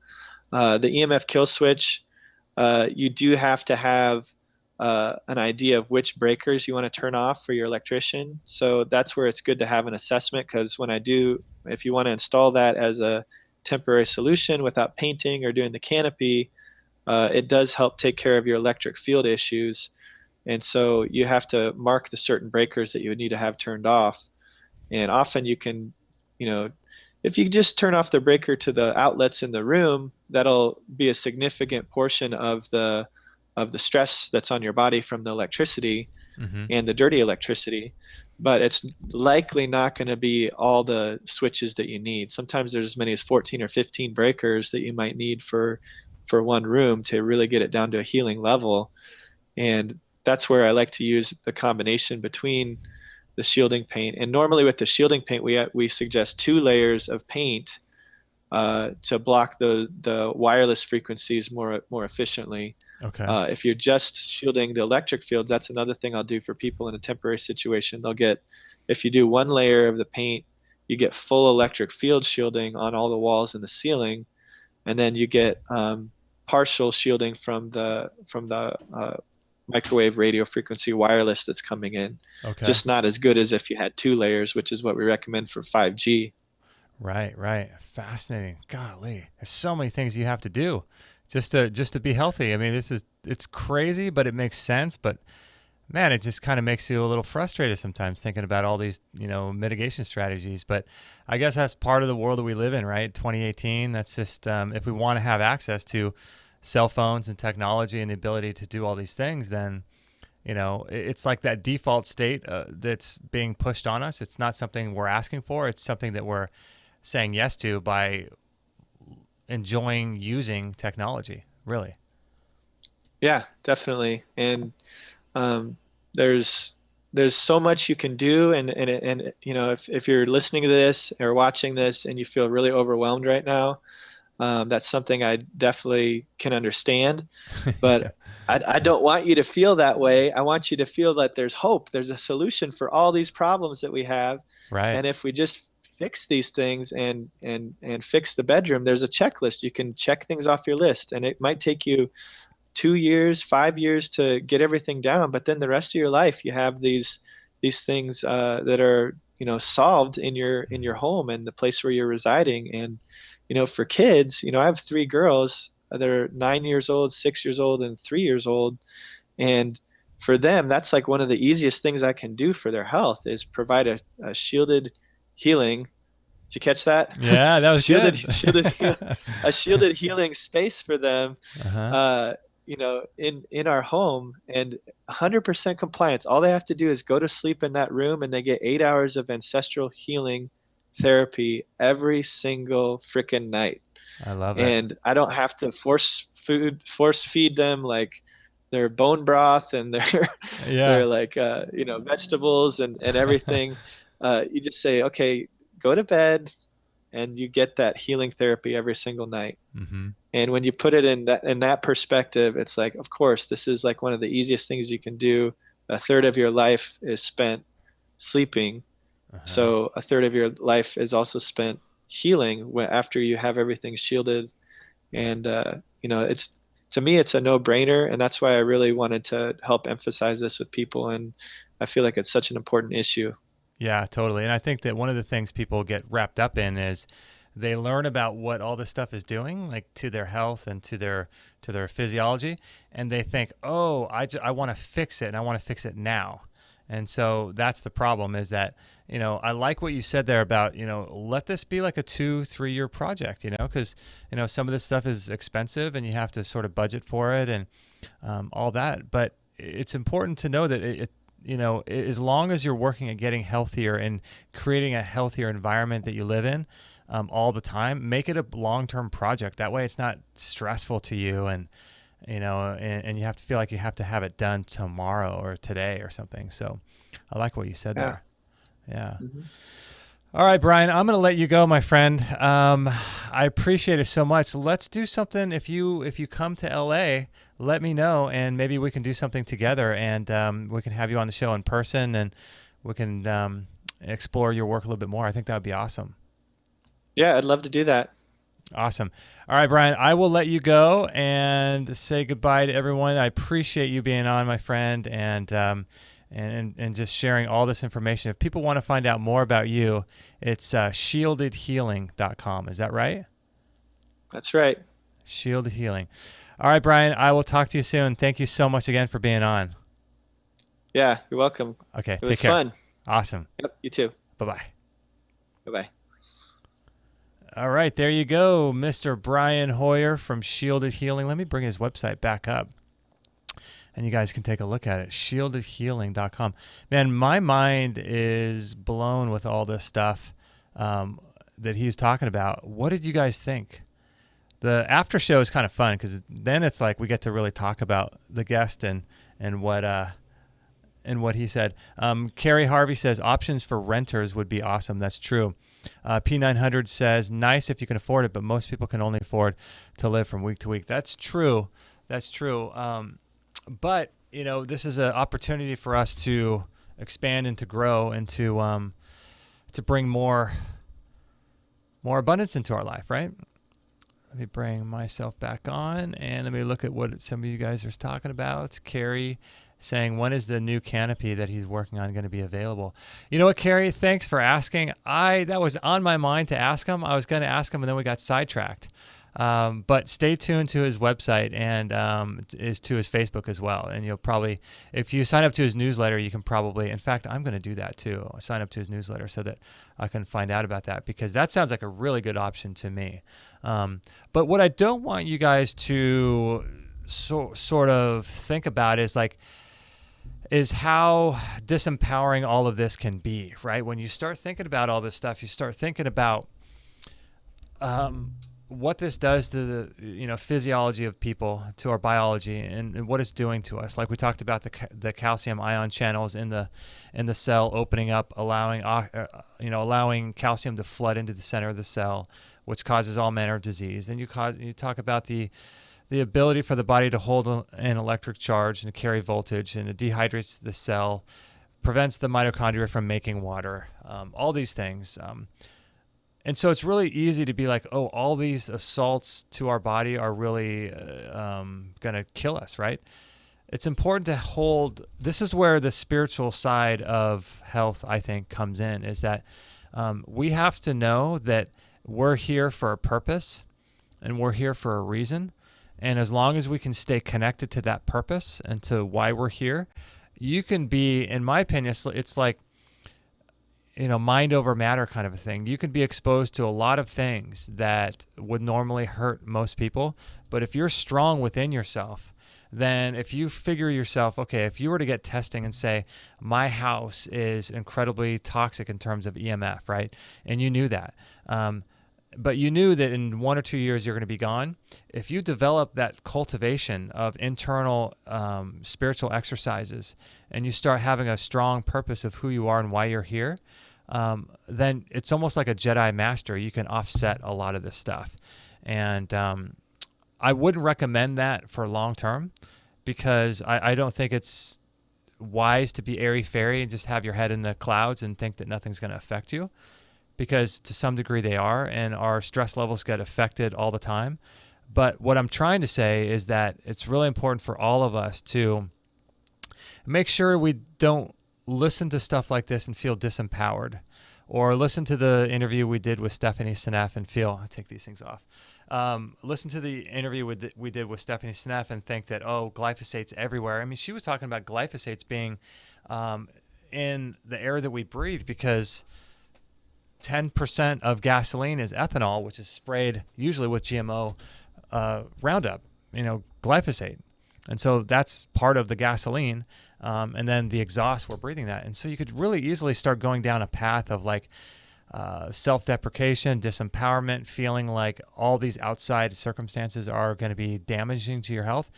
The EMF kill switch, you do have to have an idea of which breakers you want to turn off for your electrician. So that's where it's good to have an assessment because if you want to install that as a temporary solution without painting or doing the canopy, it does help take care of your electric field issues. And so you have to mark the certain breakers that you would need to have turned off. And often you can, you know, if you just turn off the breaker to the outlets in the room, that'll be a significant portion of the stress that's on your body from the electricity mm-hmm. and the dirty electricity. But it's likely not going to be all the switches that you need. Sometimes there's as many as 14 or 15 breakers that you might need for one room to really get it down to a healing level. And that's where I like to use the combination between the shielding paint. And normally with the shielding paint, we suggest 2 layers of paint to block the wireless frequencies more efficiently. Okay. If you're just shielding the electric fields, that's another thing I'll do for people in a temporary situation. If you do 1 layer of the paint, you get full electric field shielding on all the walls and the ceiling, and then you get partial shielding from the microwave radio frequency wireless that's coming in. Okay. Just not as good as if you had 2 layers, which is what we recommend for 5G. Right. Fascinating. Golly, there's so many things you have to do just to be healthy. I mean, it's crazy, but it makes sense. But man, it just kind of makes you a little frustrated sometimes thinking about all these, mitigation strategies. But I guess that's part of the world that we live in, right? 2018. That's just if we want to have access to cell phones and technology and the ability to do all these things, then it's like that default state that's being pushed on us. It's not something we're asking for. It's something that we're saying yes to by enjoying using technology, really. Yeah, definitely. And there's so much you can do, and if you're listening to this or watching this and you feel really overwhelmed right now, that's something I definitely can understand. But Yeah. I don't want you to feel that way. I want you to feel that there's hope. There's a solution for all these problems that we have. Right. And if we just fix these things and fix the bedroom, there's a checklist. You can check things off your list, and it might take you 2 years, 5 years to get everything down. But then the rest of your life, you have these things that are solved in your home and the place where you're residing. And for kids, I have 3 girls. They're 9 years old, 6 years old, and 3 years old. And for them, that's like one of the easiest things I can do for their health is provide a shielded healing. Did you catch that? Yeah, that was shielded, good. a shielded healing space for them, Uh-huh. in our home, and 100% compliance. All they have to do is go to sleep in that room, and they get 8 hours of ancestral healing therapy every single freaking night. I love it. And I don't have to force feed them like their bone broth and their Yeah. like vegetables and everything. You just say, okay, go to bed, and you get that healing therapy every single night. Mm-hmm. And when you put it in that perspective, it's like, of course, this is like one of the easiest things you can do. A third of your life is spent sleeping. Uh-huh. So a third of your life is also spent healing after you have everything shielded. Yeah. And, it's, to me, it's a no-brainer. And that's why I really wanted to help emphasize this with people. And I feel like it's such an important issue. Yeah, totally. And I think that one of the things people get wrapped up in is they learn about what all this stuff is doing, like to their health and to their physiology, and they think, oh, I want to fix it, and I want to fix it now. And so that's the problem, is that, I like what you said there about, let this be like a 2-3 year project, because, some of this stuff is expensive and you have to sort of budget for it and all that. But it's important to know that as long as you're working at getting healthier and creating a healthier environment that you live in all the time, make it a long-term project. That way it's not stressful to you and you have to feel like you have to have it done tomorrow or today or something. So I like what you said there. Yeah. Mm-hmm. All right, Brian, I'm going to let you go, my friend. I appreciate it so much. Let's do something. If you come to LA, let me know, and maybe we can do something together, and we can have you on the show in person, and we can explore your work a little bit more. I think that would be awesome. Yeah, I'd love to do that. Awesome. All right, Brian, I will let you go and say goodbye to everyone. I appreciate you being on, my friend, and just sharing all this information. If people want to find out more about you, it's shieldedhealing.com. Is that right? That's right. Shielded Healing. All right, Brian, I will talk to you soon. Thank you so much again for being on. Yeah, you're welcome. Okay, it take was care. Fun. Awesome. Yep, you too. Bye-bye. Bye-bye. All right, there you go, Mr. Brian Hoyer from Shielded Healing. Let me bring his website back up, and you guys can take a look at it, shieldedhealing.com. Man, my mind is blown with all this stuff that he's talking about. What did you guys think? The after show is kind of fun because then it's like we get to really talk about the guest and what he said. Carrie Harvey says options for renters would be awesome. That's true. P900 says nice if you can afford it, but most people can only afford to live from week to week. That's true. That's true. But this is an opportunity for us to expand and to grow and to bring more abundance into our life, right? Let me bring myself back on and let me look at what some of you guys are talking about. Carrie saying, when is the new canopy that he's working on going to be available? You know what, Carrie? Thanks for asking. That was on my mind to ask him. I was going to ask him, and then we got sidetracked. But stay tuned to his website and is to his Facebook as well. And you'll probably, if you sign up to his newsletter, you can probably, in fact, I'm going to do that too. I'll sign up to his newsletter so that I can find out about that, because that sounds like a really good option to me. But what I don't want you guys to sort of think about is how disempowering all of this can be, right? When you start thinking about all this stuff, you start thinking about what this does to the physiology of people, to our biology, and what it's doing to us. Like we talked about the calcium ion channels in the cell opening up, allowing calcium to flood into the center of the cell, which causes all manner of disease. Then you talk about the ability for the body to hold an electric charge and to carry voltage, and it dehydrates the cell, prevents the mitochondria from making water, all these things. And so it's really easy to be like, oh, all these assaults to our body are really going to kill us, right? It's important to hold. This is where the spiritual side of health, I think, comes in, is that we have to know that we're here for a purpose and we're here for a reason. And as long as we can stay connected to that purpose and to why we're here, you can be, in my opinion, it's like, mind over matter kind of a thing. You can be exposed to a lot of things that would normally hurt most people. But if you're strong within yourself, then if you figure yourself, okay, if you were to get testing and say, my house is incredibly toxic in terms of EMF, right? And you knew that. But you knew that in 1 or 2 years you're going to be gone. If you develop that cultivation of internal spiritual exercises and you start having a strong purpose of who you are and why you're here, then it's almost like a Jedi master. You can offset a lot of this stuff. And I wouldn't recommend that for long term, because I don't think it's wise to be airy-fairy and just have your head in the clouds and think that nothing's going to affect you, because to some degree they are, and our stress levels get affected all the time. But what I'm trying to say is that it's really important for all of us to make sure we don't listen to stuff like this and feel disempowered, or listen to the interview we did with Stephanie Seneff and feel, I'll take these things off. Listen to the interview we did with Stephanie Seneff and think that, oh, glyphosate's everywhere. I mean, she was talking about glyphosates being in the air that we breathe, because 10% of gasoline is ethanol, which is sprayed usually with GMO Roundup, glyphosate. And so that's part of the gasoline. And then the exhaust, we're breathing that. And so you could really easily start going down a path of like self-deprecation, disempowerment, feeling like all these outside circumstances are going to be damaging to your health.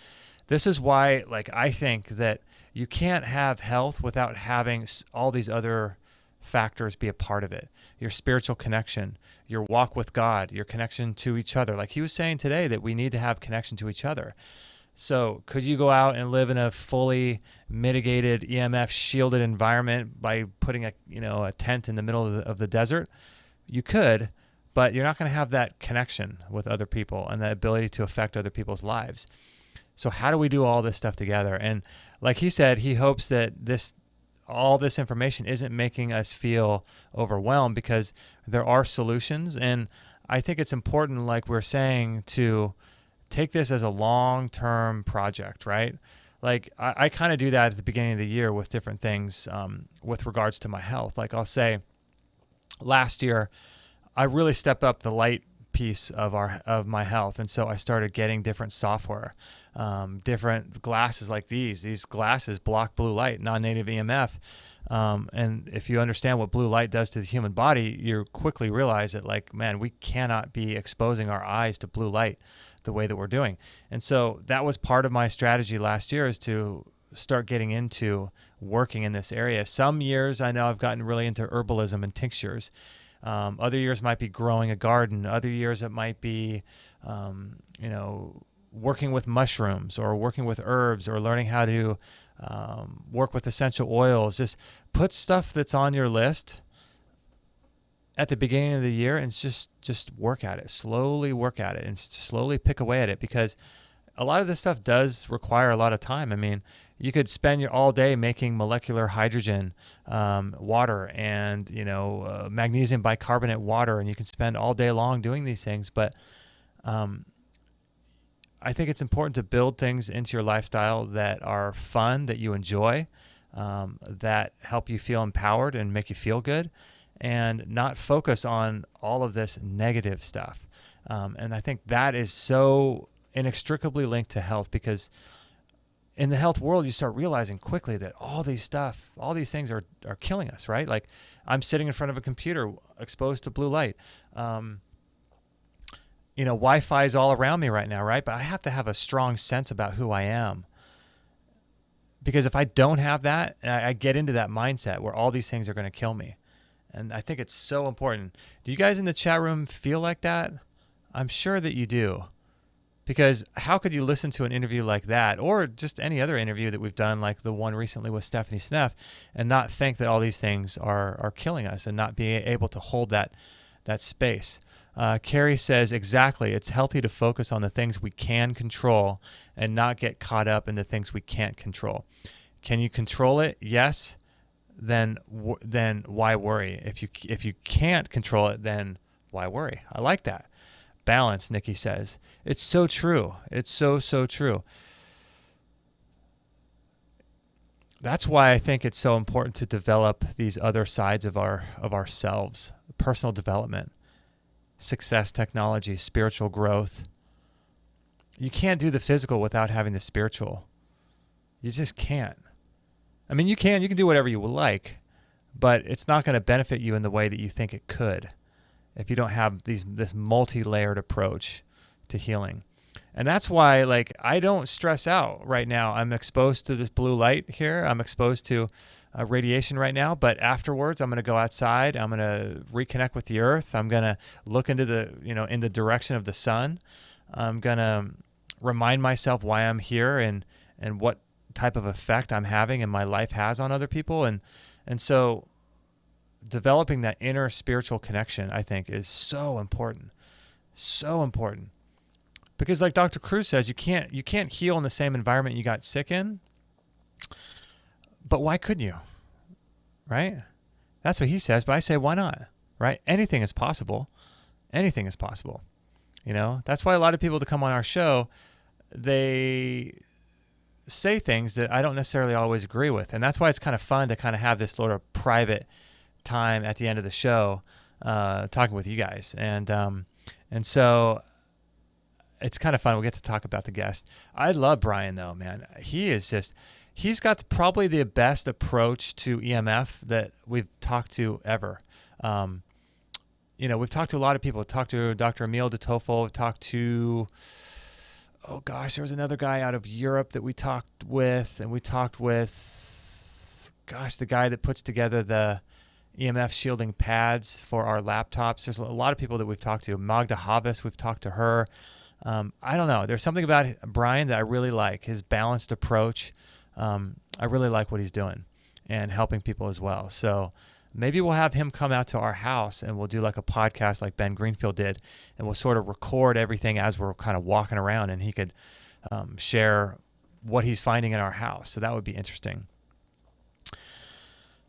This is why, I think that you can't have health without having all these other factors be a part of it. Your spiritual connection, your walk with God, your connection to each other. Like he was saying today, that we need to have connection to each other. So could you go out and live in a fully mitigated EMF shielded environment by putting a tent in the middle of the desert? You could, but you're not going to have that connection with other people and that ability to affect other people's lives. So how do we do all this stuff together? And like he said, he hopes that all this information isn't making us feel overwhelmed, because there are solutions. And I think it's important, like we're saying, to take this as a long-term project, right? Like I kind of do that at the beginning of the year with different things with regards to my health. Like I'll say, last year, I really stepped up the light piece of my health, and so I started getting different software, different glasses like these. These glasses block blue light, non-native EMF. And if you understand what blue light does to the human body, you quickly realize that, we cannot be exposing our eyes to blue light the way that we're doing. And so that was part of my strategy last year, is to start getting into working in this area. Some years I know I've gotten really into herbalism and tinctures. Other years might be growing a garden. Other years it might be, working with mushrooms or working with herbs or learning how to work with essential oils. Just put stuff that's on your list at the beginning of the year and just work at it. Slowly work at it and slowly pick away at it, because a lot of this stuff does require a lot of time. I mean, you could spend your all day making molecular hydrogen water and magnesium bicarbonate water, and you can spend all day long doing these things. But I think it's important to build things into your lifestyle that are fun, that you enjoy, that help you feel empowered and make you feel good, and not focus on all of this negative stuff. And I think that is so inextricably linked to health, because in the health world, you start realizing quickly that all these things are killing us, right? Like I'm sitting in front of a computer exposed to blue light. Wi-Fi is all around me right now, right? But I have to have a strong sense about who I am, because if I don't have that, I get into that mindset where all these things are going to kill me. And I think it's so important. Do you guys in the chat room feel like that? I'm sure that you do. Because how could you listen to an interview like that, or just any other interview that we've done, like the one recently with Stephanie Seneff, and not think that all these things are killing us, and not be able to hold that space? Carrie says, exactly, it's healthy to focus on the things we can control and not get caught up in the things we can't control. Can you control it? Yes. Then why worry? If you can't control it, then why worry? I like that. Balance, Nikki says. It's so true. It's so true. That's why I think it's so important to develop these other sides of ourselves, personal development, success, technology, spiritual growth. You can't do the physical without having the spiritual. You just can't. I mean, you can do whatever you would like, but it's not going to benefit you in the way that you think it could if you don't have this multi-layered approach to healing. And that's why, I don't stress out right now. I'm exposed to this blue light here. I'm exposed to radiation right now, but afterwards I'm going to go outside. I'm going to reconnect with the earth. I'm going to look into in the direction of the sun. I'm going to remind myself why I'm here and what type of effect I'm having and my life has on other people. And so developing that inner spiritual connection, I think, is so important. So important. Because like Dr. Cruz says, you can't heal in the same environment you got sick in. But why couldn't you? Right? That's what he says, but I say, why not? Right? Anything is possible. Anything is possible. That's why a lot of people that come on our show, they say things that I don't necessarily always agree with. And that's why it's kind of fun to kind of have this sort of private time at the end of the show, talking with you guys. And so it's kind of fun. We get to talk about the guest. I love Brian though, man. He's got probably the best approach to EMF that we've talked to ever. We've talked to a lot of people. We've talked to Dr. Emil de Toffel. We've talked to, there was another guy out of Europe that we talked with. And we talked with, the guy that puts together the EMF shielding pads for our laptops. There's a lot of people that we've talked to. Magda Havas, we've talked to her. I don't know. There's something about Brian that I really like, his balanced approach. I really like what he's doing and helping people as well. So maybe we'll have him come out to our house and we'll do like a podcast like Ben Greenfield did, and we'll sort of record everything as we're kind of walking around, and he could share what he's finding in our house. So that would be interesting.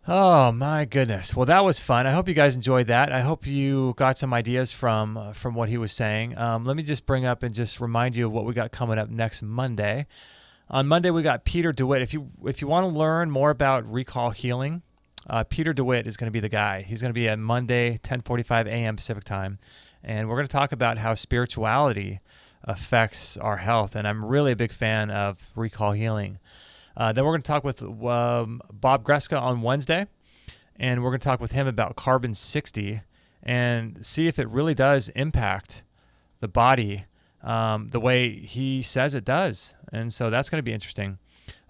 Oh my goodness. Well, that was fun. I hope you guys enjoyed that. I hope you got some ideas from what he was saying. Let me just bring up and just remind you of what we got coming up next Monday. On Monday, we got Peter DeWitt. If you want to learn more about recall healing, Peter DeWitt is going to be the guy. He's going to be at Monday, 10:45 a.m. Pacific time, and we're going to talk about how spirituality affects our health. And I'm really a big fan of recall healing. Then we're going to talk with Bob Greska on Wednesday, and we're going to talk with him about carbon-60 and see if it really does impact the body the way he says it does. And so that's going to be interesting.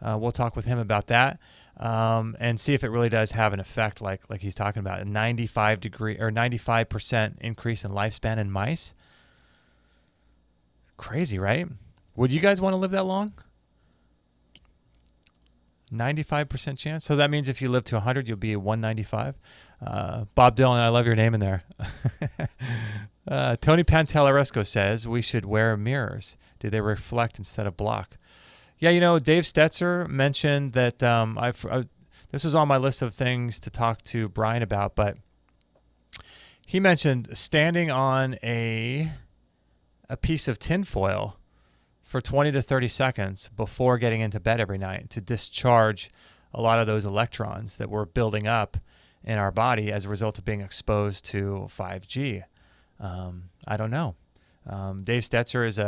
We'll talk with him about that and see if it really does have an effect like he's talking about, a 95% increase in lifespan in mice. Crazy, right? Would you guys want to live that long? 95% chance. So that means if you live to 100, you'll be 195. Bob Dylan, I love your name in there. Tony Pantelaresco says we should wear mirrors. Do they reflect instead of block? Yeah, Dave Stetzer mentioned that this was on my list of things to talk to Brian about, but he mentioned standing on a piece of tinfoil for 20 to 30 seconds before getting into bed every night to discharge a lot of those electrons that we're building up in our body as a result of being exposed to 5G. I don't know. Dave Stetzer is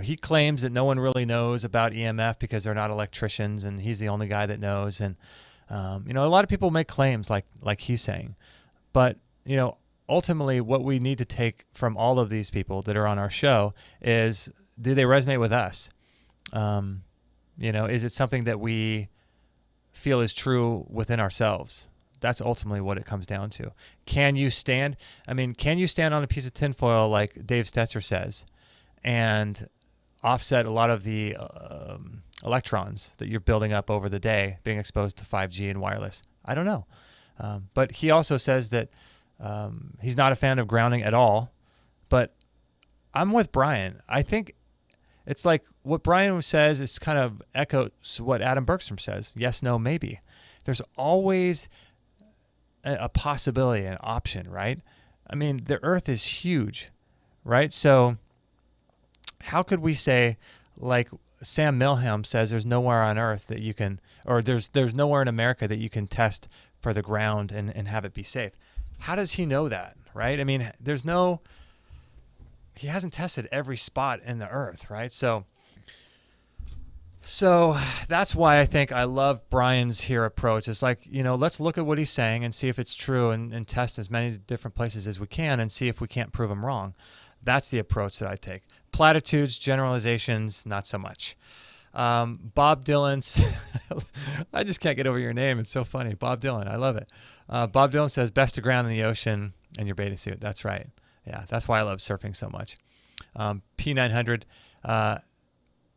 he claims that no one really knows about EMF because they're not electricians, and he's the only guy that knows. And, a lot of people make claims like he's saying. But, ultimately what we need to take from all of these people that are on our show is, do they resonate with us? Is it something that we feel is true within ourselves? That's ultimately what it comes down to. Can you stand on a piece of tinfoil like Dave Stetzer says and offset a lot of the electrons that you're building up over the day being exposed to 5G and wireless? I don't know. But he also says that he's not a fan of grounding at all. But I'm with Brian. I think it's like what Brian says is kind of echoes what Adam Bergstrom says. Yes, no, maybe. There's always a possibility, an option, right? I mean, the earth is huge, right? So how could we say, like Sam Milham says, there's nowhere on earth that you can, or there's nowhere in America that you can test for the ground and have it be safe. How does he know that, right? I mean, he hasn't tested every spot in the earth, right? So that's why I think I love Brian's here approach. It's like, let's look at what he's saying and see if it's true and test as many different places as we can and see if we can't prove him wrong. That's the approach that I take. Platitudes, generalizations, not so much. Bob Dylan's, I just can't get over your name. It's so funny. Bob Dylan. I love it. Bob Dylan says, best to ground in the ocean in your bathing suit. That's right. Yeah, that's why I love surfing so much. P900,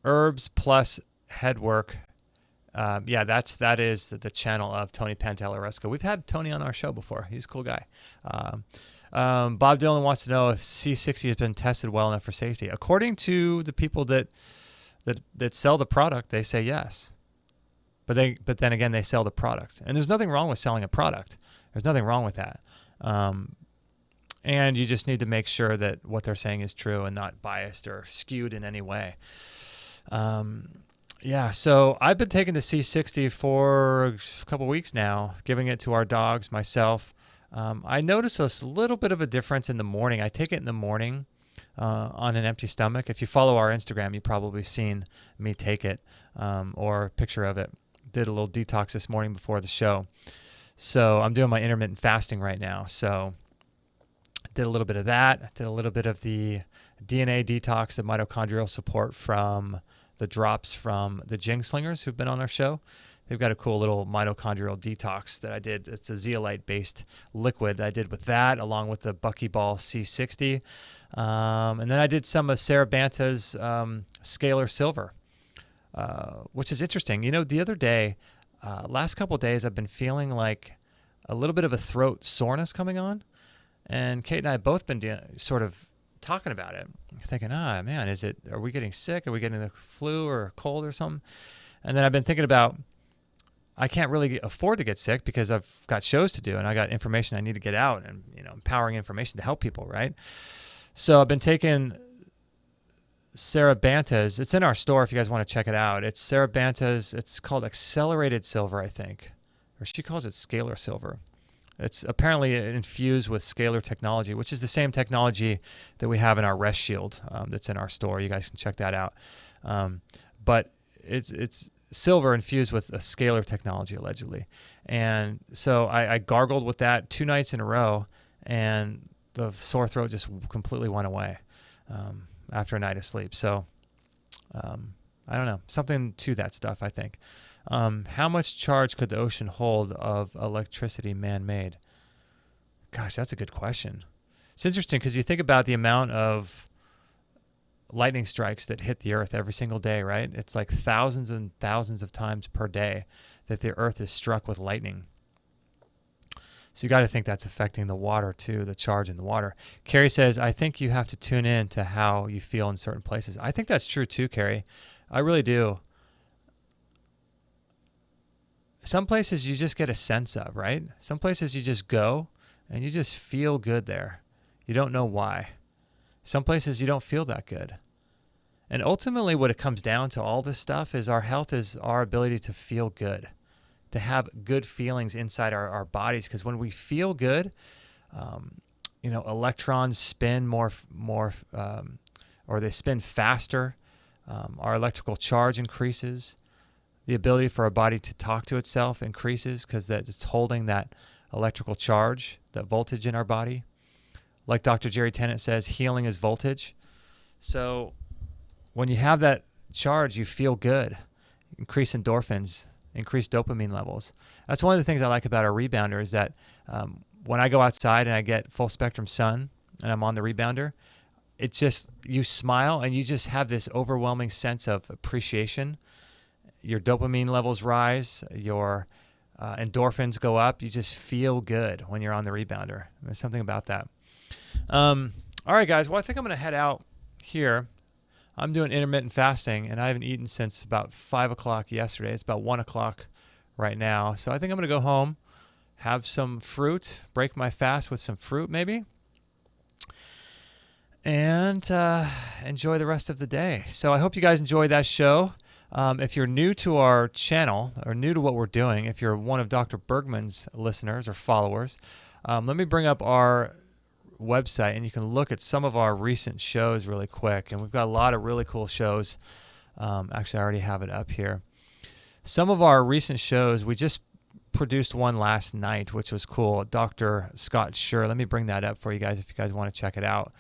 herbs plus head work. Yeah, that is the channel of Tony Pantalleresco. We've had Tony on our show before. He's a cool guy. Bob Dylan wants to know if C60 has been tested well enough for safety. According to the people that sell the product, they say yes. But then again, they sell the product. And there's nothing wrong with selling a product. There's nothing wrong with that. And you just need to make sure that what they're saying is true and not biased or skewed in any way. Yeah, so I've been taking the C60 for a couple weeks now, giving it to our dogs, myself. I notice a little bit of a difference in the morning. I take it in the morning on an empty stomach. If you follow our Instagram, you've probably seen me take it or a picture of it. Did a little detox this morning before the show. So I'm doing my intermittent fasting right now. So did a little bit of that. Did a little bit of the DNA detox, the mitochondrial support from the drops from the Jing Slingers who've been on our show. They've got a cool little mitochondrial detox that I did. It's a zeolite-based liquid that I did with that, along with the Buckyball C60. And then I did some of Sarah Banta's Scalar Silver, which is interesting. You know, the other day, last couple of days, I've been feeling like a little bit of a throat soreness coming on. And Kate and I have both been sort of talking about it, thinking, man, are we getting sick? Are we getting the flu or a cold or something? And then I've been thinking about, I can't really afford to get sick because I've got shows to do and I got information I need to get out and, empowering information to help people, right? So I've been taking Sarah Banta's. It's in our store if you guys want to check it out. It's Sarah Banta's. It's called Accelerated Silver, I think, or she calls it Scalar Silver. It's apparently infused with scalar technology, which is the same technology that we have in our Rest Shield that's in our store. You guys can check that out. But it's silver infused with a scalar technology, allegedly. And so I gargled with that 2 nights in a row, and the sore throat just completely went away after a night of sleep. So I don't know, something to that stuff, I think. How much charge could the ocean hold of electricity man-made? Gosh, that's a good question. It's interesting because you think about the amount of lightning strikes that hit the earth every single day, right? It's like thousands and thousands of times per day that the earth is struck with lightning. So you got to think that's affecting the water too, the charge in the water. Carrie says, I think you have to tune in to how you feel in certain places. I think that's true too, Carrie. I really do. Some places you just get a sense of, right? Some places you just go and you just feel good there. You don't know why. Some places you don't feel that good. And ultimately what it comes down to all this stuff is our health is our ability to feel good, to have good feelings inside our bodies. Because when we feel good, electrons spin more, or they spin faster. Our electrical charge increases. The ability for our body to talk to itself increases because it's holding that electrical charge, that voltage in our body. Like Dr. Jerry Tennant says, healing is voltage. So when you have that charge, you feel good. Increase endorphins, increase dopamine levels. That's one of the things I like about our rebounder is that when I go outside and I get full spectrum sun and I'm on the rebounder, it's just, you smile and you just have this overwhelming sense of appreciation. Your dopamine levels rise, your endorphins go up. You just feel good when you're on the rebounder. There's something about that. All right, guys. Well, I think I'm going to head out here. I'm doing intermittent fasting, and I haven't eaten since about 5 o'clock yesterday. It's about 1 o'clock right now. So I think I'm going to go home, have some fruit, break my fast with some fruit maybe, and enjoy the rest of the day. So I hope you guys enjoyed that show. If you're new to our channel or new to what we're doing, if you're one of Dr. Bergman's listeners or followers, let me bring up our website and you can look at some of our recent shows really quick. And we've got a lot of really cool shows. Actually, I already have it up here. Some of our recent shows, we just produced one last night, which was cool. Dr. Scott Schur. Let me bring that up for you guys if you guys want to check it out.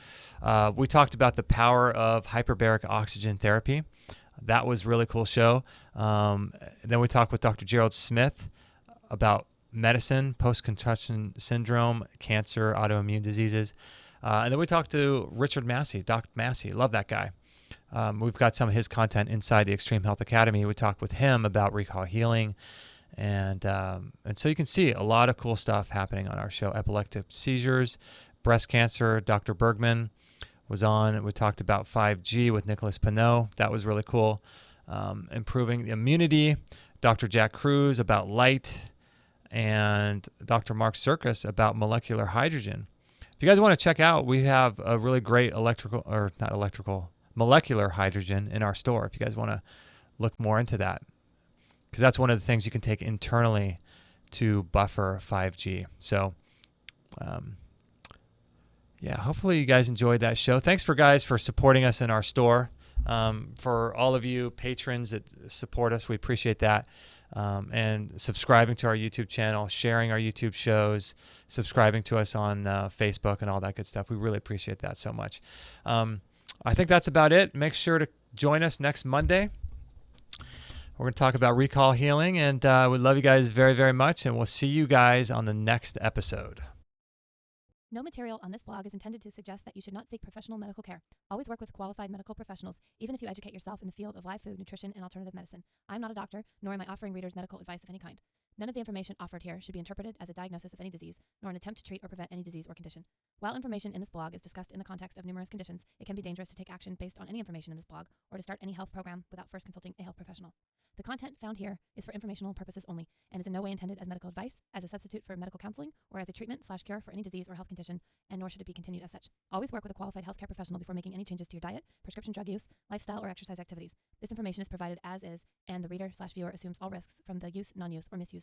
We talked about the power of hyperbaric oxygen therapy. That was a really cool show. Then we talked with Dr. Gerald Smith about medicine, post-concussion syndrome, cancer, autoimmune diseases. And then we talked to Richard Massey, Dr. Massey. Love that guy. We've got some of his content inside the Extreme Health Academy. We talked with him about recall healing. And so you can see a lot of cool stuff happening on our show. Epileptic seizures, breast cancer. Dr. Bergman was on. We talked about 5G with Nicholas Pineau. That was really cool. Improving immunity. Dr. Jack Cruz about light. And Dr. Mark Circus about molecular hydrogen. If you guys want to check out, we have a really great molecular hydrogen in our store if you guys want to look more into that. Because that's one of the things you can take internally to buffer 5G. So, hopefully you guys enjoyed that show. Thanks for supporting us in our store. For all of you patrons that support us, we appreciate that. And subscribing to our YouTube channel, sharing our YouTube shows, subscribing to us on Facebook and all that good stuff. We really appreciate that so much. I think that's about it. Make sure to join us next Monday. We're going to talk about recall healing, and we love you guys very, very much, and we'll see you guys on the next episode. No material on this blog is intended to suggest that you should not seek professional medical care. Always work with qualified medical professionals, even if you educate yourself in the field of live food, nutrition, and alternative medicine. I'm not a doctor, nor am I offering readers medical advice of any kind. None of the information offered here should be interpreted as a diagnosis of any disease, nor an attempt to treat or prevent any disease or condition. While information in this blog is discussed in the context of numerous conditions, it can be dangerous to take action based on any information in this blog or to start any health program without first consulting a health professional. The content found here is for informational purposes only and is in no way intended as medical advice, as a substitute for medical counseling, or as a treatment/cure for any disease or health condition, and nor should it be continued as such. Always work with a qualified healthcare professional before making any changes to your diet, prescription drug use, lifestyle, or exercise activities. This information is provided as is, and the reader/viewer assumes all risks from the use, non-use, or misuse